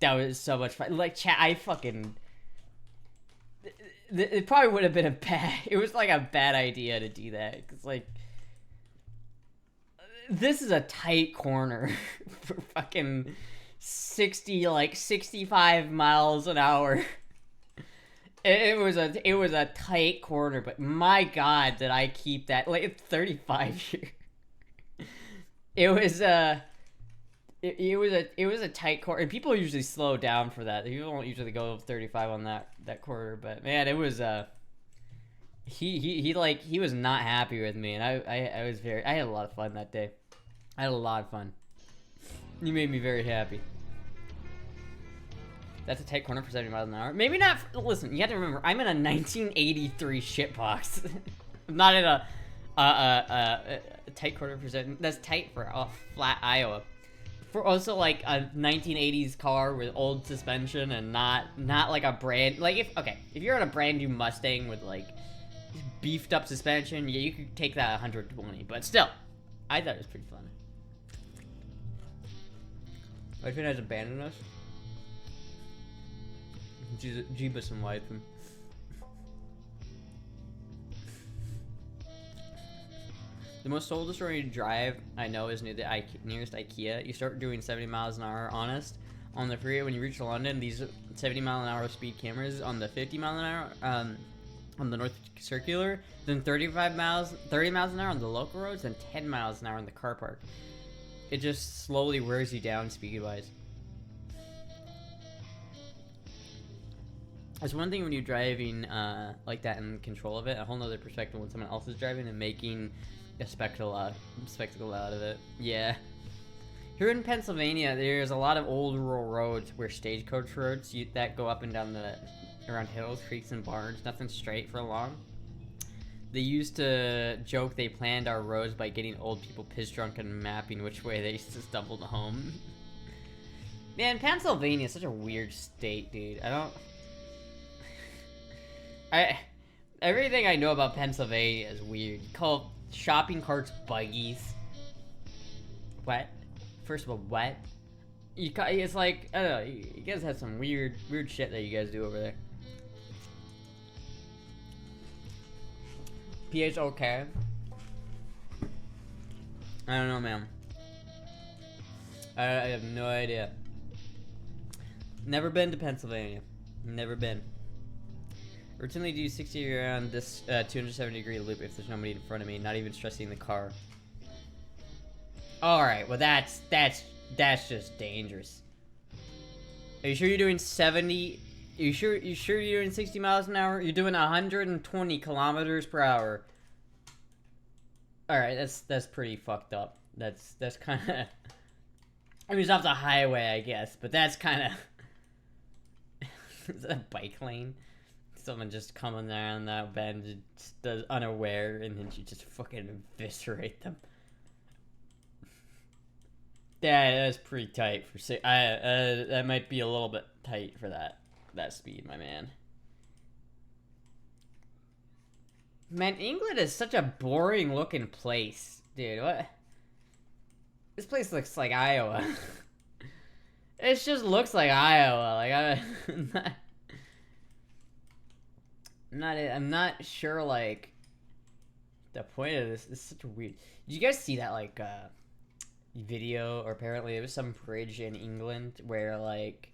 That was so much fun. Like, chat, it probably would have been it was like a bad idea to do that, because like this is a tight corner for fucking 65 miles an hour. It was a tight corner, but my God, did I keep that, like, it's 35 here. It was it was a tight quarter, and people usually slow down for that. People don't usually go 35 on that quarter, but man, it was he was not happy with me, and I was very, I had a lot of fun that day. I had a lot of fun. You made me very happy. That's a tight corner for 70 miles an hour. Maybe not. Listen, you have to remember, I'm in a 1983 shitbox. I'm not in a tight corner for 70. That's tight for a flat Iowa. For also like a 1980s car with old suspension and not like a brand, like if you're in a brand new Mustang with like beefed up suspension, yeah, you could take that 120. But still, I thought it was pretty fun. My friend has abandoned us. Jeebus and wife him. The most soul-destroying drive I know is near the nearest IKEA. You start doing 70 miles an hour, honest, on the freeway. When you reach London, these 70 mile an hour speed cameras on the 50 mile an hour on the North Circular, then 30 miles an hour on the local roads, and 10 miles an hour in the car park. It just slowly wears you down speed-wise. It's one thing when you're driving like that and in control of it, a whole nother perspective when someone else is driving and making a spectacle out of it. Yeah. Here in Pennsylvania, there's a lot of old rural roads where stagecoach roads that go up and down around hills, creeks, and barns. Nothing straight for long. They used to joke they planned our roads by getting old people piss drunk and mapping which way they used to stumble to home. Man, Pennsylvania is such a weird state, dude. Everything I know about Pennsylvania is weird. You call shopping carts buggies. What? First of all, what? It's like, I don't know, you guys have some weird shit that you guys do over there. PH okay. I don't know, man. I have no idea. Never been to Pennsylvania. Never been. Routinely do 60 around this 270 degree loop if there's nobody in front of me, not even stressing the car. Alright, well that's just dangerous. Are you sure you're doing 70? You sure you're doing 60 miles an hour? You're doing 120 kilometers per hour. Alright, that's pretty fucked up. That's kinda I mean, it's off the highway, I guess, but that's kinda is that a bike lane? Someone just coming down that bend, just does unaware, and then you just fucking eviscerate them. Yeah, that's pretty tight for that might be a little bit tight for that speed, my man. Man, England is such a boring looking place, dude. What? This place looks like Iowa. It just looks like Iowa. Like I'm not sure, like, the point of this is such a weird. Did you guys see that, like, video, or apparently it was some bridge in England where, like,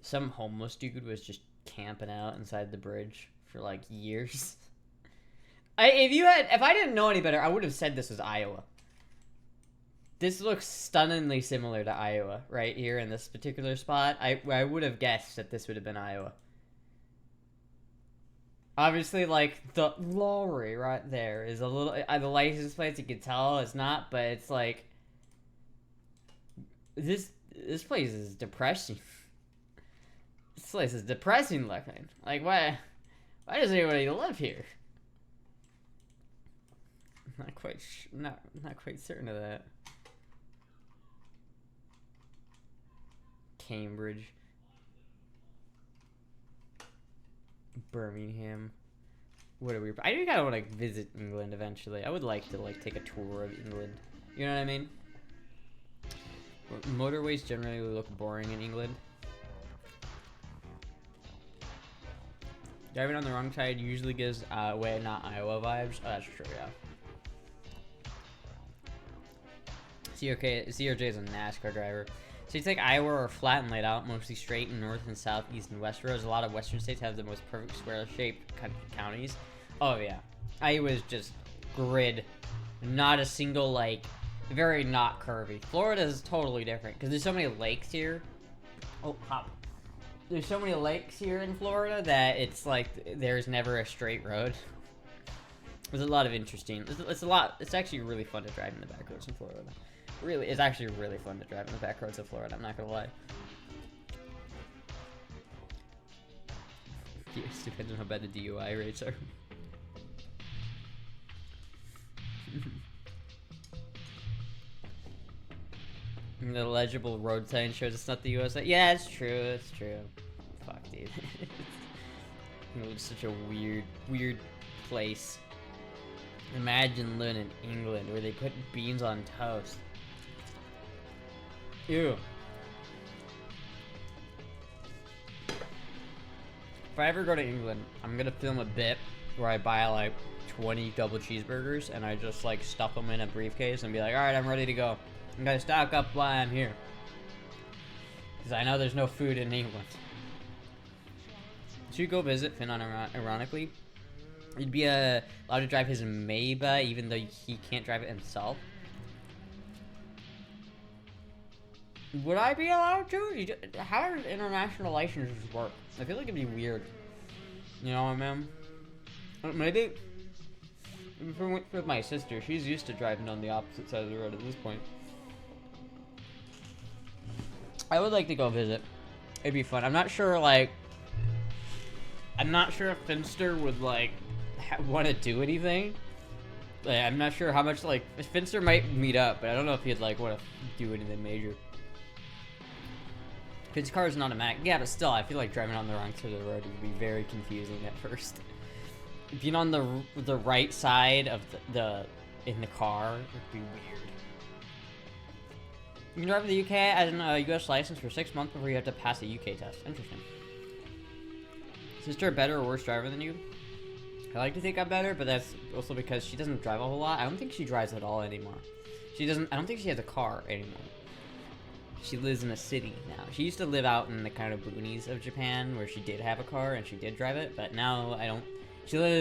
some homeless dude was just camping out inside the bridge for, like, years? If I didn't know any better, I would have said this was Iowa. This looks stunningly similar to Iowa, right here in this particular spot. I would have guessed that this would have been Iowa. Obviously, like, the lorry right there is a little... the license plates, you can tell it's not, but it's like... This place is depressing. This place is depressing looking. Like, why does anybody live here? Not quite certain of that. Cambridge. Birmingham. What are we? I do kind of want to visit England eventually. I would like to take a tour of England. You know what I mean? Motorways generally look boring in England. Driving on the wrong side usually gives away not Iowa vibes. Oh, that's true, yeah. CRJ is a NASCAR driver. States like Iowa are flat and laid out, mostly straight in north and south, east and west roads. A lot of western states have the most perfect square-shaped counties. Oh yeah, Iowa's just grid. Not a single like Very not curvy. Florida is totally different because there's so many lakes here. Oh, pop. There's so many lakes here in Florida that it's like there's never a straight road. There's a lot of interesting. It's a lot. It's actually really fun to drive in the back roads in Florida. Really, it's actually really fun to drive in the back roads of Florida. I'm not gonna lie. It depends on how bad the DUI rates are. The legible road sign shows it's not the USA. Yeah, it's true. It's true. Fuck, dude. It's such a weird place. Imagine living in England where they put beans on toast. Ew. If I ever go to England, I'm gonna film a bit where I buy like 20 double cheeseburgers and I just like stuff them in a briefcase and be like, alright, I'm ready to go. I'm gonna stock up while I'm here. Because I know there's no food in England. Should you go visit Finn ironically? You'd be allowed to drive his Maybach even though he can't drive it himself. Would I be allowed to? How does international licenses work? I feel like it'd be weird. You know what I mean? Maybe with my sister, she's used to driving on the opposite side of the road at this point. I would like to go visit. It'd be fun. I'm not sure, like... I'm not sure if Finster would, like, want to do anything. Like, I'm not sure how much, like... Finster might meet up, but I don't know if he'd, like, want to do anything major. His car is an automatic. Yeah, but still, I feel like driving on the wrong side of the road would be very confusing at first. Being on the right side of in the car would be weird. You can drive in the UK as a US license for 6 months before you have to pass a UK test. Interesting. Is sister a better or worse driver than you? I like to think I'm better, but that's also because she doesn't drive a whole lot. I don't think she drives at all anymore. I don't think she has a car anymore. She lives in a city now. She used to live out in the kind of boonies of Japan where she did have a car and she did drive it, but now I don't.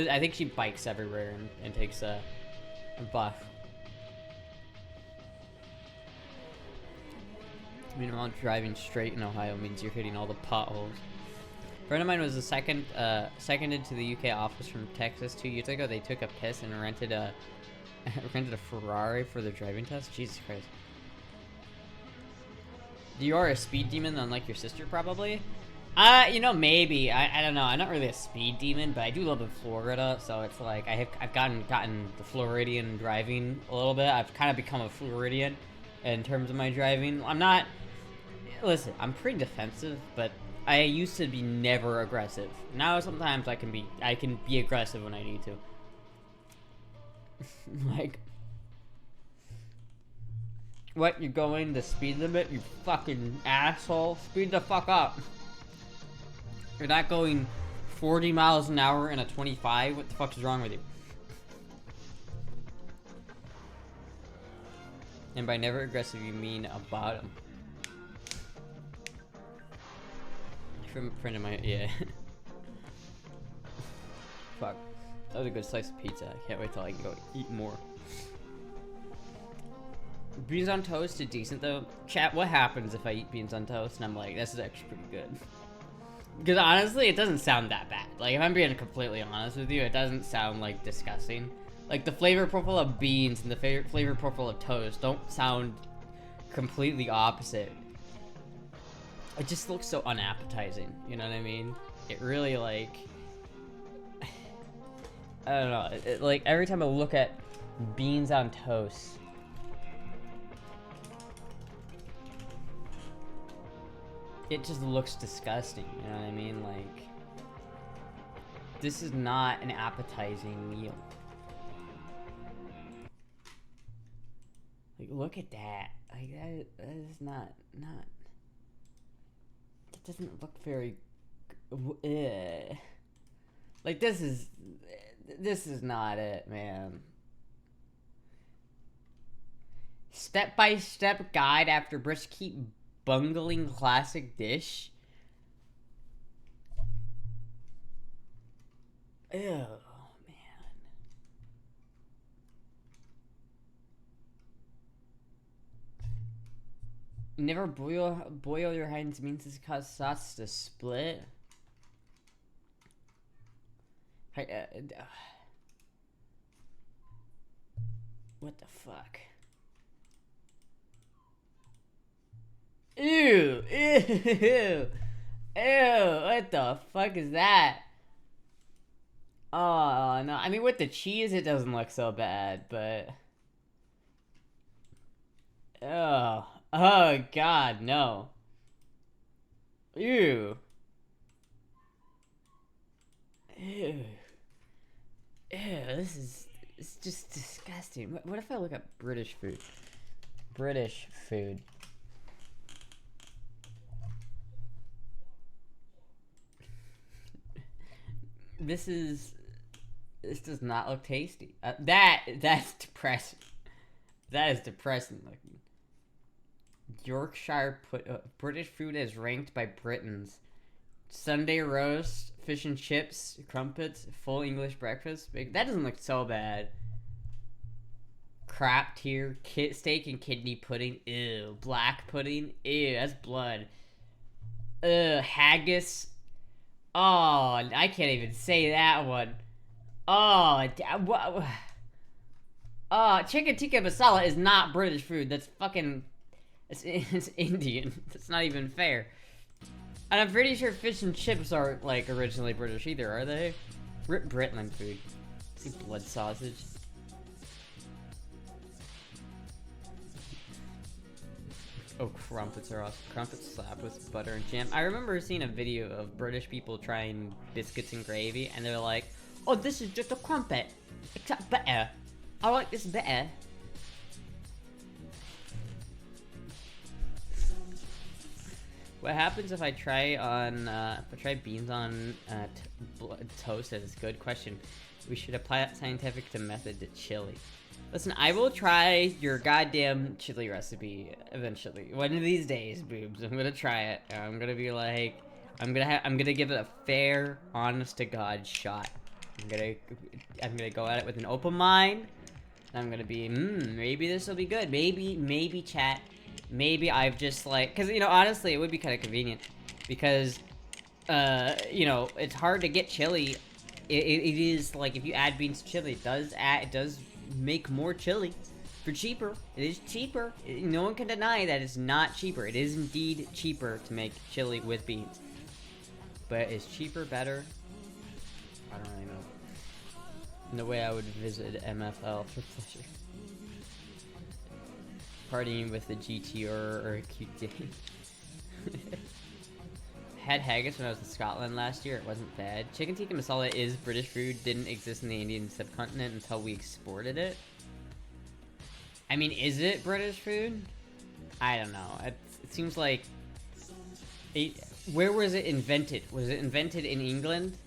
I think she bikes everywhere and takes a bus. Meanwhile, driving straight in Ohio means you're hitting all the potholes. A friend of mine was seconded to the UK office from Texas 2 years ago. They took a piss and rented a Ferrari for their driving test. Jesus Christ. You are a speed demon, unlike your sister, probably. You know, maybe. I don't know. I'm not really a speed demon, but I do live in Florida, so it's like I've gotten the Floridian driving a little bit. I've kind of become a Floridian in terms of my driving. I'm not. Listen, I'm pretty defensive, but I used to be never aggressive. Now sometimes I can be aggressive when I need to. Like. What, you're going the speed limit, you fucking asshole? Speed the fuck up. You're not going 40 miles an hour in a 25? What the fuck is wrong with you? And by never aggressive, you mean a bottom. From a friend of mine, yeah. Fuck. That was a good slice of pizza. I can't wait till I can go eat more. Beans on toast is decent though. Chat, what happens if I eat beans on toast and I'm like, this is actually pretty good? Because honestly, it doesn't sound that bad. Like, if I'm being completely honest with you, it doesn't sound like disgusting. Like, the flavor profile of beans and the flavor profile of toast don't sound completely opposite. It just looks so unappetizing, you know what I mean? It really, like... I don't know, like, every time I look at beans on toast... it just looks disgusting, you know what I mean? Like, this is not an appetizing meal. Like, look at that. Like, that is not, it doesn't look very, like, this is not it, man. Step-by-step guide after brisket bungling classic dish. Ew, man. Never boil your hands means this cause sauce to split. What the fuck? Ew! Ew! Ew! What the fuck is that? Oh no! I mean, with the cheese, it doesn't look so bad, but oh, oh god, no! Ew! Ew! Ew! It's just disgusting. What if I look up British food? British food. This does not look tasty. That's depressing. That is depressing looking. Yorkshire British food is ranked by Britons. Sunday roast, fish and chips, crumpets, full English breakfast. That doesn't look so bad. Crap tier, steak and kidney pudding. Ew. Black pudding. Ew, that's blood. Haggis. Oh, I can't even say that one. Oh, what? Oh, chicken tikka masala is not British food. That's fucking... It's Indian. That's not even fair. And I'm pretty sure fish and chips aren't, like, originally British either, are they? Britland food. See blood sausage. Oh, crumpets are awesome. Crumpets slap with butter and jam. I remember seeing a video of British people trying biscuits and gravy, and they're like, oh, this is just a crumpet, except better. I like this better. What happens if I try beans on toast? That is a good question. We should apply that scientific method to chili. Listen, I will try your goddamn chili recipe eventually. One of these days, boobs. I'm gonna try it. I'm gonna be like, I'm gonna give it a fair, honest to God shot. I'm gonna go at it with an open mind. I'm gonna be, maybe this will be good. Maybe chat. Maybe I've just like, cause you know, honestly, it would be kind of convenient because, you know, it's hard to get chili. It is like if you add beans to chili, it does make more chili for cheaper. It is cheaper. No one can deny that it's not cheaper. It is indeed cheaper to make chili with beans. But is cheaper better? I don't really know. No way I would visit MFL for pleasure. Partying with the GT or a cute day. Had haggis when I was in Scotland last year. It wasn't bad. Chicken tikka masala is British food. Didn't exist in the Indian subcontinent until we exported it. I mean, is it British food? I don't know. It seems like... where was it invented? Was it invented in England?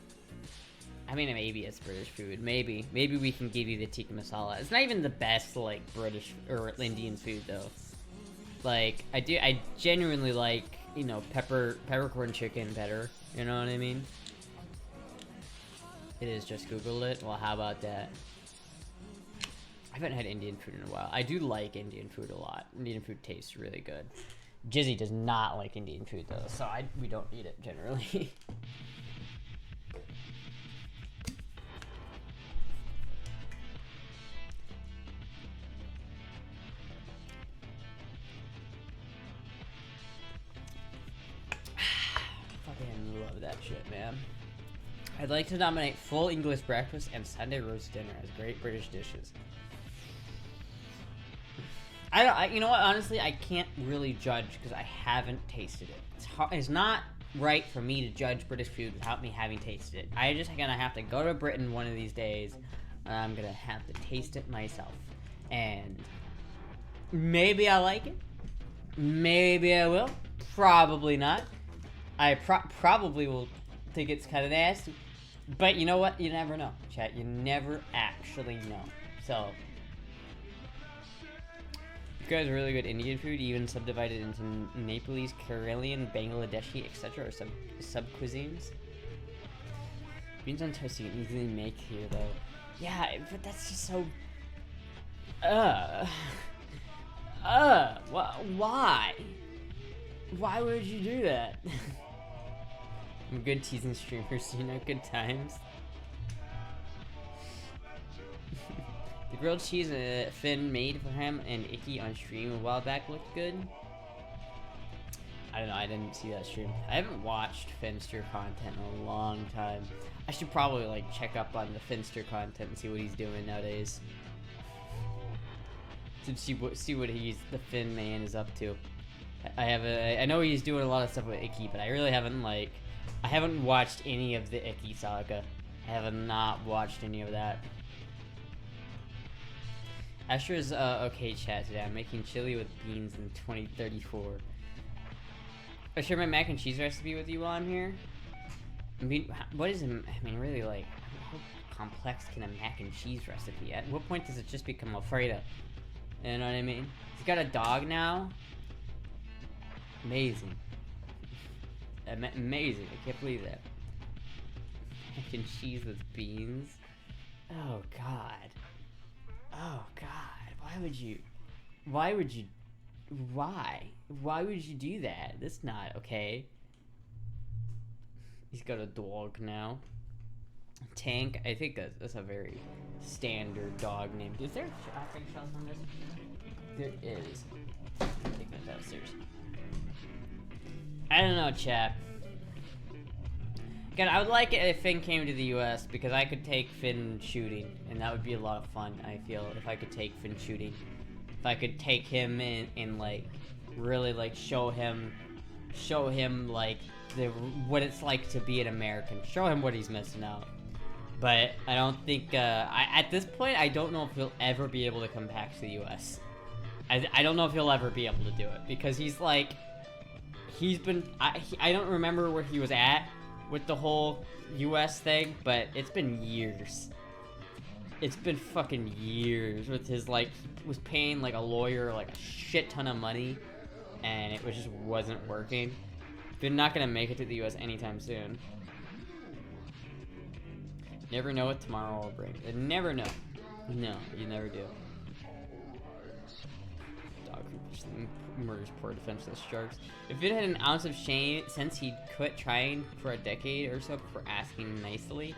I mean, maybe it's British food. Maybe we can give you the tikka masala. It's not even the best, like, British or Indian food, though. Like, I genuinely like, you know, peppercorn chicken better. You know what I mean? It is, just Google it. Well, how about that? I haven't had Indian food in a while. I do like Indian food a lot. Indian food tastes really good. Jizzy does not like Indian food, though, so we don't eat it, generally. Love that shit, man. I'd like to nominate full English breakfast and Sunday roast dinner as great British dishes. You know what? Honestly, I can't really judge because I haven't tasted it. It's not right for me to judge British food without me having tasted it. I just gonna have to go to Britain one of these days, and I'm gonna have to taste it myself. And maybe I like it. Maybe I will. Probably not. I probably will think it's kind of nasty. But you know what? You never know, chat. You never actually know. So, you guys really good Indian food, even subdivided into Nepalese, Karelian, Bangladeshi, etc. or sub-cuisines. Beans on toast you can easily make here, though. Yeah, but that's just so... Why? Why would you do that? I'm good teasing streamers, you know, good times. The grilled cheese Finn made for him and Icky on stream a while back looked good. I don't know, I didn't see that stream. I haven't watched Finster content in a long time. I should probably like check up on the Finster content and see what he's doing nowadays. To see what the Finn man is up to. I know he's doing a lot of stuff with Icky, but I really haven't I haven't watched any of the Icky saga. I have not watched any of that. Astra's okay chat today. I'm making chili with beans in 2034. I share my mac and cheese recipe with you while I'm here. I mean, what is it? I mean, really, like, how complex can a mac and cheese recipe? At what point does it just become Alfredo? You know what I mean? He's got a dog now. Amazing. Amazing. I can't believe that. Mac and cheese with beans. Oh God. Oh God. Why would you do that? That's not okay. He's got a dog now. Tank. I think that's a very standard dog name. Is there shopping shells on this? There is. Take that downstairs. I don't know, chat. Again, I would like it if Finn came to the US because I could take Finn shooting, and that would be a lot of fun, I feel, if I could take Finn shooting. If I could take him in and like really like show him like what it's like to be an American. Show him what he's missing out. But I don't think at this point I don't know if he'll ever be able to come back to the US. I don't know if he'll ever be able to do it because he's like I don't remember where he was at with the whole US thing, but it's been years. It's been fucking years with his like he was paying like a lawyer like a shit ton of money and it just wasn't working. They're not gonna make it to the US anytime soon. Never know what tomorrow will bring. You never know. No, you never do. Dog murders poor defenseless sharks. If it had an ounce of shame since he quit trying for a decade or so for asking nicely,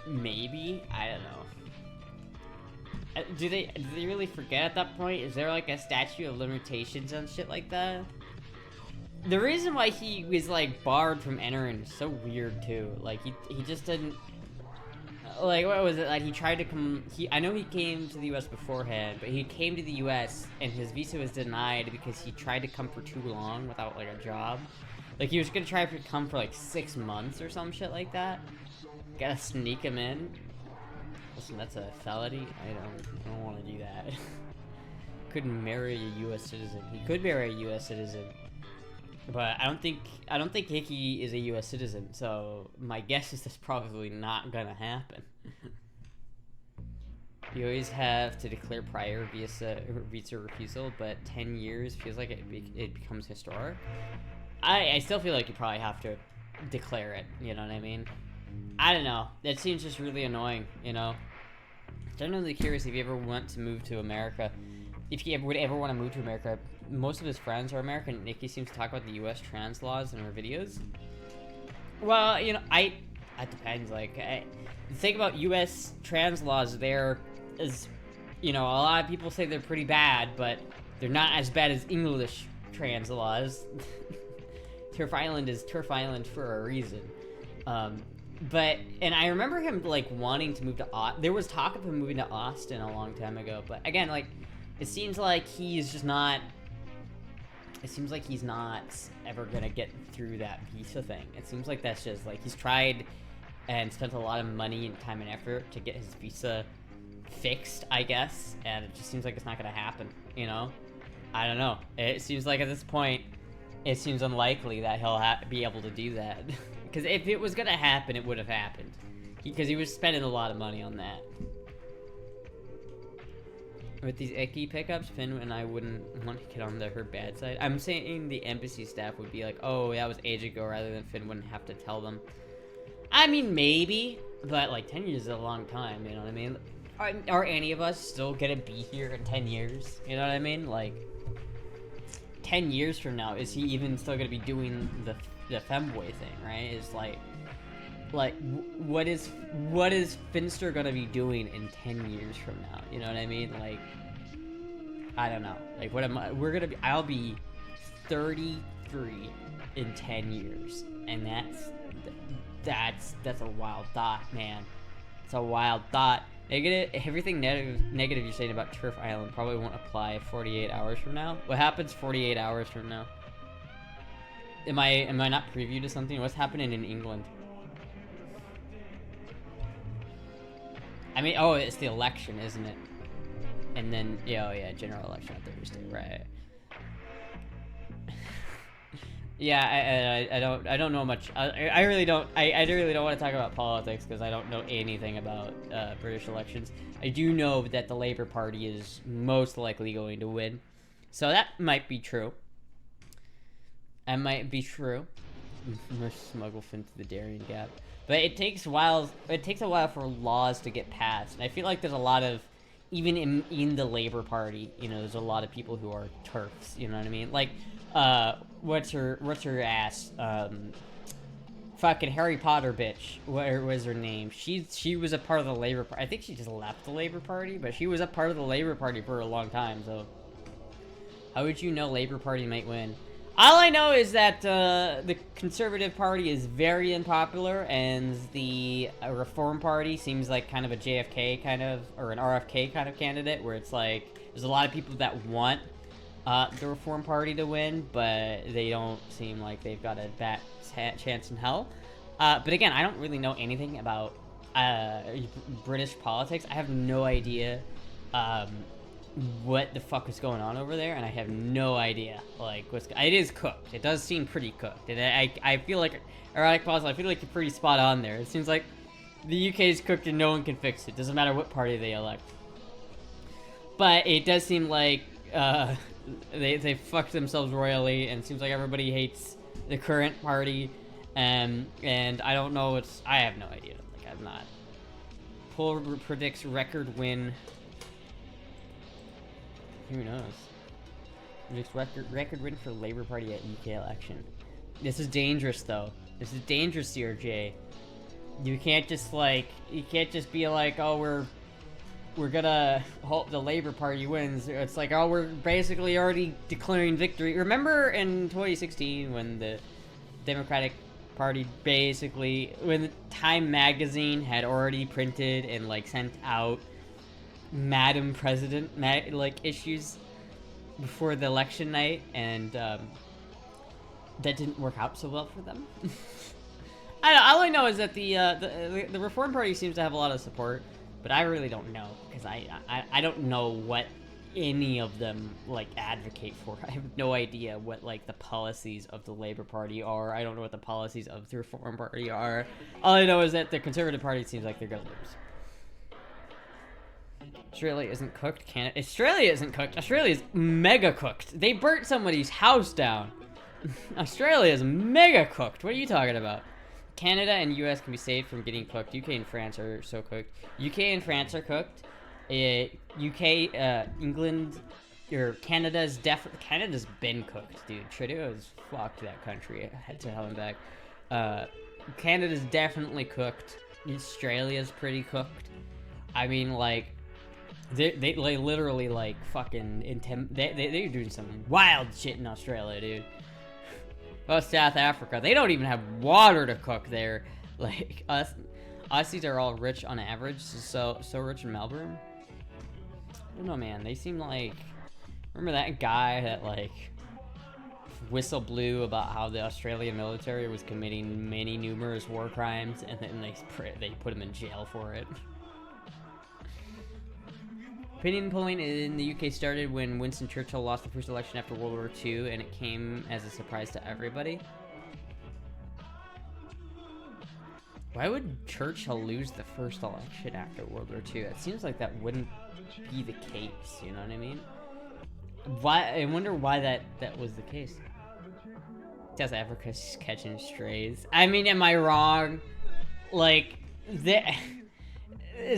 maybe, I don't know. Do they really forget at that point? Is there like a statute of limitations on shit like that? The reason why he was like barred from entering is so weird too. Like he just didn't. Like what was it? Like he tried to come. I know he came to the U.S. beforehand, but he came to the U.S. and his visa was denied because he tried to come for too long without like a job. Like he was gonna try to come for like 6 months or some shit like that. Gotta sneak him in. Listen, that's a felony. I don't want to do that. Couldn't marry a U.S. citizen. He could marry a U.S. citizen. But I don't think Hickey is a U.S. citizen, so my guess is that's probably not gonna happen. You always have to declare prior visa refusal, but 10 years feels like it becomes historic. I still feel like you probably have to declare it, you know what I mean? I don't know. That seems just really annoying, you know? I'm genuinely curious if you ever want to move to America. If you would ever want to move to America, most of his friends are American. Nikki seems to talk about the U.S. trans laws in her videos. Well, you know, it depends. Like, the thing about U.S. trans laws there is, you know, a lot of people say they're pretty bad, but they're not as bad as English trans laws. Turf Island is Turf Island for a reason. But I remember him like wanting to move to there was talk of him moving to Austin a long time ago, but again, like it seems like he's not ever gonna get through that visa thing. It seems like that's just like he's tried and spent a lot of money and time and effort to get his visa fixed, I guess, and it just seems like it's not gonna happen, you know? I don't know. It seems like at this point it seems unlikely that he'll be able to do that. Because if it was gonna happen, it would have happened. Because he was spending a lot of money on that. With these icky pickups, Finn and I wouldn't want to get on her bad side. I'm saying the embassy staff would be like, oh, that was age ago, rather than Finn wouldn't have to tell them. I mean, maybe, but like 10 years is a long time, you know what I mean? Are any of us still gonna be here in 10 years? You know what I mean? Like, 10 years from now, is he even still gonna be doing the femboy thing, right? It's what is Finster gonna be doing in 10 years from now? You know what I mean? Like, I don't know. Like, what am I? I'll be 33 in 10 years, and that's a wild thought, man. It's a wild thought. Everything negative you're saying about Turf Island probably won't apply 48 hours from now. What happens 48 hours from now? Am I not privy to something? What's happening in England? I mean, oh, it's the election, isn't it? And then, yeah, oh yeah, general election on Thursday, right? Yeah, I don't know much. I really don't. I really don't want to talk about politics because I don't know anything about British elections. I do know that the Labour Party is most likely going to win, so that might be true. That might be true. Smuggle Finn to the Darien Gap, but it takes a while. It takes a while for laws to get passed, and I feel like there's a lot of, even in the Labour Party, you know, there's a lot of people who are TERFs. You know what I mean? Like, what's her ass? Fucking Harry Potter bitch. What was her name? She was a part of the Labour Party. I think she just left the Labour Party, but she was a part of the Labour Party for a long time. So, how would you know Labour Party might win? All I know is that the Conservative Party is very unpopular, and the Reform Party seems like kind of a JFK kind of, or an RFK kind of candidate, where it's like there's a lot of people that want the Reform Party to win, but they don't seem like they've got a bat chance in hell. But again, I don't really know anything about British politics. I have no idea what the fuck is going on over there, and I have no idea, like, it is cooked. It does seem pretty cooked, and I feel like, Erratic Pause, I feel like you're pretty spot on there. It seems like the UK is cooked and no one can fix it. Doesn't matter what party they elect. But it does seem like they fucked themselves royally, and it seems like everybody hates the current party, and I don't know I have no idea. Like, I'm not. Poll predicts record win. Who knows? Predicts record win for Labour Party at UK election. This is dangerous, though. This is dangerous, CRJ. You can't just be like, oh, we're gonna hope the Labour Party wins. It's like, oh, we're basically already declaring victory. Remember in 2016 when the Democratic Party basically, when Time Magazine had already printed and like sent out Madam President issues before the election night, and that didn't work out so well for them. I don't know, all I know is that the Reform Party seems to have a lot of support, but I really don't know, because I don't know what any of them like advocate for. I have no idea what like the policies of the Labour Party are. I don't know what the policies of the Reform Party are. All I know is that the Conservative Party seems like they're gonna lose. Australia isn't cooked. Australia isn't cooked. Australia is mega cooked. They burnt somebody's house down. Australia is mega cooked. What are you talking about? Canada and US can be saved from getting cooked. UK and France are so cooked. UK and France are cooked. England, or Canada's been cooked, dude. Trudeau has fucked that country head to hell and back. Canada's definitely cooked. Australia's pretty cooked. I mean, like, they literally like fucking they're doing some wild shit in Australia, dude. Oh, South Africa, they don't even have water to cook there. Like, Aussies are all rich on average, so rich in Melbourne. I don't know, man. They seem like, remember that guy that like whistle blew about how the Australian military was committing many numerous war crimes, and then they put him in jail for it. Opinion polling in the UK started when Winston Churchill lost the first election after World War II, and it came as a surprise to everybody. Why would Churchill lose the first election after World War II? It seems like that wouldn't be the case, you know what I mean? I wonder why that was the case. South Africa's catching strays. I mean, am I wrong? Like,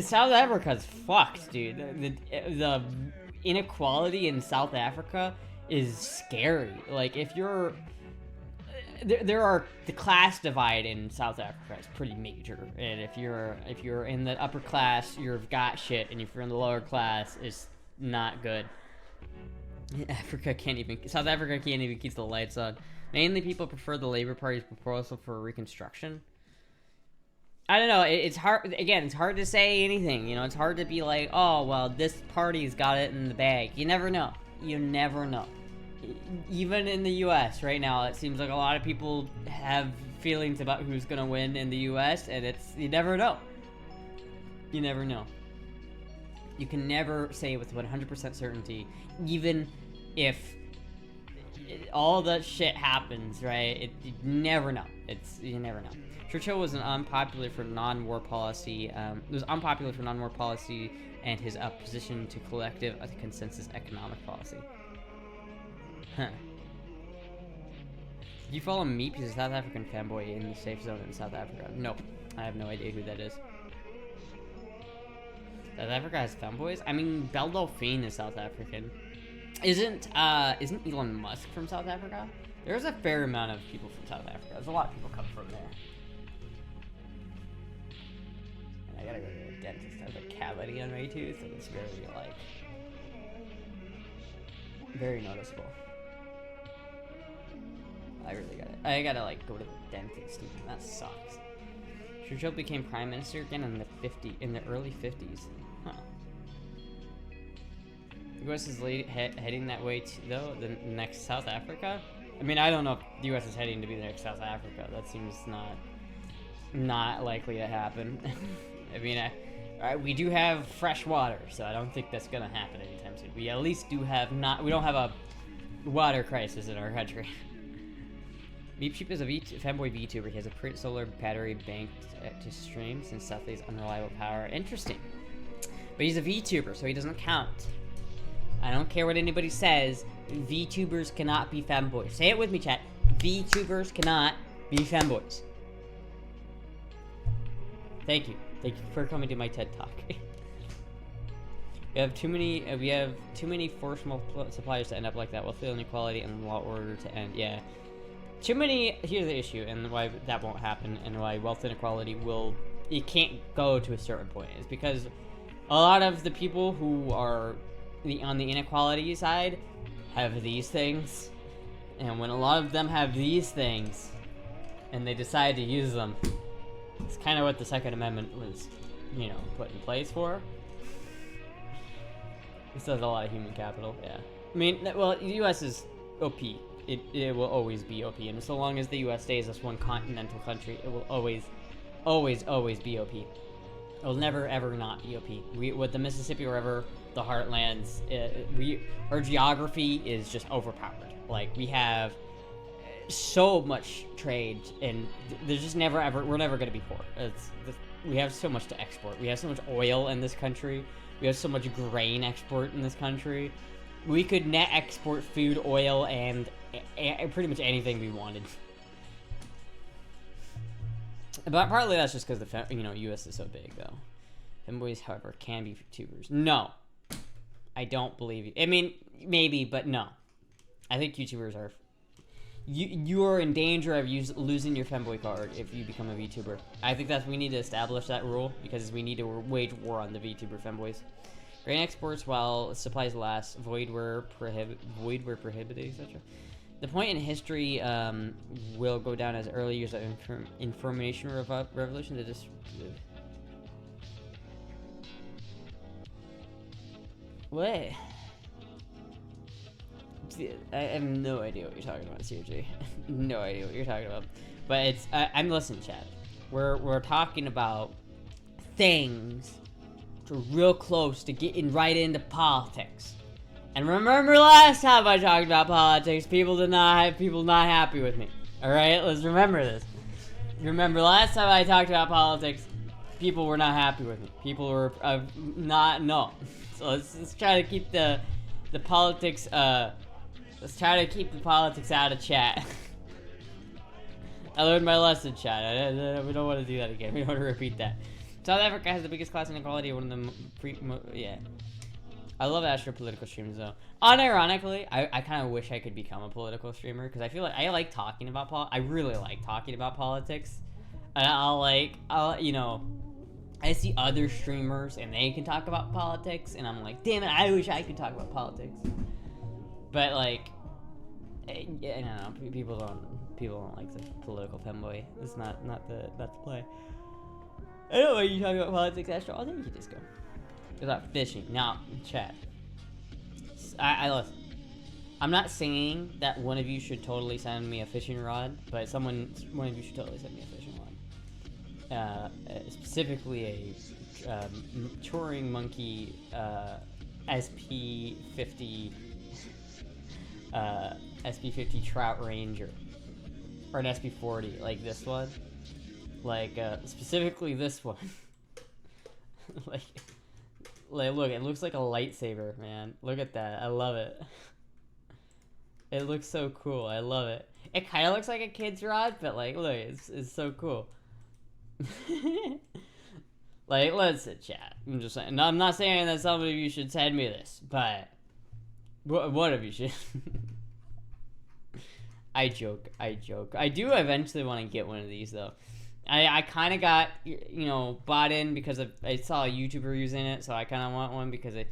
South Africa's fucked, dude. The inequality in South Africa is scary. Like, if you're there are the class divide in South Africa is pretty major, and if you're in the upper class, you've got shit, and if you're in the lower class, it's not good. South Africa can't even keep the lights on. Mainly, people prefer the Labour Party's proposal for reconstruction. I don't know. It's hard. Again, it's hard to say anything. You know, it's hard to be like, oh well, this party's got it in the bag. You never know. You never know. Even in the U.S. right now, it seems like a lot of people have feelings about who's gonna win in the U.S. and you never know. You never know. You can never say with 100% certainty, even if all that shit happens, right? You never know. You never know. Churchill was unpopular for non-war policy. And his opposition to collective consensus economic policy. Huh. Did you follow Meep? He's a South African fanboy in the safe zone in South Africa. Nope. I have no idea who that is. South Africa has fanboys? I mean, Belle Delphine is South African. Isn't Elon Musk from South Africa? There's a fair amount of people from South Africa. There's a lot of people come from there. And I gotta go to the dentist. I have a cavity on my tooth, and it's very, like, very noticeable. I gotta like go to the dentist, and that sucks. Churchill became prime minister again in the early 50s. Huh. The U.S. is heading that way though. The next South Africa. I mean, I don't know if the U.S. is heading to be the next South Africa. That seems not likely to happen. I mean, we do have fresh water, so I don't think that's gonna happen anytime soon. We at least we don't have a water crisis in our country. Meep Sheep is a fanboy VTuber. He has a solar battery banked to stream since Southlay's unreliable power. Interesting. But he's a VTuber, so he doesn't count. I don't care what anybody says. VTubers cannot be fanboys. Say it with me, chat. VTubers cannot be fanboys. Thank you. Thank you for coming to my TED Talk. We have too many forced suppliers to end up like that. Wealth inequality and law order to end. Yeah. Too many. Here's the issue, and why that won't happen, and why wealth inequality it can't go to a certain point, is because a lot of the people who are on the inequality side have these things, and when a lot of them have these things, and they decide to use them, it's kind of what the Second Amendment was, put in place for. This does a lot of human capital. Yeah. I mean, well, the U.S. is OP. It will always be OP, and so long as the U.S. stays as one continental country, it will always be OP. It will never, ever not be OP. With the Mississippi River, the heartlands, our geography is just overpowered. Like, we have so much trade, and there's just we're never going to be poor. We have so much to export. We have so much oil in this country. We have so much grain export in this country. We could net export food, oil, and pretty much anything we wanted. But partly that's just because the U.S. is so big, though. Fanboys, however, can be YouTubers. No, I don't believe you. I mean, maybe, but no. I think YouTubers are. You are in danger of losing your fanboy card if you become a VTuber. I think we need to establish that rule, because we need to wage war on the VTuber fanboys. Grain exports while supplies last. Void where prohibited, etc. The point in history will go down as early years of information revolution. What? I have no idea what you're talking about, CRG. No idea what you're talking about. But I'm listening, chat. We're talking about things that are real close to getting right into politics. And remember last time I talked about politics, people not happy with me. All right, let's remember this. Remember last time I talked about politics, people were not happy with me. People were no. So let's try to keep the politics. Let's try to keep the politics out of chat. I learned my lesson, chat. We don't want to do that again. We don't want to repeat that. South Africa has the biggest class inequality. One of them, yeah. I love Astra political streams though. Unironically, I kind of wish I could become a political streamer because I feel like I like talking about I really like talking about politics. And I'll you know, I see other streamers and they can talk about politics, and I'm like, damn it, I wish I could talk about politics. But like, I don't know, people don't like the political femboy. It's not the play. I know when you talk about politics, Astro, I think you can just go. Without fishing. Now, chat. I listen. I'm not saying that one of you should totally send me a fishing rod, but one of you should totally send me a fishing rod. Specifically a touring monkey SP50 SP50 trout ranger, or an SP40 like this one. Like specifically this one. like look, it looks like a lightsaber, man. Look at that. I love it. It looks so cool. I love it. It kind of looks like a kid's rod, but like, look, it's so cool. Like, listen, chat. I'm just saying. No, I'm not saying that some of you should send me this, but one of you should. I joke. I do eventually want to get one of these though. I kind of got, you know, bought in because I saw a YouTuber using it, so I kind of want one because a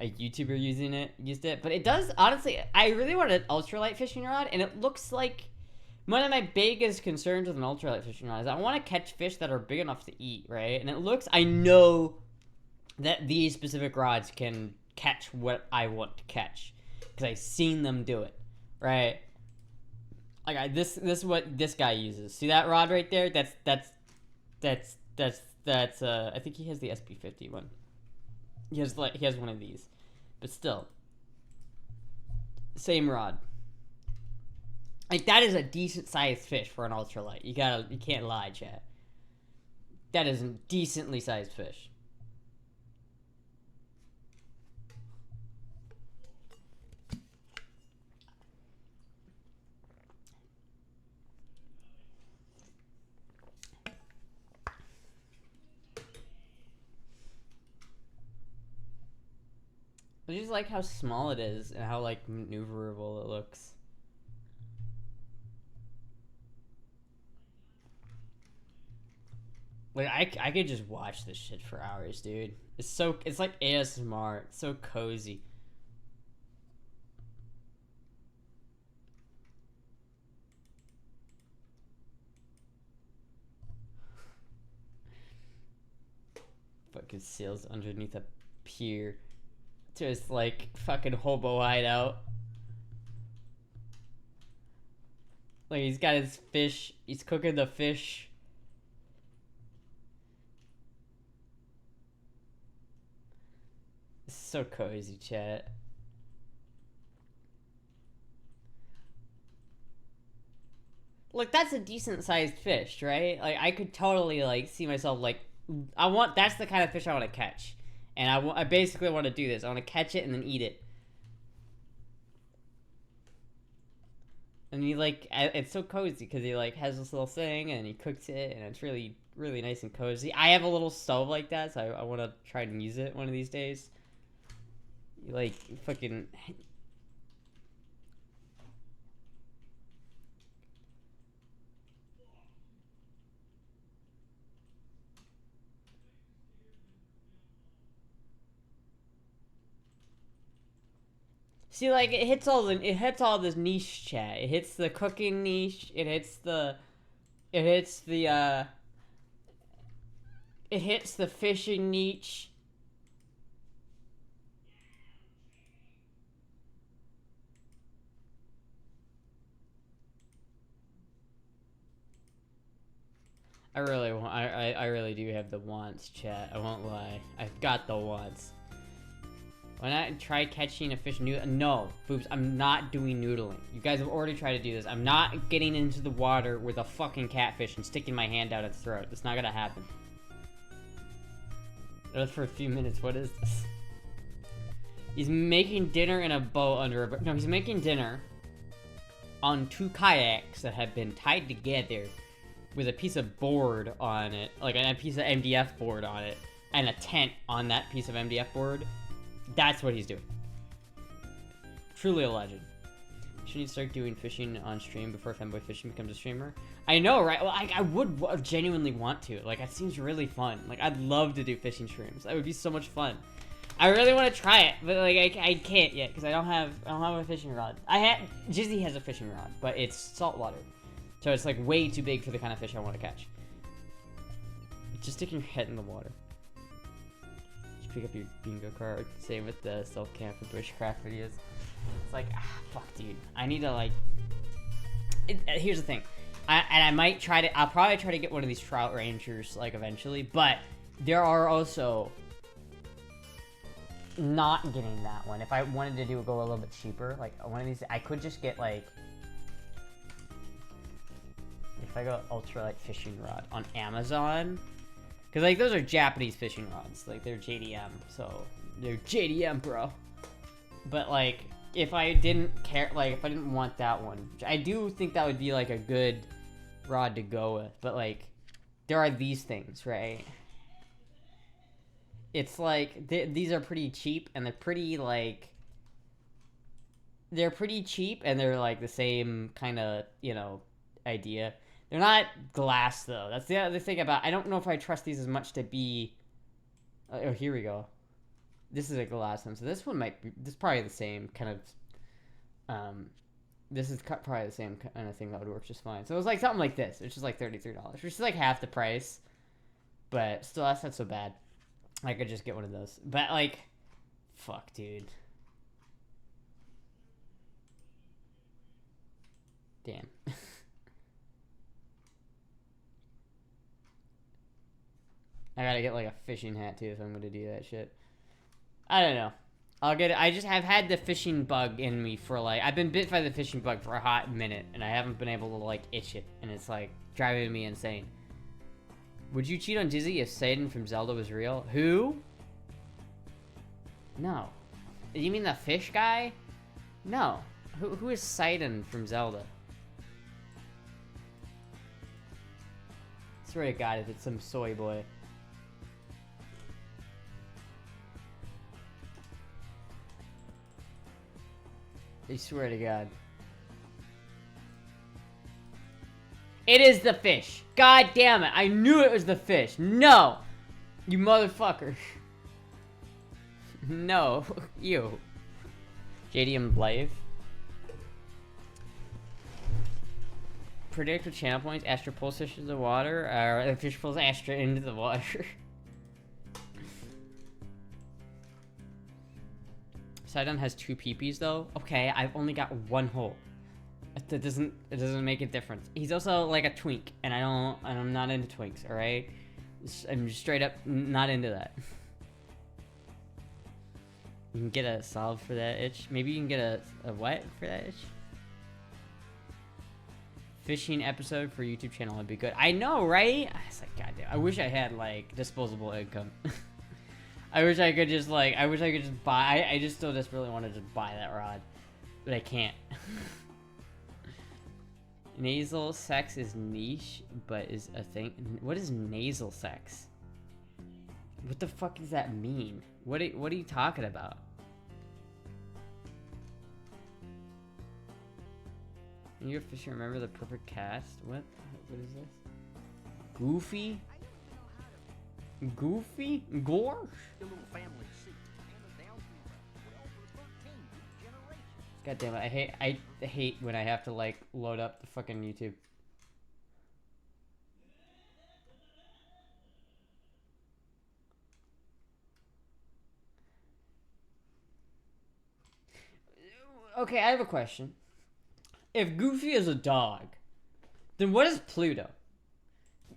YouTuber used it. But it does, honestly, I really want an ultralight fishing rod, and it looks like one of my biggest concerns with an ultralight fishing rod is I want to catch fish that are big enough to eat, right? And it looks, I know that these specific rods can catch what I want to catch because I've seen them do it, right? Like this is what this guy uses. See that rod right there? That's I think he has the SP50 one. He has one of these. But still. Same rod. Like that is a decent sized fish for an ultralight. You can't lie, chat. That is a decently sized fish. I just like how small it is and how like maneuverable it looks. Like I could just watch this shit for hours, dude. It's like ASMR. It's so cozy. Fucking sails underneath a pier. Just like fucking hobo hideout. Like he's got his fish. He's cooking the fish. It's so cozy, chat. Like that's a decent sized fish, right? Like I could totally like see myself like that's the kind of fish I want to catch. And I basically want to do this. I want to catch it and then eat it. And he like, it's so cozy because he like has this little thing and he cooks it and it's really, really nice and cozy. I have a little stove like that, so I want to try and use it one of these days. Like fucking. See, like it hits all this niche, chat. It hits the cooking niche. It hits the fishing niche. I really do have the wants, chat. I won't lie. I've got the wants. Why not try catching a fish No, Boobs, I'm not doing noodling. You guys have already tried to do this. I'm not getting into the water with a fucking catfish and sticking my hand down its throat. It's not gonna happen. For a few minutes, what is this? He's making dinner in a boat under a boat. No, he's making dinner on 2 kayaks that have been tied together with a piece of board on it, like a piece of MDF board on it, and a tent on that piece of MDF board. That's what he's doing. Truly a legend. Should you start doing fishing on stream before Femboy Fishing becomes a streamer? I know, right? Well, I would genuinely want to. Like, it seems really fun. Like, I'd love to do fishing streams. That would be so much fun. I really want to try it, but like I can't yet because I don't have a fishing rod. Jizzy has a fishing rod, but it's saltwater, so it's like way too big for the kind of fish I want to catch. Just sticking your head in the water. Just pick up your bingo card. Same with the self camp and bushcraft videos. It's like, fuck, dude. I need to like. Here's the thing, I might try to. I'll probably try to get one of these trout rangers like eventually, but there are also. Not getting that one. If I wanted to go a little bit cheaper, like one of these, I could just get like, if I go ultralight fishing rod on Amazon, because like those are Japanese fishing rods, like they're JDM, so they're JDM, bro. But like, if I didn't care, like if I didn't want that one, which I do think that would be like a good rod to go with, but like, there are these things, right? It's like, these are pretty cheap, and they're pretty, like... They're pretty cheap, and they're, like, the same kind of, you know, idea. They're not glass, though. That's the other thing about... I don't know if I trust these as much to be... Oh, here we go. This is a glass one, so this one might be... This is probably the same kind of... This is probably the same kind of thing that would work just fine. So it was, like, something like this, which is, like, $33, which is, like, half the price. But still, that's not so bad. I could just get one of those. But, like, fuck, dude. Damn. I gotta get, like, a fishing hat, too, if I'm gonna do that shit. I don't know. I'll get it. I've had the fishing bug in me for, like... I've been bit by the fishing bug for a hot minute, and I haven't been able to, like, itch it. And it's, like, driving me insane. Would you cheat on Dizzy if Satan from Zelda was real? Who? No. You mean the fish guy? No. Who is Sidon from Zelda? I swear to God, if it's some soy boy. I swear to God. It is the fish. God damn it. I knew it was the fish. No. You motherfucker. No. You. JDM live. Predict with channel points. Astra pulls fish into the water. Or the fish pulls Astra into the water. Sidon has 2 peepees though. Okay, I've only got 1 hole. It doesn't make a difference. He's also like a twink, and I'm not into twinks, alright? I'm just straight up not into that. You can get a solve for that itch. Maybe you can get a what for that itch? Fishing episode for YouTube channel would be good. I know, right? It's like, goddamn. I wish I had like disposable income. I wish I could just buy. I just still desperately want to just buy that rod, but I can't. Nasal sex is niche, but is a thing. What is nasal sex? What the fuck does that mean? What are you talking about? When you're fishing, remember the perfect cast? What is this? Goofy? Goofy? Gore? God damn it, I hate when I have to like load up the fucking YouTube. Okay, I have a question. If Goofy is a dog, then what is Pluto?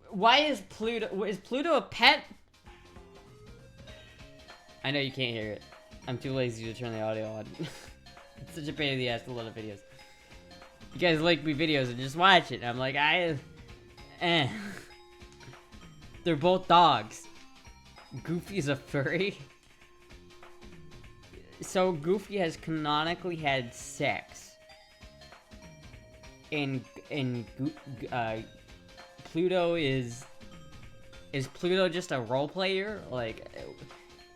Why is Pluto a pet? I know you can't hear it. I'm too lazy to turn the audio on. It's such a pain in the ass to load up videos. You guys like me videos and just watch it. I'm like, They're both dogs. Goofy's a furry. So Goofy has canonically had sex. And Pluto is Pluto just a role player? Like,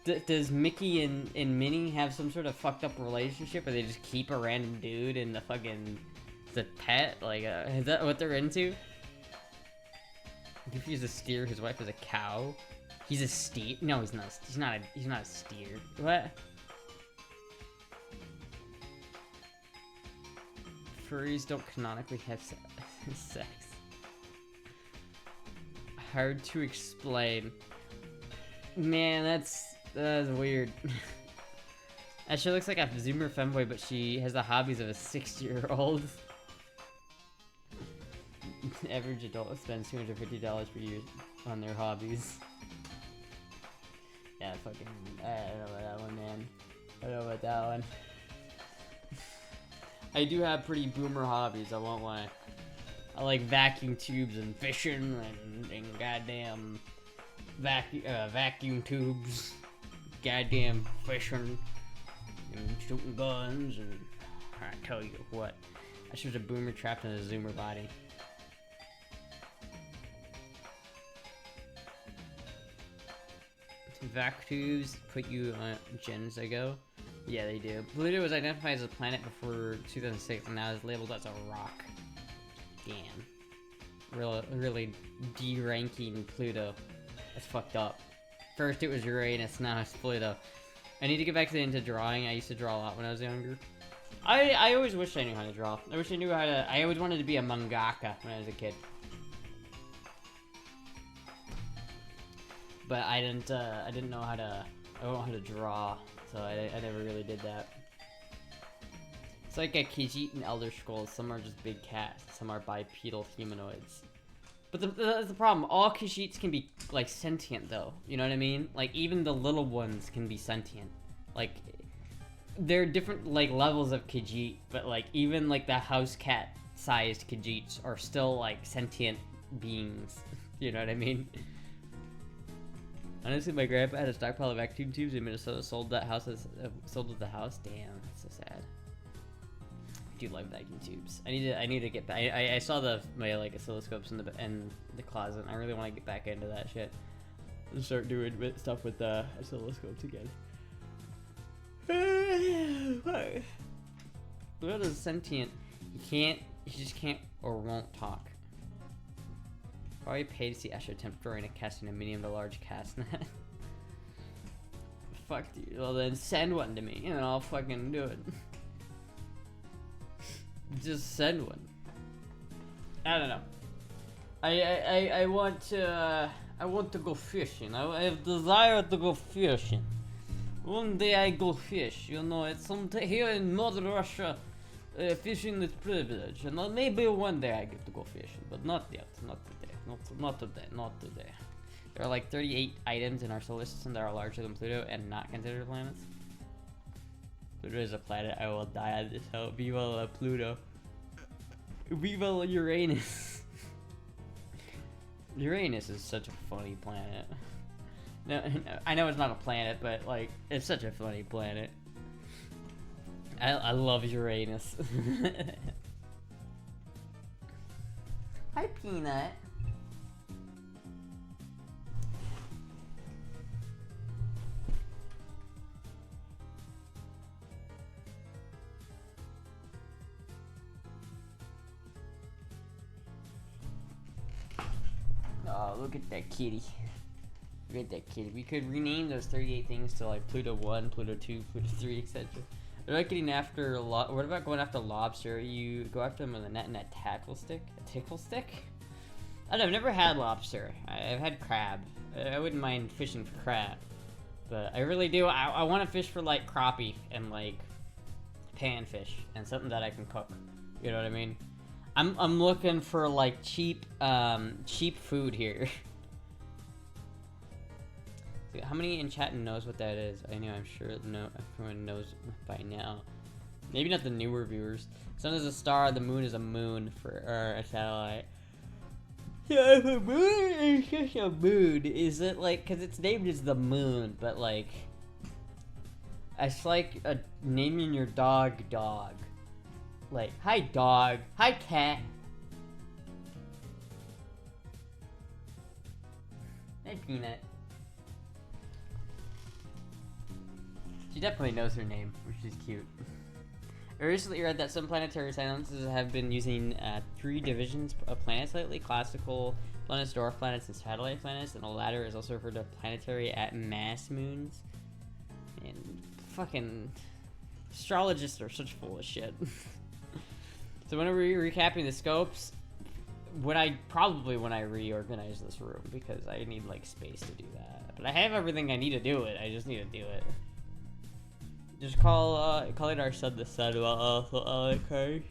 Does Mickey and Minnie have some sort of fucked up relationship where they just keep a random dude in the fucking the pet? Like, is that what they're into? Goofy's a steer. His wife is a cow. He's a steer. No, he's not. He's not a. He's not a steer. What? Furries don't canonically have sex. Hard to explain. Man, that's weird. That shit looks like a Zoomer femboy, but she has the hobbies of a 60-year-old. Average adult spends $250 per year on their hobbies. Yeah, fucking. I don't know about that one, man. I don't know about that one. I do have pretty boomer hobbies, I won't lie. I like vacuum tubes and fishing and goddamn vacuum tubes, goddamn fishing and shooting guns, and I tell you what, I was a boomer trapped in a Zoomer body. Vac tubes put you on gens ago. Yeah, they do. Pluto was identified as a planet before 2006, and now is labeled as a rock. Damn. Really de-ranking Pluto. That's fucked up. First it was Uranus, now it's Pluto. I need to get back into drawing. I used to draw a lot when I was younger. I always wished I knew how to draw. I wish I knew how to. I always wanted to be a mangaka when I was a kid. But I didn't know how to. I don't know how to draw, so I never really did that. It's like a Khajiit and Elder Scrolls. Some are just big cats. Some are bipedal humanoids. But that's the problem. All Khajiits can be like sentient, though. You know what I mean? Like even the little ones can be sentient. Like there are different like levels of Khajiit, but like even like the house cat sized Khajiits are still like sentient beings. You know what I mean? Honestly, my grandpa had a stockpile of vacuum tubes in Minnesota. Sold that house sold at the house. Damn, that's so sad. I do like vacuum tubes. I need to get back. I saw my like oscilloscopes in the closet. And I really want to get back into that shit and start doing stuff with the oscilloscopes again. What is sentient? He just can't or won't talk. Probably pay to see Astra attempt throwing a cast in a medium to large cast net. Fuck, dude. Well then send one to me and I'll fucking do it. Just send one. I don't know. I want to go fishing. I have desire to go fishing. One day I go fish. You know, it's here in Mother Russia. Fishing is privilege, and maybe one day I get to go fishing, but not yet. Not today. Not today. Not today. There are like 38 items in our solar system that are larger than Pluto and not considered planets. Pluto is a planet. I will die on this hill. Viva Pluto. Viva Uranus. Uranus is such a funny planet. No, I know it's not a planet, but like it's such a funny planet. I love Uranus. Hi, Peanut. Oh, look at that kitty. Look at that kitty. We could rename those 38 things to like Pluto 1, Pluto 2, Pluto 3, etc. What about getting after what about going after lobster? You go after them with a net and a tackle stick? A tickle stick? I don't know, I've never had lobster. I've had crab. I wouldn't mind fishing for crab. But I really do. I want to fish for like crappie and like panfish and something that I can cook. You know what I mean? I'm looking for like cheap food here. How many in chat knows what that is? I know, I'm sure everyone knows by now. Maybe not the newer viewers. Sun is a star, the moon is a moon or a satellite. Yeah, if a moon is just a moon, is it like, cause it's named as the moon, but like, it's like naming your dog. Like, hi dog, hi cat. Hi Peanut. She definitely knows her name, which is cute. I recently read that some planetary sciences have been using 3 divisions of planets lately: classical planets, dwarf planets, and satellite planets, and the latter is also referred to planetary at mass moons. And fucking astrologists are such full of shit. So when we're recapping the scopes, when I reorganize this room, because I need like space to do that. But I have everything I need to do it. I just need to do it. Just call it our son the sun. Okay.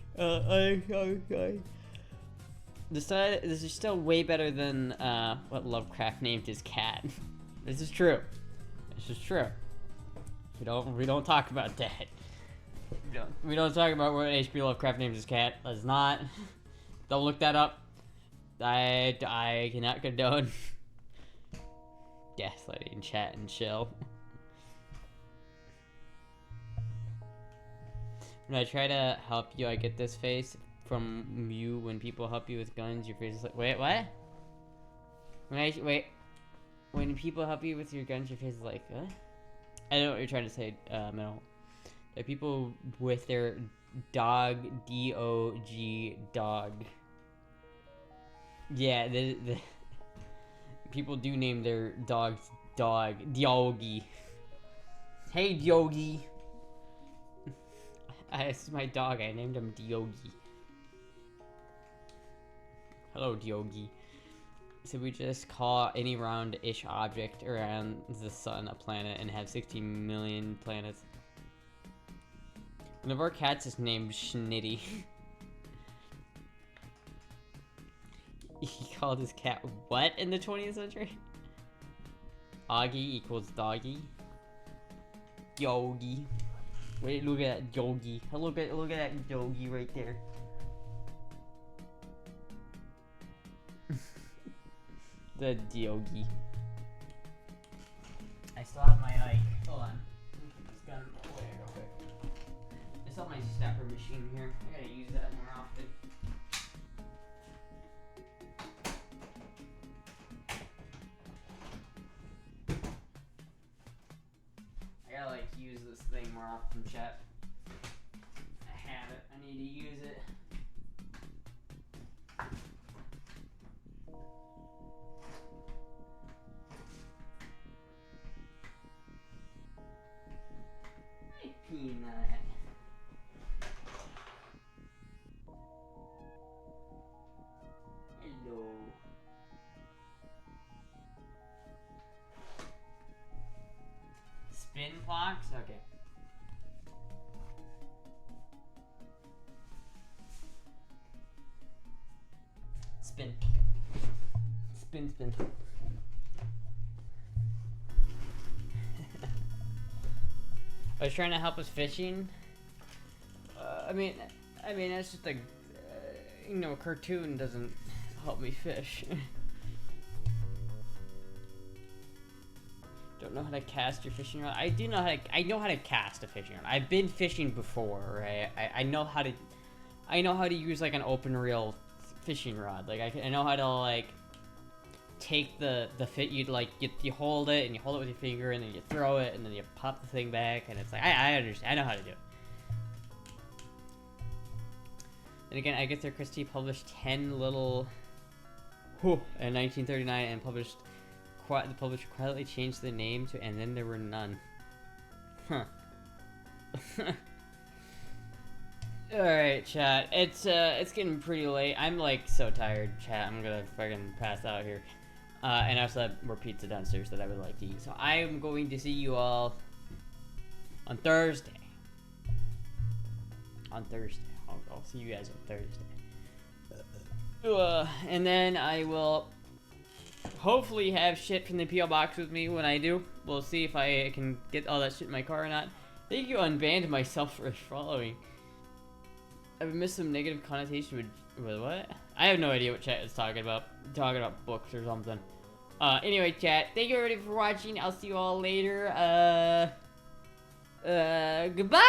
This is still way better than what Lovecraft named his cat. This is true. This is true. We don't talk about that. We don't talk about what H.P. Lovecraft named his cat. Let's not. Don't look that up. I cannot condone gaslighting chat and chill. When I try to help you, I get this face from you. When people help you with guns, your face is like, wait, what? When people help you with your guns, your face is like, what? I don't know what you're trying to say, Metal. Like people with their dog, D-O-G, dog. Yeah, the people do name their dogs dog, Diogi. Hey, Diogi. This is my dog. I named him Diogi. Hello, Diogi. So we just call any round-ish object around the sun a planet and have 16 million planets. One of our cats is named Schnitty. He called his cat what in the 20th century? Augie equals doggy. Yogi. Wait, look at that Yogi. Look at that Yogi right there. The Yogi. I still have my hold on. Let me keep this gun away real quick. I still have my snapper machine here. I gotta use that more often. I gotta like use this thing more often, chat. I have it. I need to use it. Hey, Peanut. Hello. Spin clocks? Okay. Spin. Spin, spin. I was trying to help us fishing. I mean, that's just like, a cartoon doesn't help me fish. Don't know how to cast your fishing rod. I know how to cast a fishing rod. I've been fishing before, right? I know how to use like an open reel fishing rod. Like I know how to like take the fit. You hold it and you hold it with your finger and then you throw it and then you pop the thing back and it's like I understand. I know how to do it. And again, Agatha Christie published 10 little in 1939 and the publisher quietly changed the name to "And Then There Were None." Huh. Alright, chat. It's getting pretty late. I'm like so tired, chat. I'm gonna fucking pass out here. And I also have more pizza downstairs that I would like to eat. So I am going to see you all on Thursday. I'll see you guys on Thursday. And then I will hopefully have shit from the P.O. box with me when I do. We'll see if I can get all that shit in my car or not. Thank you, unbanned myself for following. I've missed some negative connotation with what? I have no idea what chat is talking about. Talking about books or something. Anyway, chat, thank you everybody for watching. I'll see you all later. Goodbye!